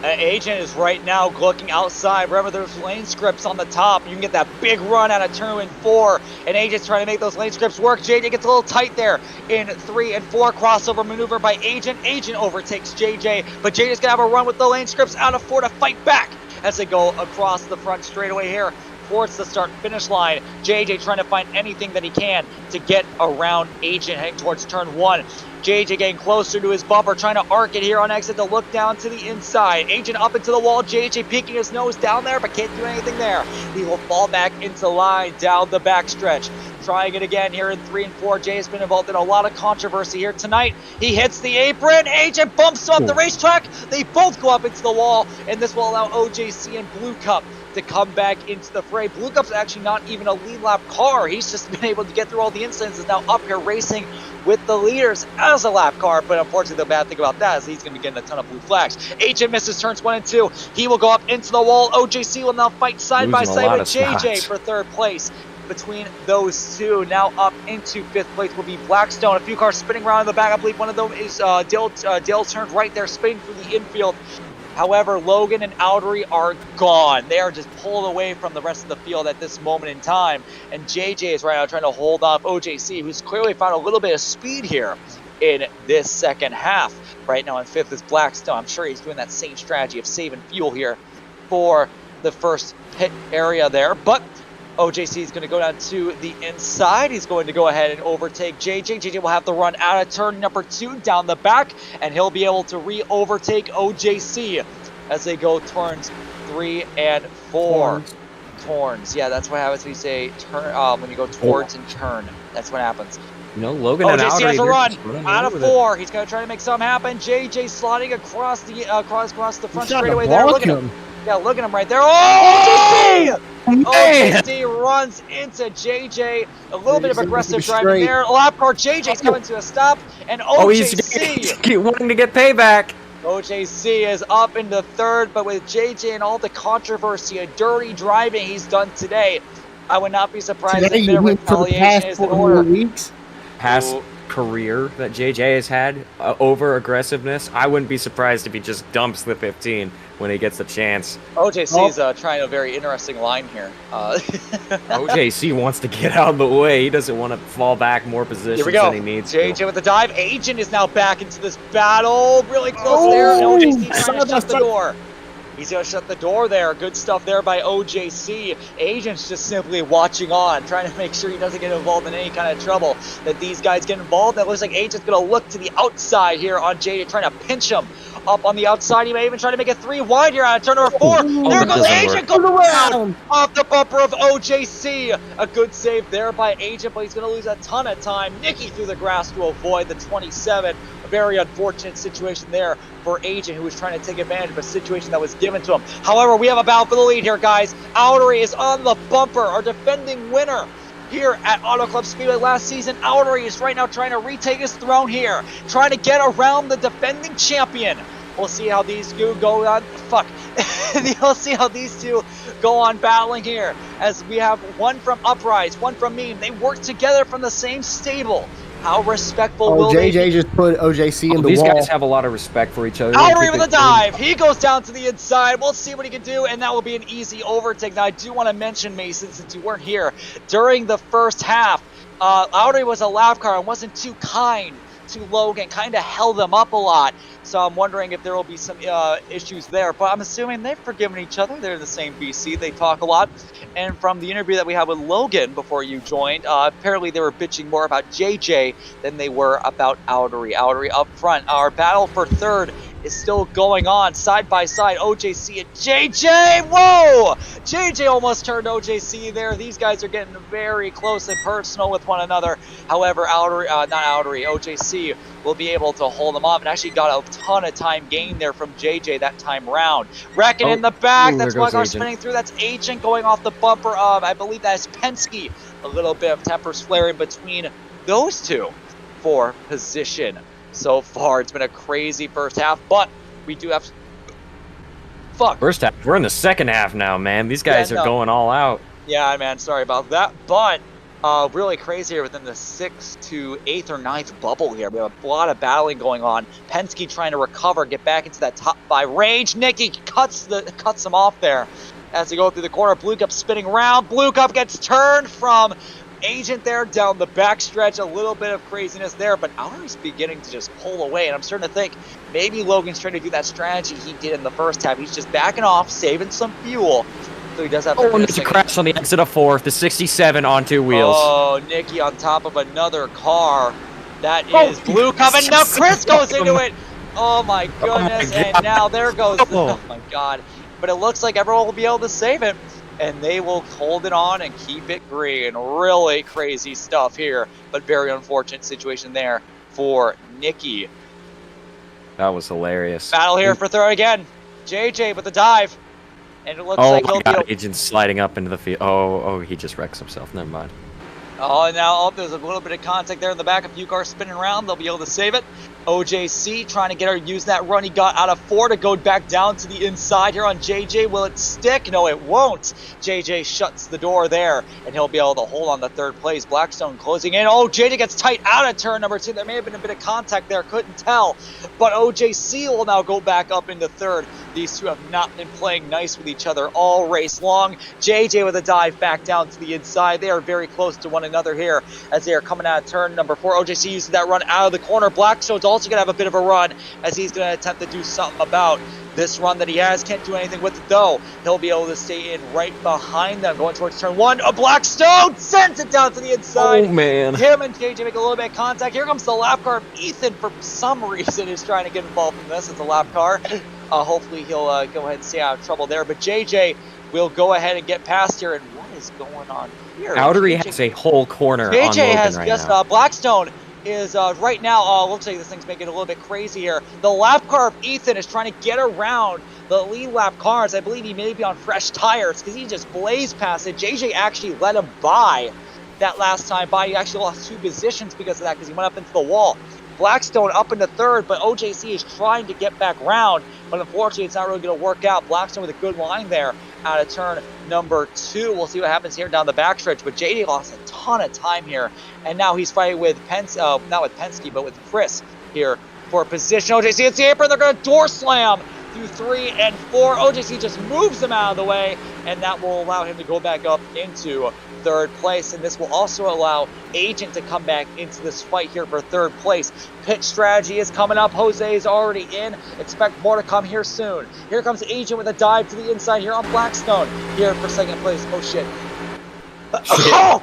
Agent is right now looking outside. Remember, there's lane scripts on the top. You can get that big run out of turn 4, and Agent's trying to make those lane scripts work. JJ gets a little tight there in 3 and 4. Crossover maneuver by Agent. Agent overtakes JJ, but JJ's gonna have a run with the lane scripts out of 4 to fight back as they go across the front straightaway here towards the start-finish line. JJ trying to find anything that he can to get around Agent heading towards turn 1. JJ getting closer to his bumper, trying to arc it here on exit to look down to the inside. Agent up into the wall. JJ peeking his nose down there, but can't do anything there. He will fall back into line down the backstretch. Trying it again here in 3 and 4. Jay has been involved in a lot of controversy here tonight. He hits the apron. Agent bumps off the racetrack. They both go up into the wall, and this will allow OJC and Blue Cup to come back into the fray. Blue Cup's actually not even a lead lap car. He's just been able to get through all the incidents, is now up here racing with the leaders as a lap car, but unfortunately the bad thing about that is he's going to be getting a ton of blue flags. Agent misses turns 1 and 2. He will go up into the wall. OJC will now fight side by side with JJ for third place. Between those two, now up into 5th place will be Blackstone. A few cars spinning around in the back. I believe one of them is Dale turned right there, spinning through the infield. However, Logan and Outery are gone. They are just pulled away from the rest of the field at this moment in time. And JJ is right now trying to hold off OJC, who's clearly found a little bit of speed here in this second half. Right now in 5th is Blackstone. I'm sure he's doing that same strategy of saving fuel here for the first pit area there. But OJC is going to go down to the inside. He's going to go ahead and overtake JJ. JJ will have to run out of turn number 2 down the back, and he'll be able to re-overtake OJC as they go turns 3 and 4. Turns. Yeah, that's what happens when you say turn. When you go towards and turn, that's what happens. You know, Logan and OJC Outery has a run out of 4. He's going to try to make something happen. JJ sliding across the across the front straightaway there. Look at him. Yeah, look at him right there. Oh, OJC! OJC runs into JJ. A little bit of aggressive driving there. Lap car. JJ's coming to a stop, and OJC he's wanting to get payback. OJC is up into 3rd, but with JJ and all the controversy and dirty driving he's done today, I would not be surprised if a bit of retaliation is in order. Past career that JJ has had over aggressiveness, I wouldn't be surprised if he just dumps the 15 when he gets the chance. OJC is trying a very interesting line here. OJC wants to get out of the way. He doesn't want to fall back more positions than he needs JJ to. with the dive. Agent is now back into this battle. Really close there. OJC trying to shut the door. He's going to shut the door there. Good stuff there by OJC. Agent's just simply watching on, trying to make sure he doesn't get involved in any kind of trouble that these guys get involved. That looks like Agent's going to look to the outside here on JJ, trying to pinch him up on the outside. He may even try to make a 3 wide here out of turn number 4. There that goes doesn't Agent work. going around off the bumper of OJC. A good save there by Agent, but he's going to lose a ton of time. Nicky through the grass to avoid the 27. A very unfortunate situation there for Agent, who was trying to take advantage of a situation that was given to him. However, we have a battle for the lead here, guys. Outery is on the bumper, our defending winner here at Auto Club Speedway last season. Outery is right now trying to retake his throne here, trying to get around the defending champion. We'll see how these two go on. Fuck. We'll see how these two go on battling here, as we have one from Uprise, one from Meme. They work together from the same stable. How respectful will they JJ be? just put OJC in the These wall. guys have a lot of respect for each other. Outery with a dive. He goes down to the inside. We'll see what he can do, and that will be an easy overtake. Now, I do want to mention, Mason, since you weren't here, during the first half, Outery was a lap car and wasn't too kind to Logan, kind of held them up a lot. So I'm wondering if there will be some issues there. But I'm assuming they've forgiven each other. They're the same BC. They talk a lot. And from the interview that we had with Logan before you joined, apparently they were bitching more about JJ than they were about Outery. Outery up front. Our battle for third is still going on side by side. OJC and JJ. Whoa! JJ almost turned OJC there. These guys are getting very close and personal with one another. However, OJC will be able to hold them off and actually got a ton of time gained there from JJ that time round. Wrecking in the back. That's one car spinning through. That's Agent going off the bumper of, I believe that's Penske. A little bit of tempers flaring between those two for position. So far, it's been a crazy first half, but we do have... First half. We're in the second half now, man. These guys are going all out. Yeah, man, sorry about that. But really crazy here within the 6th to 8th or 9th bubble here. We have a lot of battling going on. Penske trying to recover, get back into that top 5 range. Nicky cuts him off there as they go through the corner. Blue Cup spinning around. Blue Cup gets turned from Agent there down the backstretch. A little bit of craziness there, but Outery's beginning to just pull away, and I'm starting to think maybe Logan's trying to do that strategy he did in the first half. He's just backing off, saving some fuel. So he does have and it's a crash on the exit of 4th, the 67 on 2 wheels. Oh, Nicky on top of another car. That is Blue Cup, and now Chris goes into it. Oh my goodness, and now there goes, oh my god. But it looks like everyone will be able to save it, and they will hold it on and keep it green. Really crazy stuff here, but very unfortunate situation there for Nicky. That was hilarious. Battle here for third again. JJ with the dive. And it looks like he'll be... Agent's sliding up into the field. Oh, he just wrecks himself. Never mind. Oh, and now there's a little bit of contact there in the back. A few cars spinning around. They'll be able to save it. OJC trying to get her use that run he got out of 4 to go back down to the inside here on JJ. Will it stick? No, it won't. JJ shuts the door there, and he'll be able to hold on the 3rd place. Blackstone closing in. Oh, JJ gets tight out of turn number 2. There may have been a bit of contact there. Couldn't tell. But OJC will now go back up into 3rd. These two have not been playing nice with each other all race long. JJ with a dive back down to the inside. They are very close to one another here as they are coming out of turn number 4. OJC uses that run out of the corner. Blackstone's also going to have a bit of a run as he's going to attempt to do something about this run that he has. Can't do anything with it though. He'll be able to stay in right behind them going towards turn 1. A Blackstone sends it down to the inside. Oh man. Him and JJ make a little bit of contact. Here comes the lap car. Ethan for some reason is trying to get involved in this. It's a lap car. Hopefully he'll go ahead and stay out of trouble there. But JJ will go ahead and get past here. And what is going on here? Outery has a whole corner JJ on Logan has right just now. Blackstone is right now, looks like this thing's making it a little bit crazy here. The lap car of Ethan is trying to get around the lead lap cars. I believe he may be on fresh tires because he just blazed past it. JJ actually let him by that last time by. He actually lost 2 positions because of that because he went up into the wall. Blackstone up into 3rd, but OJC is trying to get back round, but unfortunately it's not really going to work out. Blackstone with a good line there out of turn number 2. We'll see what happens here down the backstretch, but JD lost a ton of time here, and now he's fighting with not with Penske, but with Chris here for position. OJC hits the apron. They're going to door slam through 3 and 4. OJC just moves him out of the way, and that will allow him to go back up into 3rd place, and this will also allow Agent to come back into this fight here for 3rd place. Pit strategy is coming up. Jose is already in. Expect more to come here soon. Here comes Agent with a dive to the inside here on Blackstone. Here for 2nd place. Oh shit. Oh!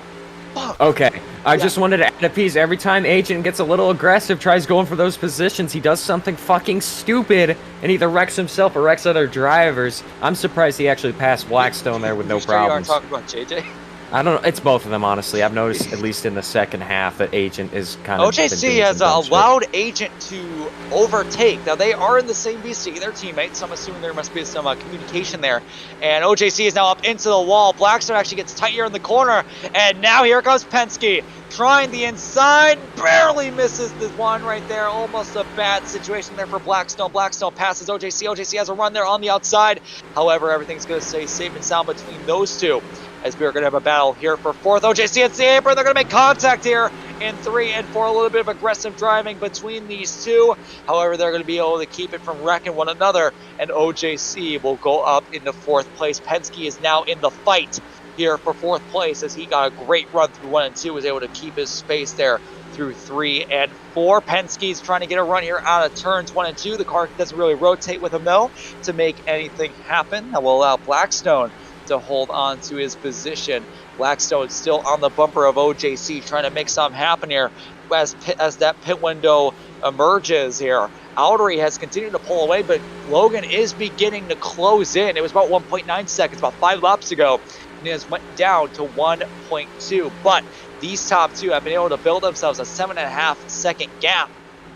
Fuck. Okay. I just wanted to add a piece. Every time Agent gets a little aggressive, tries going for those positions, he does something fucking stupid and either wrecks himself or wrecks other drivers. I'm surprised he actually passed Blackstone there with no problems. You aren't talking about JJ? I don't know. It's both of them, honestly. I've noticed, at least in the second half, that Agent is kind of... OJC has allowed Agent to overtake. Now, they are in the same VC. They're teammates, so I'm assuming there must be some communication there. And OJC is now up into the wall. Blackstone actually gets tight here in the corner. And now here comes Penske. Trying the inside, barely misses the one right there. Almost a bad situation there for Blackstone. Blackstone passes OJC. OJC has a run there on the outside. However, everything's going to stay safe and sound between those two, as we are going to have a battle here for fourth. OJC and the apron, they're going to make contact here in 3 and 4. A little bit of aggressive driving between these two. However, they're going to be able to keep it from wrecking one another, and OJC will go up into 4th place. Penske is now in the fight here for 4th place, as he got a great run through 1 and 2, was able to keep his space there through 3 and 4. Penske's trying to get a run here out of turns 1 and 2. The car doesn't really rotate with him, though, to make anything happen. That will allow Blackstone to hold on to his position. Blackstone still on the bumper of OJC, trying to make something happen here as that pit window emerges here. Aldery has continued to pull away, but Logan is beginning to close in. It was about 1.9 seconds, about 5 laps ago, and it has went down to 1.2. But these top two have been able to build themselves a 7.5 second gap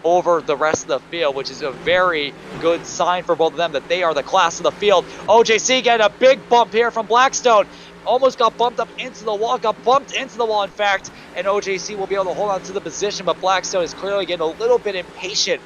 over the rest of the field, which is a very good sign for both of them that they are the class of the field. OJC getting a big bump here from Blackstone. Almost got bumped up into the wall, in fact, and OJC will be able to hold on to the position, but Blackstone is clearly getting a little bit impatient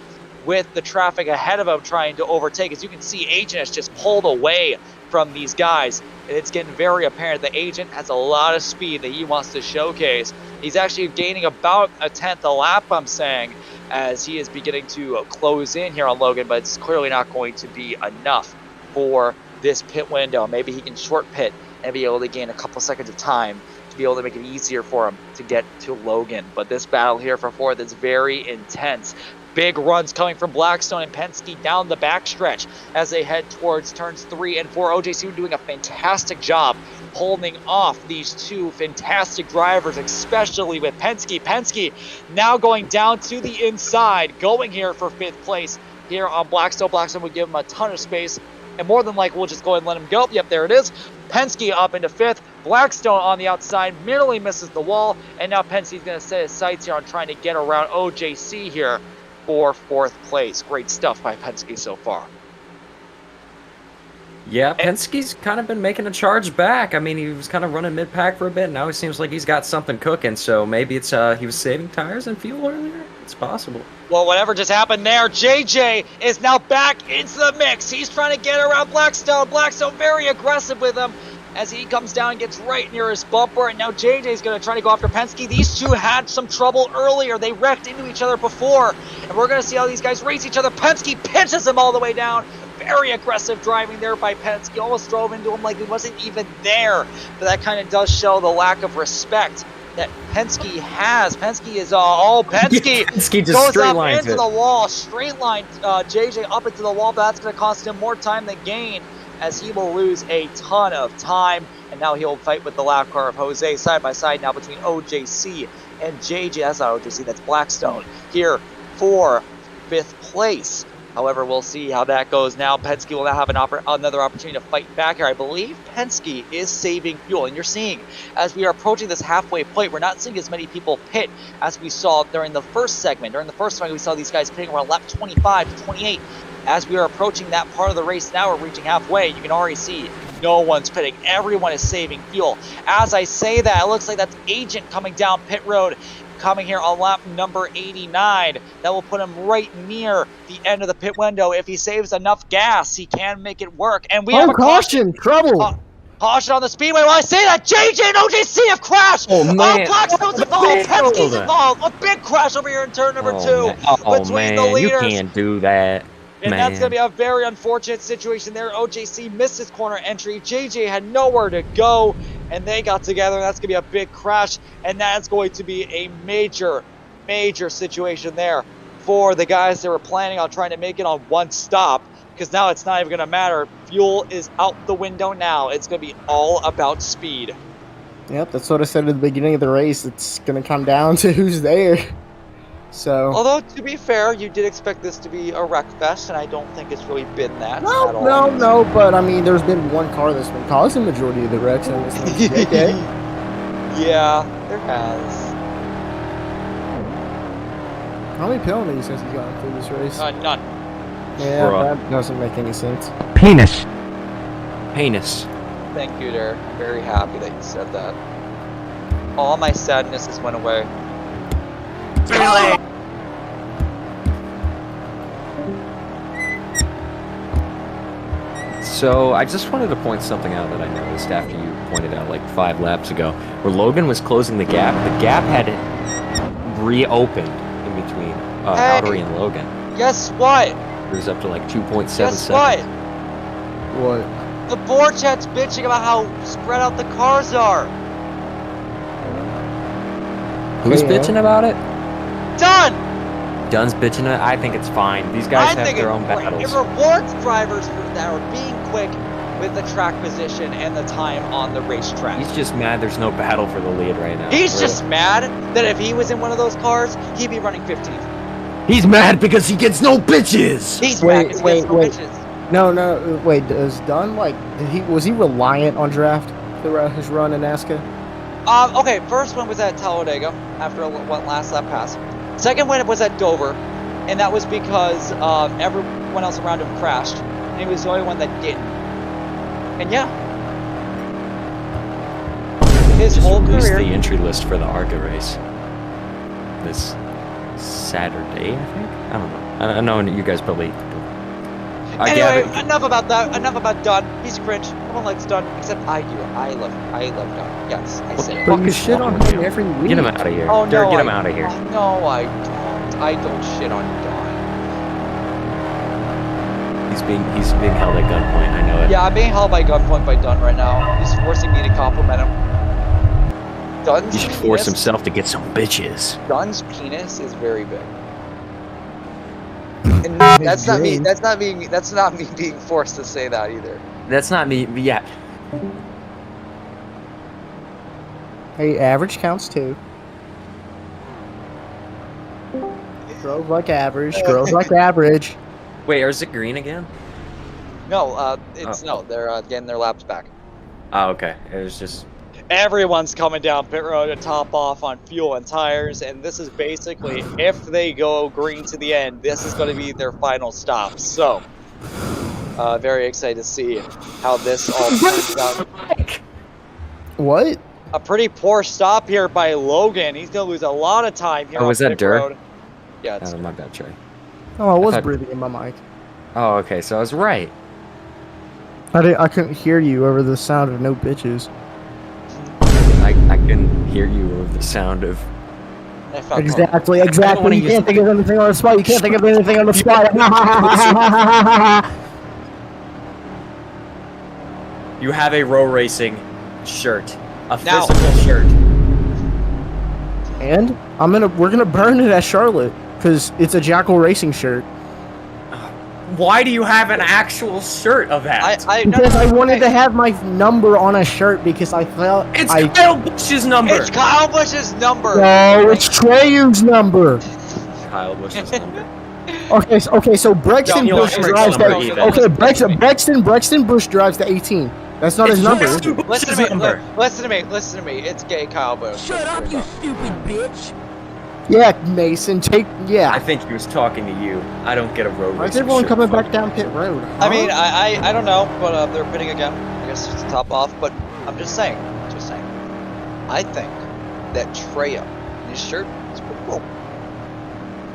with the traffic ahead of him trying to overtake. As you can see, Agent has just pulled away from these guys, and it's getting very apparent that Agent has a lot of speed that he wants to showcase. He's actually gaining about a 10th a lap, I'm saying, as he is beginning to close in here on Logan, but it's clearly not going to be enough for this pit window. Maybe he can short pit and be able to gain a couple seconds of time to be able to make it easier for him to get to Logan. But this battle here for 4th is very intense. Big runs coming from Blackstone and Penske down the backstretch as they head towards turns 3 and 4. OJC doing a fantastic job holding off these two fantastic drivers, especially with Penske. Penske now going down to the inside, going here for 5th place here on Blackstone. Blackstone would give him a ton of space, and more than likely we'll just go ahead and let him go. Yep, there it is. Penske up into 5th. Blackstone on the outside merely misses the wall, and now Penske's going to set his sights here on trying to get around OJC here for 4th place. Great stuff by Penske so far. Yeah, Penske's kind of been making a charge back. I mean, he was kind of running mid-pack for a bit. Now it seems like he's got something cooking, so maybe it's he was saving tires and fuel earlier? It's possible. Well, whatever just happened there, JJ is now back into the mix. He's trying to get around Blackstone. Blackstone very aggressive with him as he comes down and gets right near his bumper, and now JJ's going to try to go after Penske. These two had some trouble earlier. They wrecked into each other before, and we're going to see how these guys race each other. Penske pinches him all the way down. Very aggressive driving there by Penske. Almost drove into him like he wasn't even there, but that kind of does show the lack of respect that Penske has. Penske is Penske Yeah, Penske just goes up straight-lines into it. the wall, straight line JJ up into the wall, but that's going to cost him more time than gain, as he will lose a ton of time, and now he'll fight with the lap car of Jose side by side now between OJC and JJ. That's not OJC, that's Blackstone here for 5th place. However, we'll see how that goes now. Penske will now have another opportunity to fight back here. I believe Penske is saving fuel, and you're seeing, as we are approaching this halfway point, we're not seeing as many people pit as we saw during the first segment. During the first segment, we saw these guys pitting around lap 25 to 28. As we are approaching that part of the race now, we're reaching halfway. You can already see no one's pitting. Everyone is saving fuel. As I say that, it looks like that's Agent coming down pit road, coming here on lap number 89. That will put him right near the end of the pit window. If he saves enough gas, he can make it work. And we have a caution! Trouble! Caution on the speedway. While I say that, JJ and OJC have crashed. Oh, man. Blackstone's involved. Penske's involved. A big crash over here in turn number 2 between the leaders. You can't do that. And that's going to be a very unfortunate situation there. OJC missed his corner entry. JJ had nowhere to go, and they got together. That's going to be a big crash, and that's going to be a major, major situation there for the guys that were planning on trying to make it on one stop, because now it's not even going to matter. Fuel is out the window now. It's going to be all about speed. Yep, that's what I said at the beginning of the race. It's gonna come down to who's there. So. Although, to be fair, you did expect this to be a wreck fest, and I don't think it's really been that at all. No, but I mean, there's been one car that's been causing the majority of the wrecks, and it's JK. Yeah, there has. How many penalties has he gotten through this race? None. Yeah, Bruh. that doesn't make any sense. Penis. Thank you, Derek. I'm very happy that you said that. All my sadness has went away. So I just wanted to point something out that I noticed after you pointed out like 5 laps ago, where Logan was closing the gap. The gap had reopened in between Outery and Logan. Guess what? It was up to like 2.7 Guess seconds. What? The board chat's bitching about how spread out the cars are. Who's Yeah. bitching about it? Done! Dunn's bitching it. I think it's fine. These guys have their own battles. It rewards drivers that are being quick with the track position and the time on the racetrack. He's just mad there's no battle for the lead right now. He's Really. just mad that if he was in one of those cars, he'd be running 15th. He's mad because he gets no bitches. He's Wait, mad because he gets no wait. bitches. No, wait, is Dunn, like, was he reliant on draft throughout his run in NASCAR? Okay, first one was at Talladega after what last lap pass. Second one was at Dover, and that was because everyone else around him crashed, and he was the only one that didn't. And yeah, his Just whole released career. the entry list for the ARCA race this Saturday, I think. I don't know. I know you guys probably. Anyway, Gavin, enough about that. Enough about Dunn. He's cringe. No one likes Dunn, except I do. I love Dunn. Yes, I say it. But you is shit wrong on with him you? every week. Get him out of here. Oh, Derek, no, get him I- out of here. Oh, no, I don't. I don't shit on Dunn. He's being held at gunpoint. I know it. Yeah, I'm being held by gunpoint by Dunn right now. He's forcing me to compliment him. Dunn's He should penis, force himself to get some bitches. Dunn's penis is very big. And that's not me. That's not me. That's not me being forced to say that either. That's not me. Yeah. Hey, average counts too. Drove like average, drove like average. Wait, is it green again? No, it's no. They're getting their laps back. Oh, okay. It was just. Everyone's coming down pit road to top off on fuel and tires, and this is basically, if they go green to the end, this is going to be their final stop. So, very excited to see how this all turns out. What? A pretty poor stop here by Logan. He's going to lose a lot of time here Oh, on was that pit dirt? road. Yeah, it's Oh, my bad, Trey. Oh, I was thought- breathing in my mic. Oh, okay. So I was right. I couldn't hear you over the sound of no bitches. I can hear you over the sound of. I felt Exactly. wanna You use- can't think of anything on the spot. You can't think of anything on the spot. You have a row racing shirt, a Now- physical shirt. And we're gonna burn it at Charlotte because it's a Jackal Racing shirt. Why do you have an actual shirt of that? Because I wanted to have my number on a shirt because I felt It's Kyle Busch's number. It's Kyle Busch's number. No, it's Treyu's number. Kyle Busch's number. Okay, so Brexton Daniel Bush Emmerich's drives number the. even. Okay, Brexton Bush drives the 18. That's not his number. is it? Listen to me. Listen to me. It's gay Kyle Busch. Shut up, you stupid bitch! Yeah, Mason, I think he was talking to you. I don't get a road Why is racing everyone shirt. coming Fuck. back down pit road? I mean, I don't know, but they're pitting again. I guess it's top off, but I'm just saying. I think that Treya in his shirt is pretty cool.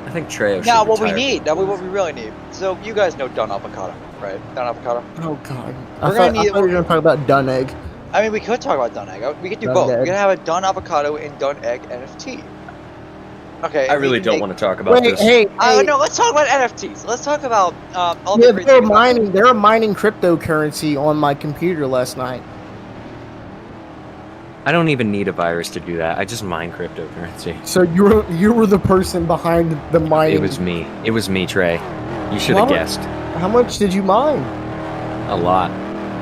I think Trey. Now, what we need, what we really need. So you guys know Dunn Avocado, right? Dunn Avocado. Oh God, We're I thought you were gonna talk about Dun Egg. I mean, we could talk about Dunn Egg. We could do Dunn both. Egg. We're gonna have a Dunn Avocado and Dunn Egg NFT. Okay. I really don't want to talk about this. No, let's talk about NFTs. Let's talk about all Yeah, the great they're things about mining. They're mining cryptocurrency on my computer last night. I don't even need a virus to do that. I just mine cryptocurrency. So you were the person behind the mining. It was me. It was me, Trey. You should have What? guessed. How much did you mine? A lot.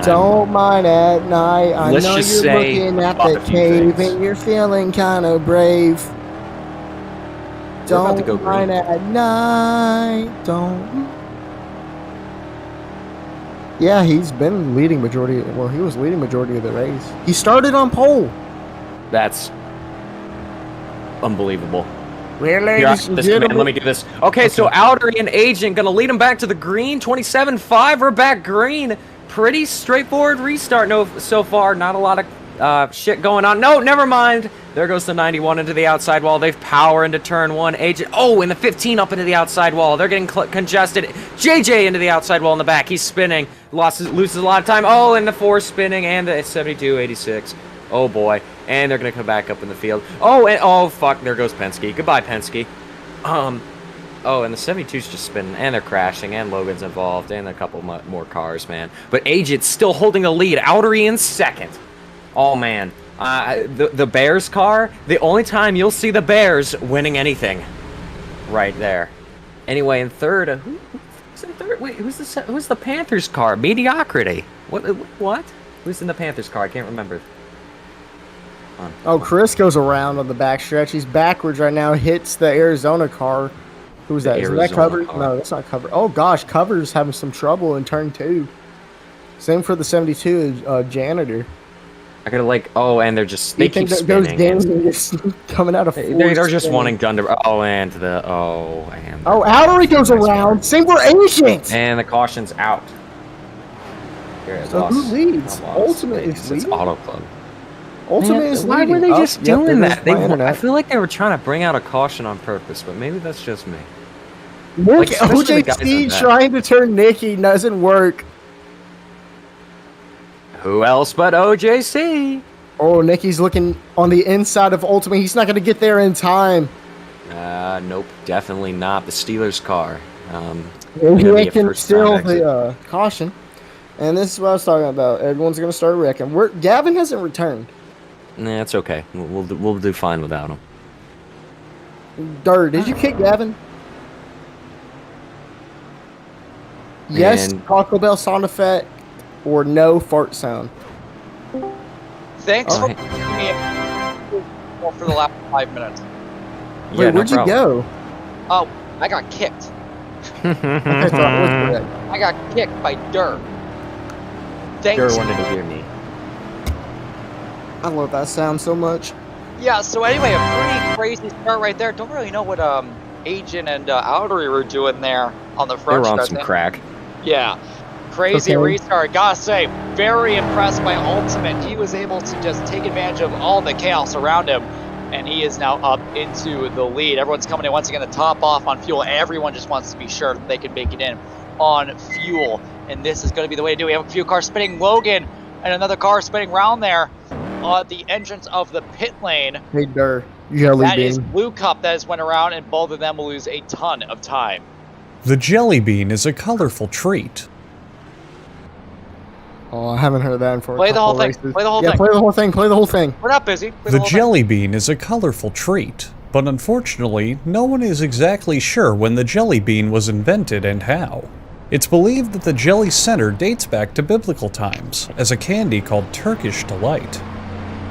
Don't mind at night. I Let's know just you're say looking at fuck the a few cave things. and you're feeling kind of brave. We're about to Don't go mind green. at night. Don't. Yeah, he's been leading majority. Well, he was leading majority of the race. He started on pole. That's unbelievable. Well, Here, I ladies got and this command. gentlemen. Let me do this. Okay, so Outer and Agent gonna lead him back to the green. 27.5. We're back green. Pretty straightforward restart. No, so far, not a lot of shit going on. No, never mind. There goes the 91 into the outside wall. They've power into turn 1. Agent. Oh, and the 15 up into the outside wall. They're getting congested. JJ into the outside wall in the back. He's spinning. Loses a lot of time. Oh, and the 4 spinning and the 72.86. Oh boy. And they're gonna come back up in the field. Oh, and oh fuck, there goes Penske. Goodbye, Penske. Oh, and the 72's just spinning, and they're crashing, and Logan's involved, and a couple more cars, man. But Agent's still holding a lead. Outery in second. Oh man, the Bears car. The only time you'll see the Bears winning anything, right there. Anyway, in third, who's in third? Wait, who's the Panthers car? Mediocrity. What? Who's in the Panthers car? I can't remember. Oh, Chris goes around on the backstretch. He's backwards right now. Hits the Arizona car. Who's that? Is that Cover? No, that's not Cover. Oh gosh, Cover's having some trouble in turn 2. Same for the 72 Janitor. I gotta like. Oh, and they're just they keep spinning. Those games are just coming out of. They're just wanting done to. Oh, and the Outery goes around. Same for Agent. And the caution's out. Here, So who leads? Ultimate is It's leading. Auto Club. Ultimate is Why leading. were they just doing there that? goes my internet. I feel like they were trying to bring out a caution on purpose, but maybe that's just me. Look, Like, especially the guys in OJC that. trying to turn Nikki doesn't work. Who else but OJC? Oh, Nikki's looking on the inside of Ultimate. He's not going to get there in time. Nope, definitely not the Steelers car. He can steal the caution. And this is what I was talking about. Everyone's going to start wrecking. Gavin hasn't returned. Nah, it's okay. We'll do fine without him. Dirt, did you kick Gavin? Yes, And- Taco Bell sound effect, or no fart sound. Thanks Oh, for hey. me for the last 5 minutes. Yeah, Wait, no where'd you problem. go? Oh, I got kicked. Okay, so I was I got kicked by Dur. Thanks. Sure wanted to hear me. I love that sound so much. Yeah, so anyway, a pretty crazy start right there. Don't really know what Agent and Outery were doing there on the They front were on stretch. some crack. Yeah. Crazy Okay. restart. Gotta say, very impressed by Ultimate. He was able to just take advantage of all the chaos around him, and he is now up into the lead. Everyone's coming in once again to top off on fuel. Everyone just wants to be sure that they can make it in on fuel, and this is going to be the way to do it. We have a few cars spinning. Logan and another car spinning around there on the entrance of the pit lane. Hey, Dur, Jelly That is Bean. Blue Cup that has went around, and both of them will lose a ton of time. The jelly bean is a colorful treat. Oh, I haven't heard that in for a Play the couple whole thing. races. Play the whole yeah, thing. play the whole thing. Play the whole thing. We're not busy. Play The whole thing. jelly bean is a colorful treat, but unfortunately, no one is exactly sure when the jelly bean was invented and how. It's believed that the jelly center dates back to biblical times, as a candy called Turkish delight.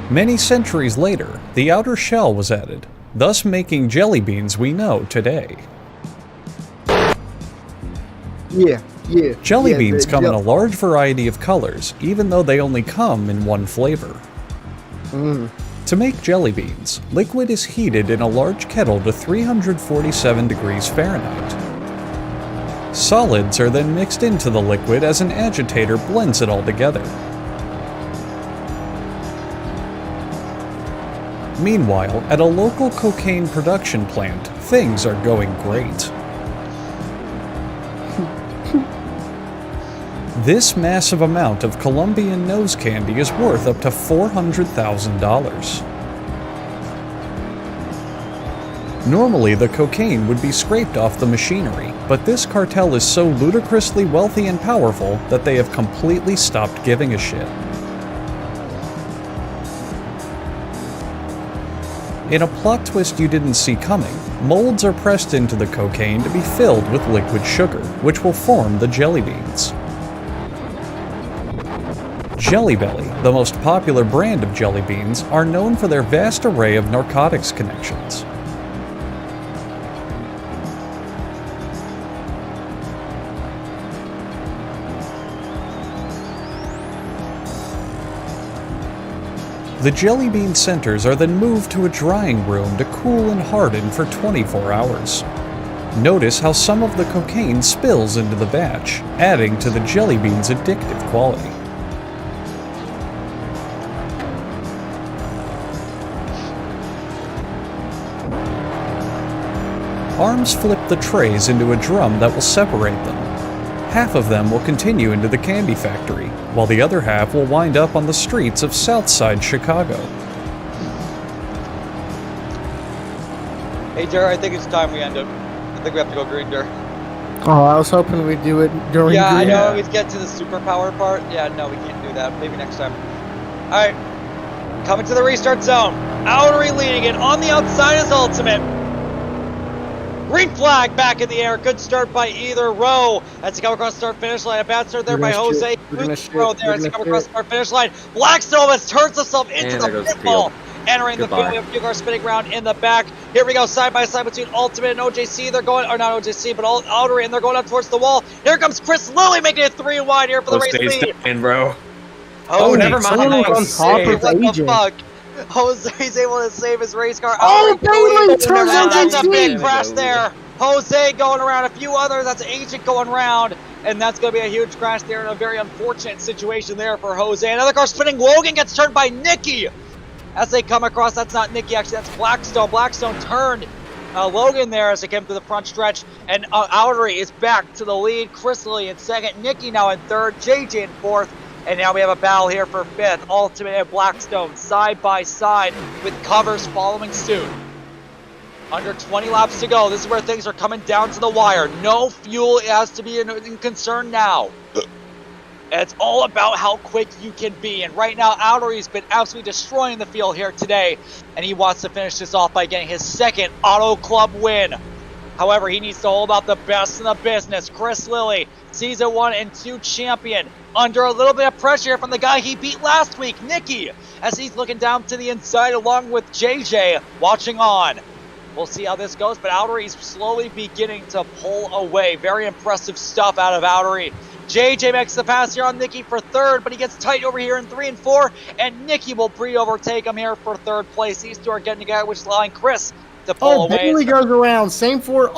Many centuries later, the outer shell was added, thus making jelly beans we know today. Yeah. Jelly yeah, beans the come in a jell- large variety of colors, even though they only come in one flavor. To make jelly beans, liquid is heated in a large kettle to 347 degrees Fahrenheit. Solids are then mixed into the liquid as an agitator blends it all together. Meanwhile, at a local cocaine production plant, things are going great. This massive amount of Colombian nose candy is worth up to $400,000. Normally, the cocaine would be scraped off the machinery, but this cartel is so ludicrously wealthy and powerful that they have completely stopped giving a shit. In a plot twist you didn't see coming, molds are pressed into the cocaine to be filled with liquid sugar, which will form the jelly beans. Jelly Belly, the most popular brand of jelly beans, are known for their vast array of narcotics connections. The jelly bean centers are then moved to a drying room to cool and harden for 24 hours. Notice how some of the cocaine spills into the batch, adding to the jelly bean's addictive quality. Arms flip the trays into a drum that will separate them. Half of them will continue into the candy factory, while the other half will wind up on the streets of Southside Chicago. Hey, Jer, I think it's time we end it. I think we have to go green, Jer. Oh, I was hoping we'd do it during Yeah, I green. know we'd get to the superpower part. Yeah, no, we can't do that. Maybe next time. Alright. Coming to the restart zone. Outery leading it. On the outside is Ultimate. Green flag back in the air. Good start by either row. As he come across the start-finish line. A bad start there by Jose. Row there as he come across the start-finish line. Blackstone has turns himself into the pitfall. Entering the field, we have a few cars spinning around in the back. Here we go, side by side between Ultimate and OJC. They're going, or not OJC, but Outery, and they're going up towards the wall. Here comes Chris Lilly making it 3 wide here for the race lead. In, bro. Oh, never mind. Someone was on top of What the AJ. fuck? Jose's able to save his race car. Oh, Bailey turns And out that's a big to crash there. Jose going around, a few others. That's Agent going around. And that's going to be a huge crash there in a very unfortunate situation there for Jose. Another car spinning. Logan gets turned by Nikki. As they come across, that's not Nikki, actually, that's Blackstone. Blackstone turned Logan there as they came to the front stretch. And Outery is back to the lead. Chris Lilly in second. Nikki now in third. JJ in fourth. And now we have a battle here for fifth. Ultimate and Blackstone side by side with covers following suit. Under 20 laps to go. This is where things are coming down to the wire. No fuel has to be in concern now. And it's all about how quick you can be. And right now, Outery's been absolutely destroying the field here today. And he wants to finish this off by getting his second Auto Club win. However, he needs to hold out the best in the business. Chris Lilly, Season 1 and 2 champion. Under a little bit of pressure from the guy he beat last week, Nikki. As he's looking down to the inside along with JJ watching on. We'll see how this goes, but Outery's slowly beginning to pull away. Very impressive stuff out of Outery. JJ makes the pass here on Nikki for third, but he gets tight over here in 3 and 4, and Nikki will overtake him here for third place. These two are getting together, which is allowing Chris to pull away. Bailey goes around. Same for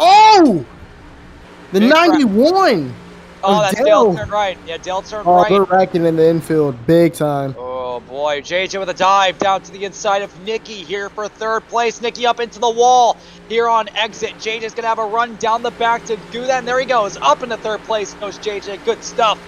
the 91. Oh, that's Dale turned right. Yeah, Dale turned right. Oh, they're racking in the infield big time. Oh boy, JJ with a dive down to the inside of Nikki here for third place. Nikki up into the wall here on exit. JJ's gonna have a run down the back to do that, and there he goes, up into third place. Goes JJ, good stuff.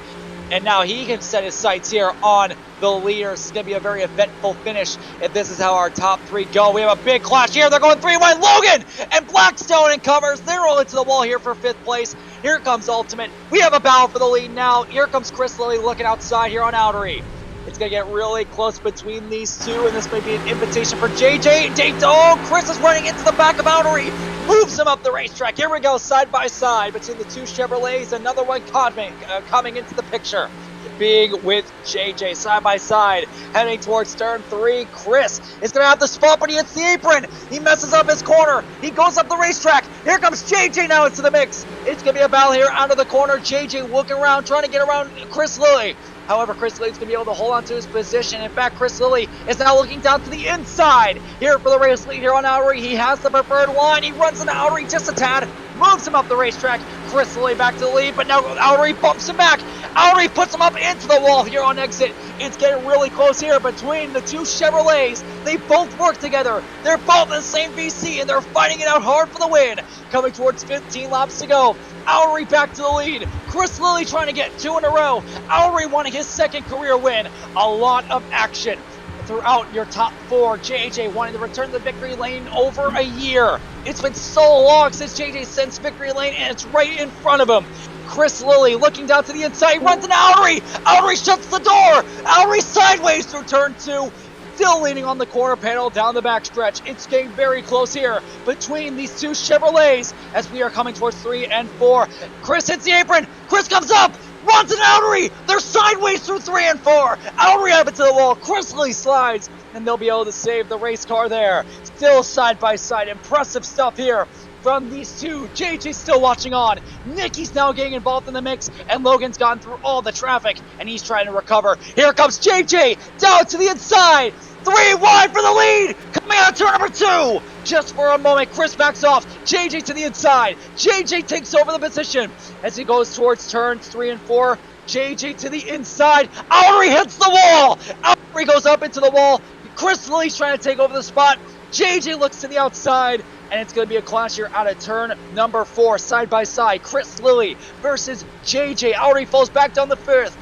And now he can set his sights here on the leaders. It's going to be a very eventful finish if this is how our top three go. We have a big clash here. They're going 3 wide. Logan and Blackstone and covers. They're rolling to the wall here for 5th place. Here comes Ultimate. We have a battle for the lead now. Here comes Chris Lilly looking outside here on Outery. It's going to get really close between these two, and this may be an invitation for JJ. Oh, Chris is running into the back of Outery. Moves him up the racetrack. Here we go, side by side between the two Chevrolets. Another one coming into the picture. Being with JJ side by side, heading towards turn 3. Chris is going to have the spot, but he hits the apron. He messes up his corner. He goes up the racetrack. Here comes JJ now into the mix. It's going to be a battle here out of the corner. JJ looking around, trying to get around Chris Lilly. However, Chris Lilly's going to be able to hold on to his position. In fact, Chris Lilly is now looking down to the inside here for the race lead here on Outery. He has the preferred line. He runs into Outery just a tad, moves him up the racetrack. Chris Lilly back to the lead, but now Outery bumps him back. Outery puts him up into the wall here on exit. It's getting really close here between the two Chevrolets. They both work together. They're both in the same VC, and they're fighting it out hard for the win. Coming towards 15 laps to go. Outery back to the lead. Chris Lilly trying to get 2 in a row. Outery wanting his second career win. A lot of action throughout your top 4. JJ wanting to return to the victory lane over a year. It's been so long since JJ since victory lane, and it's right in front of him. Chris Lilly looking down to the inside, runs into Outery. Outery shuts the door. Outery sideways through turn 2. Still leaning on the corner panel down the backstretch. It's getting very close here between these two Chevrolets as we are coming towards 3 and 4. Chris hits the apron. Chris comes up. runs into Outery. They're sideways through 3 and 4. Outery up into the wall. Chris Lee slides, and they'll be able to save the race car there. Still side by side. Impressive stuff here from these two. JJ's still watching on. Nicky's now getting involved in the mix, and Logan's gone through all the traffic, and he's trying to recover. Here comes JJ down to the inside. 3 wide for the lead. Coming out of turn number 2. Just for a moment, Chris backs off. JJ to the inside. JJ takes over the position as he goes towards turns 3 and 4. JJ to the inside. Outery hits the wall. Outery goes up into the wall. Chris Lee's trying to take over the spot. JJ looks to the outside, and it's going to be a clash here out of turn number 4, side by side. Chris Lilly versus JJ. Outery falls back down the fifth.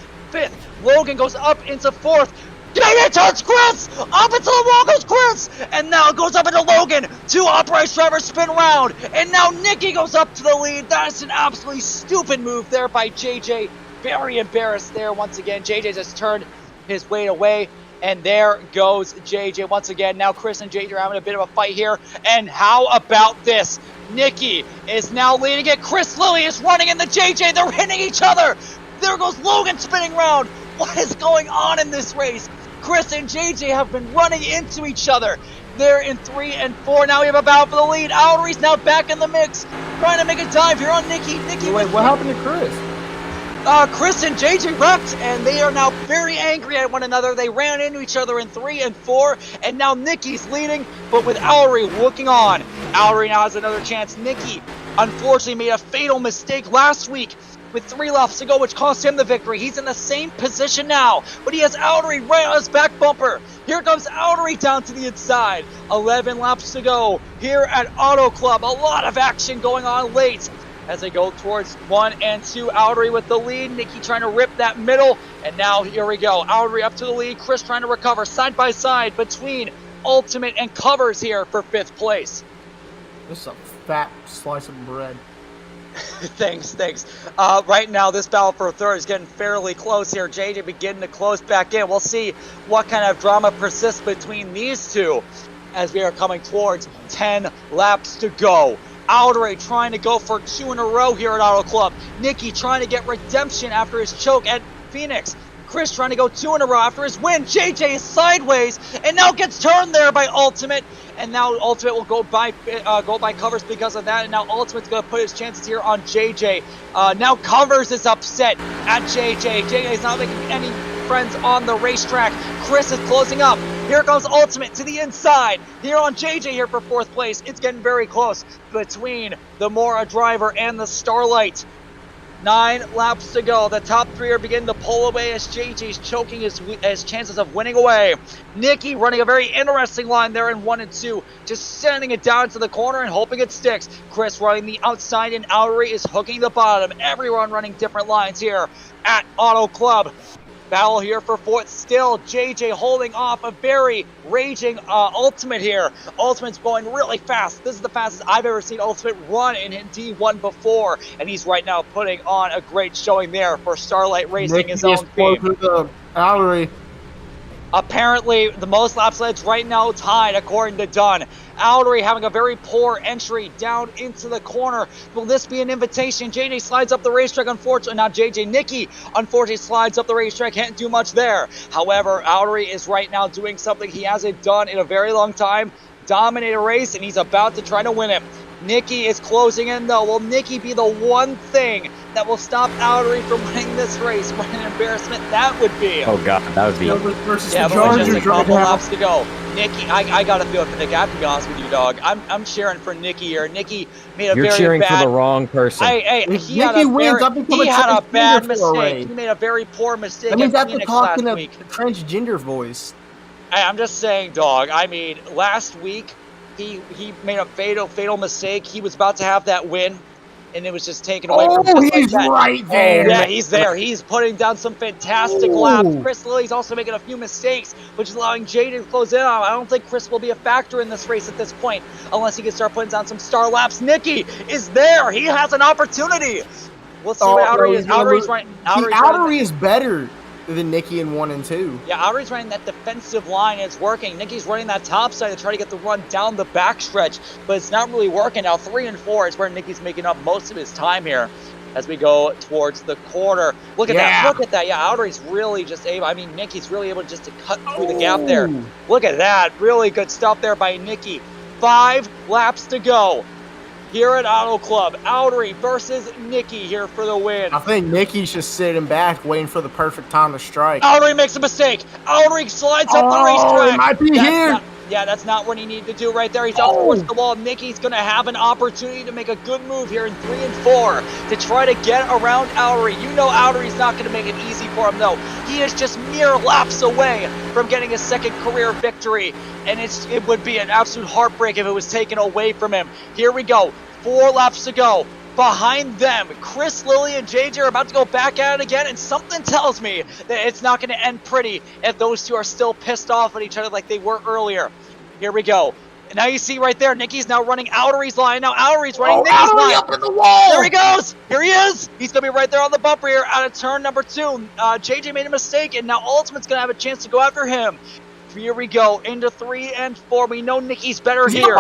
Logan goes up into 4th. JJ turns Chris! Up into the wall goes Chris! And now it goes up into Logan. 2 upright drivers spin round. And now Nicky goes up to the lead. That is an absolutely stupid move there by JJ. Very embarrassed there once again. JJ just turned his weight away. And there goes JJ once again. Now Chris and JJ are having a bit of a fight here. And how about this? Nicky is now leading it. Chris Lilly is running into JJ. They're hitting each other. There goes Logan spinning round. What is going on in this race? Chris and JJ have been running into each other. They're in 3 and 4. Now we have a battle for the lead. Outery's now back in the mix, trying to make a dive here on Nicky. Wait, what happened to Chris? Chris and JJ wrecked, and they are now very angry at one another. They ran into each other in 3 and 4, and now Nicky's leading, but with Outery looking on. Outery now has another chance. Nicky, unfortunately, made a fatal mistake last week with 3 laps to go, which cost him the victory. He's in the same position now, but he has Outery right on his back bumper. Here comes Outery down to the inside. 11 laps to go here at Auto Club. A lot of action going on late as they go towards 1 and 2. Outery with the lead. Nicky trying to rip that middle, and now here we go. Outery up to the lead. Chris trying to recover side by side between Ultimate and Covers here for 5th place. This is a fat slice of bread. Thanks. Right now, this battle for 3rd is getting fairly close here. JJ beginning to close back in. We'll see what kind of drama persists between these two as we are coming towards 10 laps to go. Outery trying to go for 2 in a row here at Auto Club. Nicky trying to get redemption after his choke at Phoenix. Chris trying to go 2 in a row after his win. JJ is sideways and now gets turned there by Ultimate. And now Ultimate will go by Covers because of that. And now Ultimate's going to put his chances here on JJ. Now Covers is upset at JJ. JJ is not making any friends on the racetrack. Chris is closing up. Here comes Ultimate to the inside. Here on JJ here for 4th place. It's getting very close between the Mora driver and the Starlight. 9 laps to go. The top 3 are beginning to pull away as JJ's choking his chances of winning away. Nicky running a very interesting line there in 1 and 2, just sending it down to the corner and hoping it sticks. Chris running the outside, and Outery is hooking the bottom. Everyone running different lines here at Auto Club. Battle here for 4th still. JJ holding off a very raging Ultimate here. Ultimate's going really fast. This is the fastest I've ever seen Ultimate run in D1 before. And he's right now putting on a great showing there for Starlight Racing, his own team. Outery. Apparently, the most laps led right now tied, according to Dunn. Outery having a very poor entry down into the corner. Will this be an invitation? JJ slides up the racetrack, unfortunately. Not JJ, Nicky, unfortunately, slides up the racetrack. Can't do much there. However, Outery is right now doing something he hasn't done in a very long time. Dominate a race, and he's about to try to win it. Nicky is closing in, though. Will Nicky be the one thing that will stop Outery from winning this race? What an embarrassment that would be. Oh, God, that would be... Yeah, but with just a couple laps to go. Nicky, I got to feel it for Nicky. I have to be honest with you, dog. I'm cheering for Nicky here. Nicky made a You're very cheering bad... for the wrong person. He had a bad mistake. He made a very poor mistake at Phoenix last week. A transgender voice. I'm just saying, dog. I mean, last week, he made a fatal mistake. He was about to have that win, and it was just taken away from him. Oh, he's right there. Yeah, he's there. He's putting down some fantastic laps. Chris Lilly's also making a few mistakes, which is allowing Jay to close in on him. I don't think Chris will be a factor in this race at this point, unless he can start putting down some star laps. Nicky is there. He has an opportunity. We'll see what Outery is. Outery is better than Nicky in 1 and 2. Yeah, Outery's running that defensive line, and it's working. Nicky's running that top side to try to get the run down the backstretch, but it's not really working. Now 3 and 4 is where Nicky's making up most of his time here, as we go towards the corner. Look at that. Look at that. Yeah, Outery's really just able. I mean, Nicky's really able just to cut through the gap there. Look at that. Really good stuff there by Nicky. 5 laps to go here at Auto Club. Outery versus Nicky here for the win. I think Nicky's just sitting back waiting for the perfect time to strike. Outery makes a mistake. Outery slides up the racetrack. He might be here. Yeah, that's not what he needed to do right there. He's up towards the wall. Nicky's going to have an opportunity to make a good move here in 3 and 4 to try to get around Outery. You know Outery's not going to make it easy for him, though. He is just mere laps away from getting his 2nd career victory, and it would be an absolute heartbreak if it was taken away from him. Here we go. 4 laps to go. Behind them, Chris, Lily, and JJ are about to go back at it again, and something tells me that it's not going to end pretty if those two are still pissed off at each other like they were earlier. Here we go. And now you see right there, Nicky's now running Outery's line. Now Outery's running Nicky's line. Up in the wall. There he goes. Here he is. He's going to be right there on the bumper here out of turn number 2. JJ made a mistake, and now Ultimate's going to have a chance to go after him. Here we go into 3 and 4. We know Nicky's better here.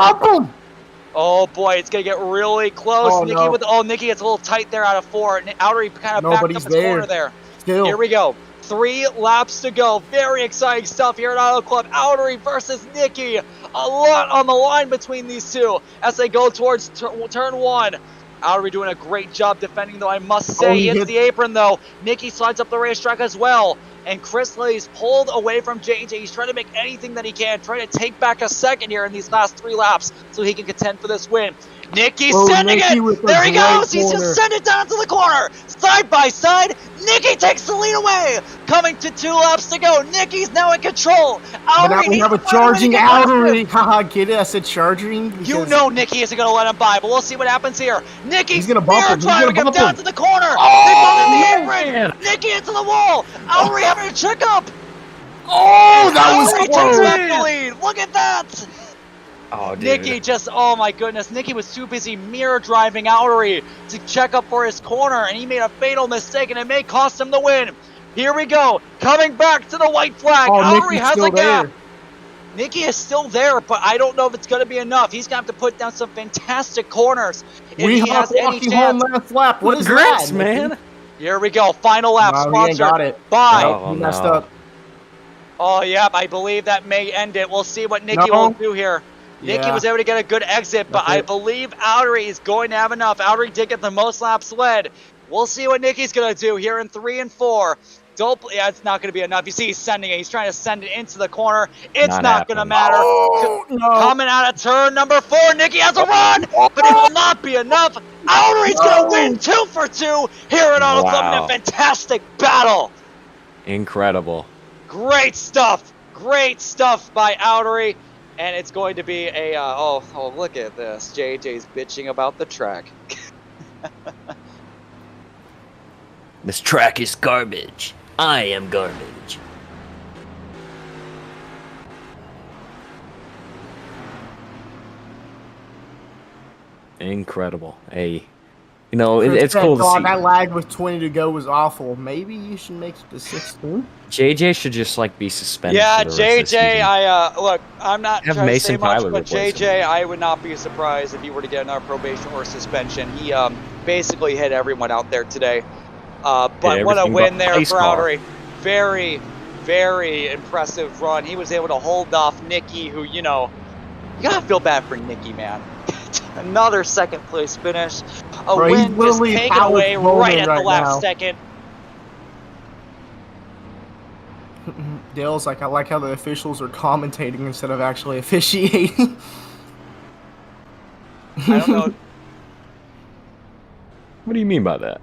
Oh boy, it's gonna get really close. Nicky gets a little tight there out of 4. And Outery kind of backed up his corner there. Here we go. 3 laps to go. Very exciting stuff here at Auto Club. Outery versus Nicky. A lot on the line between these two as they go towards turn 1. Outery doing a great job defending, though, I must say. He hits the apron, though. Nicky slides up the racetrack as well. And Chris Lee's pulled away from JJ. He's trying to make anything that he can, trying to take back a 2nd here in these last 3 laps so he can contend for this win. Nicky's sending it! There he goes! He's just sending it down to the corner! Side by side, Nicky takes the lead away! Coming to 2 laps to go. Nicky's now in control. But we have a charging Outery. Haha, get it? I said charging. You know Nicky isn't going to let him by, but we'll see what happens here. Nicky's gonna bump him. driving him down to the corner. They bump in the apron. Nicky into the wall. Outery having a check up. Oh, that was close. Takes back the lead. Look at that. Oh, dude. Nicky oh my goodness, Nicky was too busy mirror driving Outery to check up for his corner, and he made a fatal mistake, and it may cost him the win. Here we go, coming back to the white flag. Outery has a gap. Nicky is still there, but I don't know if it's going to be enough. He's going to have to put down some fantastic corners if he has any chance. Last lap. What is that, man? Here we go, final lap, sponsored by... Oh, he messed up. Oh, yeah, I believe that may end it. We'll see what Nicky will do here. Nicky was able to get a good exit, but I believe Outery is going to have enough. Outery did get the most laps led. We'll see what Nicky's going to do here in 3 and 4. It's not going to be enough. You see he's sending it. He's trying to send it into the corner. It's not going to matter. Oh, no. Coming out of turn number 4, Nicky has a run, but it will not be enough. Outery's going to win 2 for 2 here at Auto Club in a fantastic battle. Incredible. Great stuff. Great stuff by Outery. And it's going to be a, oh, look at this. JJ's bitching about the track. This track is garbage. I am garbage. Incredible. Hey, you know, it's cool to see. That lag with 20 to go was awful. Maybe you should make it to 16. JJ should just be suspended. Yeah, for the rest of the JJ. Look, I'm not Have trying Mason to say much, Tyler but replace JJ, I would not be surprised if he were to get another probation or suspension. He basically hit everyone out there today. But what a win there for Outery. Very, very impressive run. He was able to hold off Nicky, who, you gotta feel bad for Nicky, man. Another 2nd place finish. Win just taken away right at the last second. Dale's like, I like how the officials are commentating instead of actually officiating. I don't know. What do you mean by that?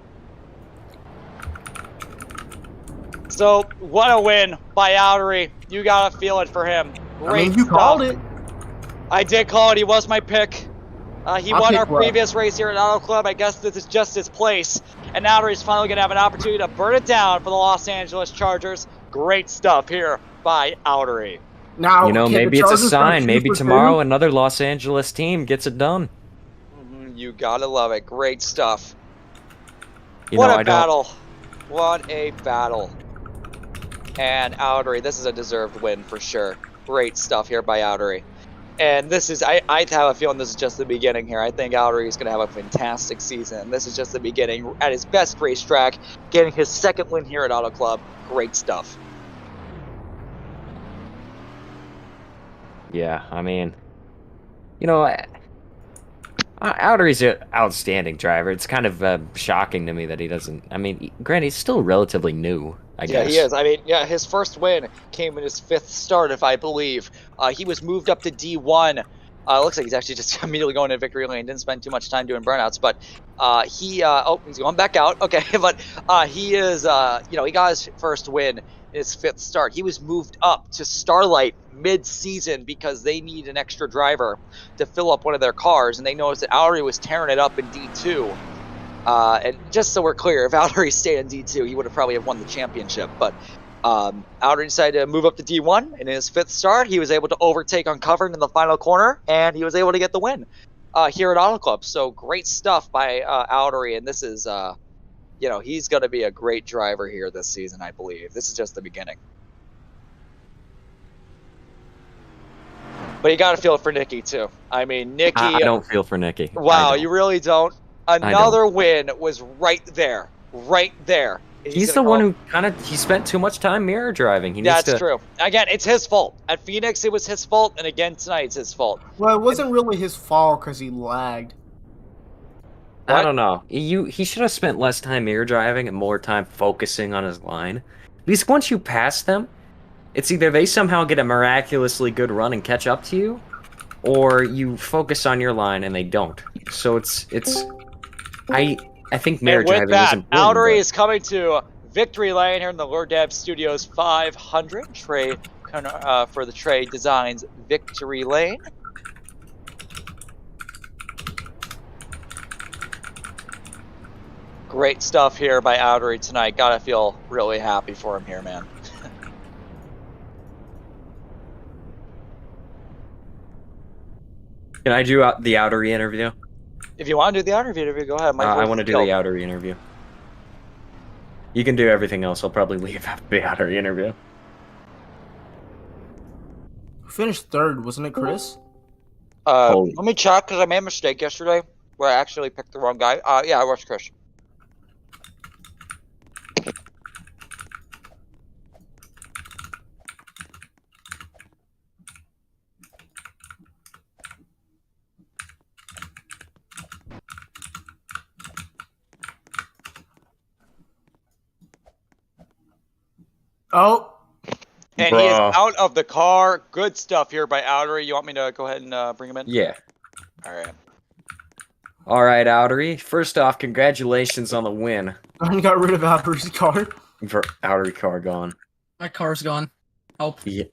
So, what a win by Outery. You gotta feel it for him. Great you called it. I did call it. He was my pick. He won our previous race here at Auto Club. I guess this is just his place. And Outery's finally going to have an opportunity to burn it down for the Los Angeles Chargers. Great stuff here by Outery. Now, maybe it's a sign. Maybe tomorrow another Los Angeles team gets it done. You gotta love it. Great stuff. What a battle. What a battle. And Outery, this is a deserved win for sure. Great stuff here by Outery. And this is, I have a feeling this is just the beginning here. I think Outery is going to have a fantastic season. This is just the beginning. At his best racetrack, getting his second win here at Auto Club. Great stuff. Yeah, I mean, you know, Outery's an outstanding driver. It's kind of shocking to me that he doesn't. I mean, granted, he's still relatively new, I guess. Yeah, he is. I mean, yeah, his first win came in his 5th start, if I believe. He was moved up to D1. Looks like he's actually just immediately going to victory lane. Didn't spend too much time doing burnouts, but oh, he's going back out. Okay, but he is, he got his first win in his 5th start. He was moved up to Starlight mid-season because they need an extra driver to fill up one of their cars, and they noticed that Outery was tearing it up in D2. And just so we're clear, if Outery stayed in D2, he would have probably won the championship. But Outery decided to move up to D1. In his 5th start, he was able to overtake Uncovered in the final corner, and he was able to get the win here at Auto Club. So great stuff by Outery, and this is, he's going to be a great driver here this season, I believe. This is just the beginning. But you got to feel for Nikki, too. I mean, Nikki... I don't feel for Nikki. Wow, you really don't? Another win was right there. Right there. He's the one who he spent too much time mirror driving. He needs to... That's true. Again, it's his fault. At Phoenix, it was his fault, and again tonight, it's his fault. Well, it wasn't really his fault because he lagged. I don't know. He should have spent less time mirror driving and more time focusing on his line. Because once you pass them, it's either they somehow get a miraculously good run and catch up to you, or you focus on your line and they don't. So it's I think mirror driving is important. Outery is coming to victory lane here in the Lerdev Studios 500. Trey for the Trey Designs victory lane. Great stuff here by Outery tonight. Gotta feel really happy for him here, man. Can I do the Outery interview? If you want to do the Outery interview, go ahead. I want to do the Outery interview. You can do everything else. I'll probably leave after the Outery interview. Who finished 3rd? Wasn't it Chris? Let me check, because I made a mistake yesterday where I actually picked the wrong guy. Yeah, it was Chris. Oh. And he is out of the car. Good stuff here by Outery. You want me to go ahead and bring him in? Yeah. All right. All right, Outery. First off, congratulations on the win. I got rid of Outery's car. For Outery car gone. My car's gone. Help. Yeah.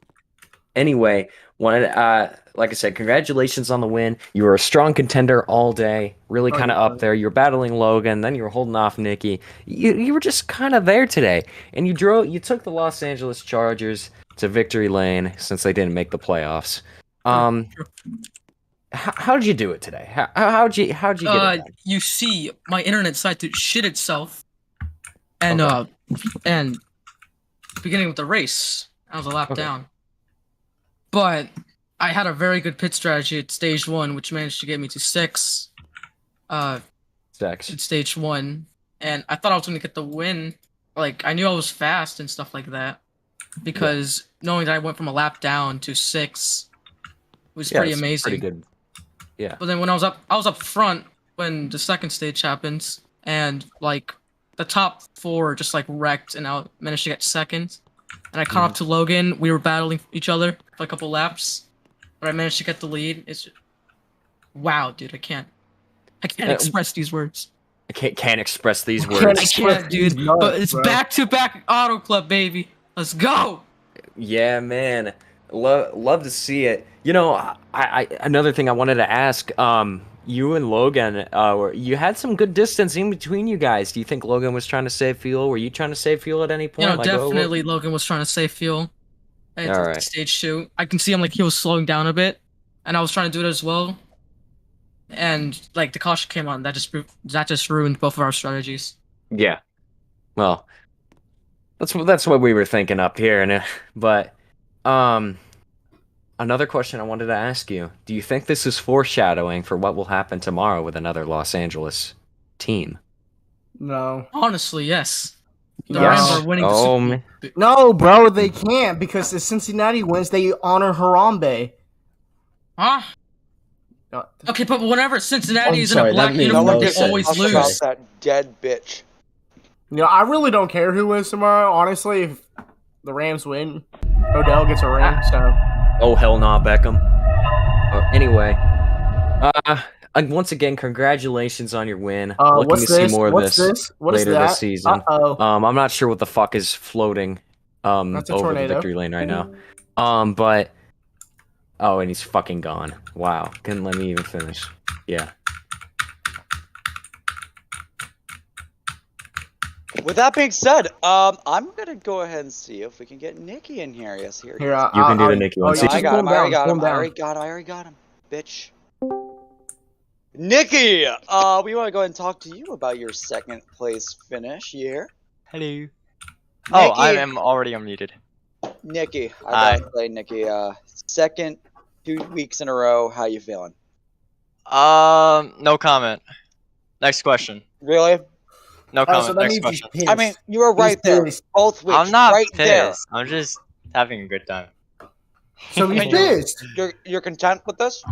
Anyway, like I said, congratulations on the win. You were a strong contender all day, really kind of up there. You were battling Logan, then you were holding off Nikki. You were just kind of there today, and you took the Los Angeles Chargers to victory lane since they didn't make the playoffs. How did you do it today? How'd you get it? You see, my internet decided to shit itself, and beginning with the race, I was a lap down. But I had a very good pit strategy at stage 1, which managed to get me to 6. At stage 1, and I thought I was going to get the win. Like, I knew I was fast and stuff like that, because knowing that I went from a lap down to 6 was pretty amazing. Pretty good. Yeah. But then when I was up front when the second stage happens, and like the top 4 just like wrecked, and I managed to get 2nd. And I caught up to Logan. We were battling each other for a couple laps, but I managed to get the lead. It's wow, dude. I can't express these words. I can't express these words. I can't, dude. But it's back-to-back Auto Club, baby. Let's go. Yeah, man. Love to see it. You know, I another thing I wanted to ask. You and Logan, you had some good distance in between you guys. Do you think Logan was trying to save fuel? Were you trying to save fuel at any point? You know, definitely Logan was trying to save fuel. At stage 2. I can see him, like, he was slowing down a bit, and I was trying to do it as well. And, like, the caution came on. That just ruined both of our strategies. Yeah. Well, that's what we were thinking up here. But another another question I wanted to ask you. Do you think this is foreshadowing for what will happen tomorrow with another Los Angeles team? No. Honestly, yes. The No. Rams are winning the Super Bowl. No, bro, they can't because if Cincinnati wins, they honor Harambe. Huh? Okay, but whenever Cincinnati is in a black No uniform, one they gives a always fuck lose. about that dead bitch. You know, I really don't care who wins tomorrow. Honestly, if the Rams win, Odell gets a ring. So. Oh hell nah, Beckham. Anyway, once again, congratulations on your win. Looking what's to see this? more of What's this this? What is later that? this season. I'm not sure what the fuck is floating That's a over the tornado. victory lane right now. But oh, and he's fucking gone. Wow, couldn't let me even finish. Yeah. With that being said, I'm gonna go ahead and see if we can get Nikki in here. Yes, here. Here, You can do the Nikki one. I got him. I already got him. Bitch. Nikki, we want to go ahead and talk to you about your second place finish here. Hello. Oh, I am already unmuted. Nikki, I gotta say, Nikki, second 2 weeks in a row. How you feeling? No comment. Next question. Really? No comment. Next question. I mean, you were right there. Both weeks. I'm not right pissed. there. I'm just having a good time. So he's pissed. You're content with this?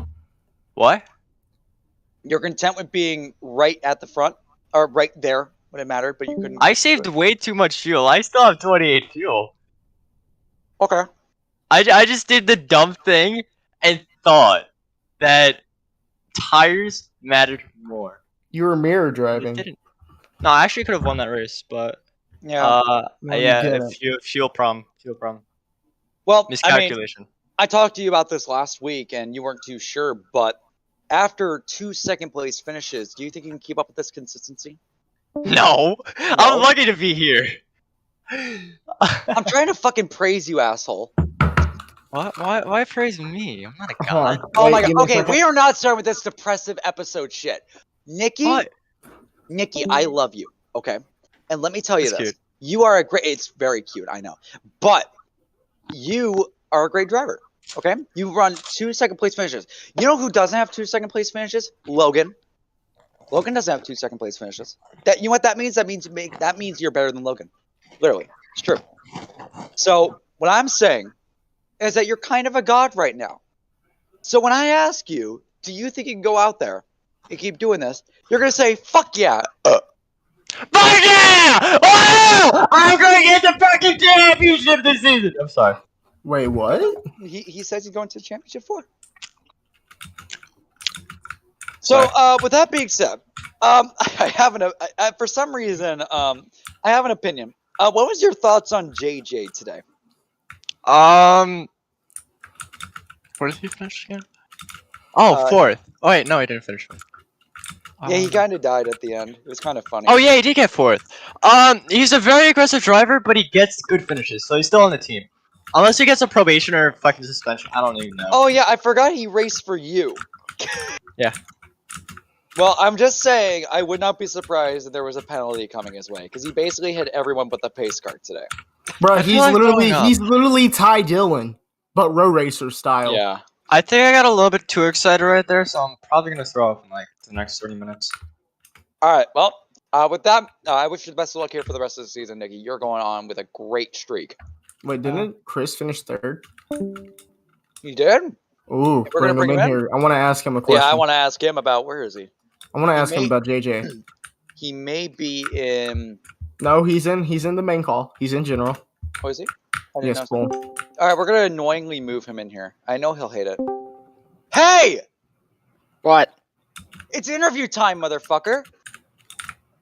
What? You're content with being right at the front, or right there when it mattered, but you couldn't. I saved way too much fuel. I still have 28 fuel. Okay. I just did the dumb thing and thought that tires mattered more. You were mirror driving. It didn't. No, I actually could have won that race, but yeah, fuel problem. Well, miscalculation. I talked to you about this last week, and you weren't too sure. But after 2 second place finishes, do you think you can keep up with this consistency? No, I'm lucky to be here. I'm trying to fucking praise you, asshole. Why praise me? I'm not a god. Oh my god. Okay, we are not starting with this depressive episode shit. Nikki, Nikki, I love you. Okay, and let me tell you this: cute. you are a great. It's very cute, I know, but you are a great driver. Okay, you run 2 second place finishes. You know who doesn't have 2 second place finishes? Logan. Logan doesn't have 2 second place finishes. You know what that means? That means you're better than Logan. Literally, it's true. So what I'm saying is that you're kind of a god right now. So when I ask you, do you think you can go out there and keep doing this? You're gonna say, "Fuck yeah." Fuck yeah! Oh! I'm gonna get the fucking championship this season. I'm sorry. Wait, what? He says he's going to the championship 4. So with that being said, I have for some reason I have an opinion. What was your thoughts on JJ today? Where did he finish again? Oh, 4th. Oh wait, no, he didn't finish 4th. Yeah, he kind of died at the end. It was kind of funny. Oh yeah, he did get 4th. He's a very aggressive driver, but he gets good finishes, so he's still on the team. Unless he gets a probation or fucking suspension, I don't even know. Oh yeah, I forgot he raced for you. Yeah. Well, I'm just saying, I would not be surprised if there was a penalty coming his way, because he basically hit everyone but the pace car today. Bro, he's literally Ty Dillon, but road racer style. Yeah. I think I got a little bit too excited right there, so I'm probably gonna throw up in like the next 30 minutes. All right. Well, with that, I wish you the best of luck here for the rest of the season, Nikki. You're going on with a great streak. Wait, didn't Chris finish 3rd? He did? Ooh, we're gonna bring him in here. I want to ask him a question. Yeah, I want to ask him about where is he? I want to ask him about JJ. He may be in. No, he's in the main call. He's in general. Oh, is he? Yes, boom. All right, we're gonna annoyingly move him in here. I know he'll hate it. Hey! What? It's interview time, motherfucker.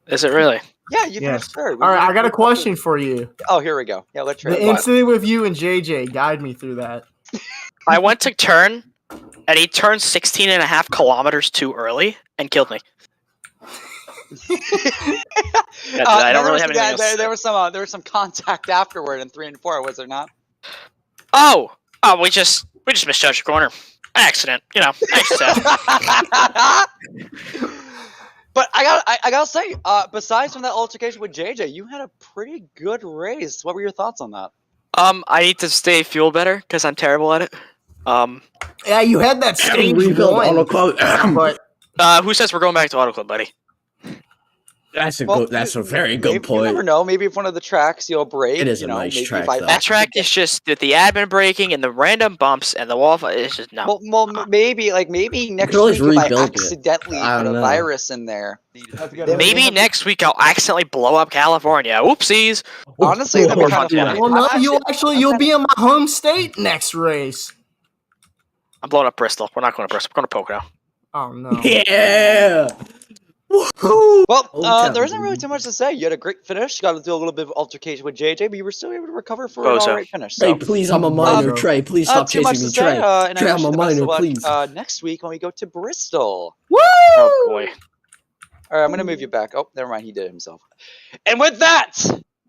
Is it really? Yeah, you finished 3rd. All right, I got a question for you. Oh, here we go. Yeah, let's try. The incident with you and JJ, guide me through that. I went to turn, and he turned 16.5 kilometers too early and killed me. I don't really have anything else. There was some contact afterward in 3 and 4, was there not? Oh, we just misjudged the corner. Accident, accident. But I gotta say, besides from that altercation with JJ, you had a pretty good race. What were your thoughts on that? I need to stay fuel better because I'm terrible at it. Yeah, you had that stage Rebuild one, Auto Club. but Who says we're going back to Auto Club, buddy? That's a Well, good. That's a very maybe, good point. You never know. Maybe if one of the tracks you'll break, It is you a know, nice maybe track, if I though. That track is just the admin breaking and the random bumps and the wall. It's just no. Well, maybe next always week if I rebuild it. accidentally I put don't a know. virus in there, then Maybe next week I'll accidentally blow up California. Oopsies. honestly, that'd be kind of funny. well, no, I'm you'll be in my home state next race. I'm blowing up Bristol. We're not going to Bristol. We're going to Pocono. Oh no. Yeah. Well, there isn't really too much to say. You had a great finish. Got to do a little bit of altercation with JJ, but you were still able to recover for an alright finish. Trey, So, please, I'm a minor. Trey, please stop too much chasing me. to say, Trey, and Trey, I I'm wish a you the best minor. of luck, Please. next week when we go to Bristol. Woo! Oh boy. All right, I'm gonna move you back. Oh, never mind. He did it himself. And with that,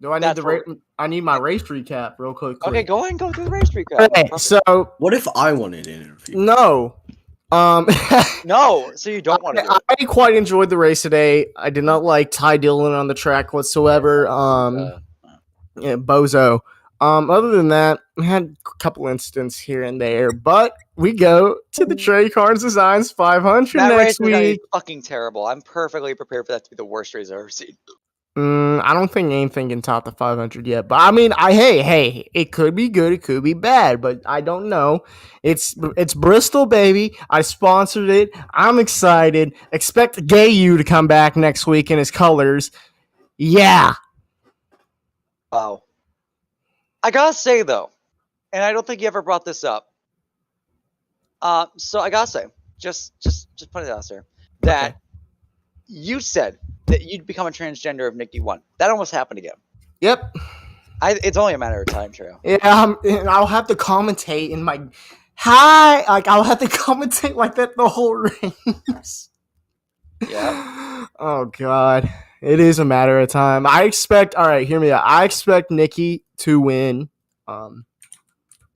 Do I need I need my race recap real quick. okay, go ahead and go through the race recap. Okay, so what if I wanted an interview? No. No, so you don't want to do it. I quite enjoyed the race today. I did not like Ty Dillon on the track whatsoever. Yeah, bozo. Other than that, we had a couple incidents here and there, but we go to the Trey Carnes Designs 500 That race next is gonna be week. fucking terrible. I'm perfectly prepared for that to be the worst race I've ever seen. I don't think anything can top the 500 yet, but I mean, hey, it could be good, it could be bad, but I don't know. It's Bristol, baby. I sponsored it. I'm excited. Expect Gay U to come back next week in his colors. Yeah. Wow. I gotta say though, and I don't think you ever brought this up. So I gotta say, just put it out there that you said that you'd become a transgender if Nikki won. That almost happened again. Yep. It's only a matter of time, Trail. Yeah, I'll have to commentate in my I'll have to commentate like that the whole race. Yeah. Oh God, it is a matter of time. All right, hear me out. I expect Nikki to win. You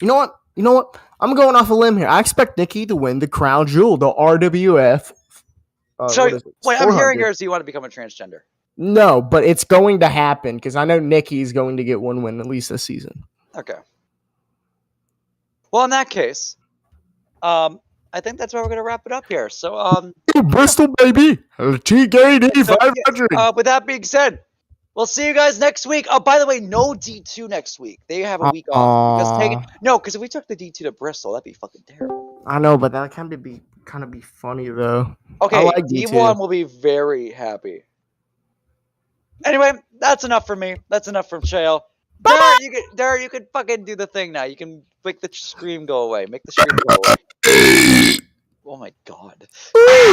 know what? I'm going off a limb here. I expect Nikki to win the crown jewel, the RWF. So what I'm hearing 400. here is you want to become a transgender. No, but it's going to happen because I know Nikki's going to get one win at least this season. Okay. Well, in that case, I think that's where we're gonna wrap it up here. So, Bristol, baby, TKD 500. With that being said, we'll see you guys next week. Oh, by the way, no D2 next week. They have a week off. Because if we took the D2 to Bristol, that'd be fucking terrible. I know, but that kind of be funny though. Okay, I like D1 D2. will be very happy. Anyway, that's enough for me. That's enough from Chael. Darren, you can fucking do the thing now. You can make the scream go away. Make the scream go away. Oh my God.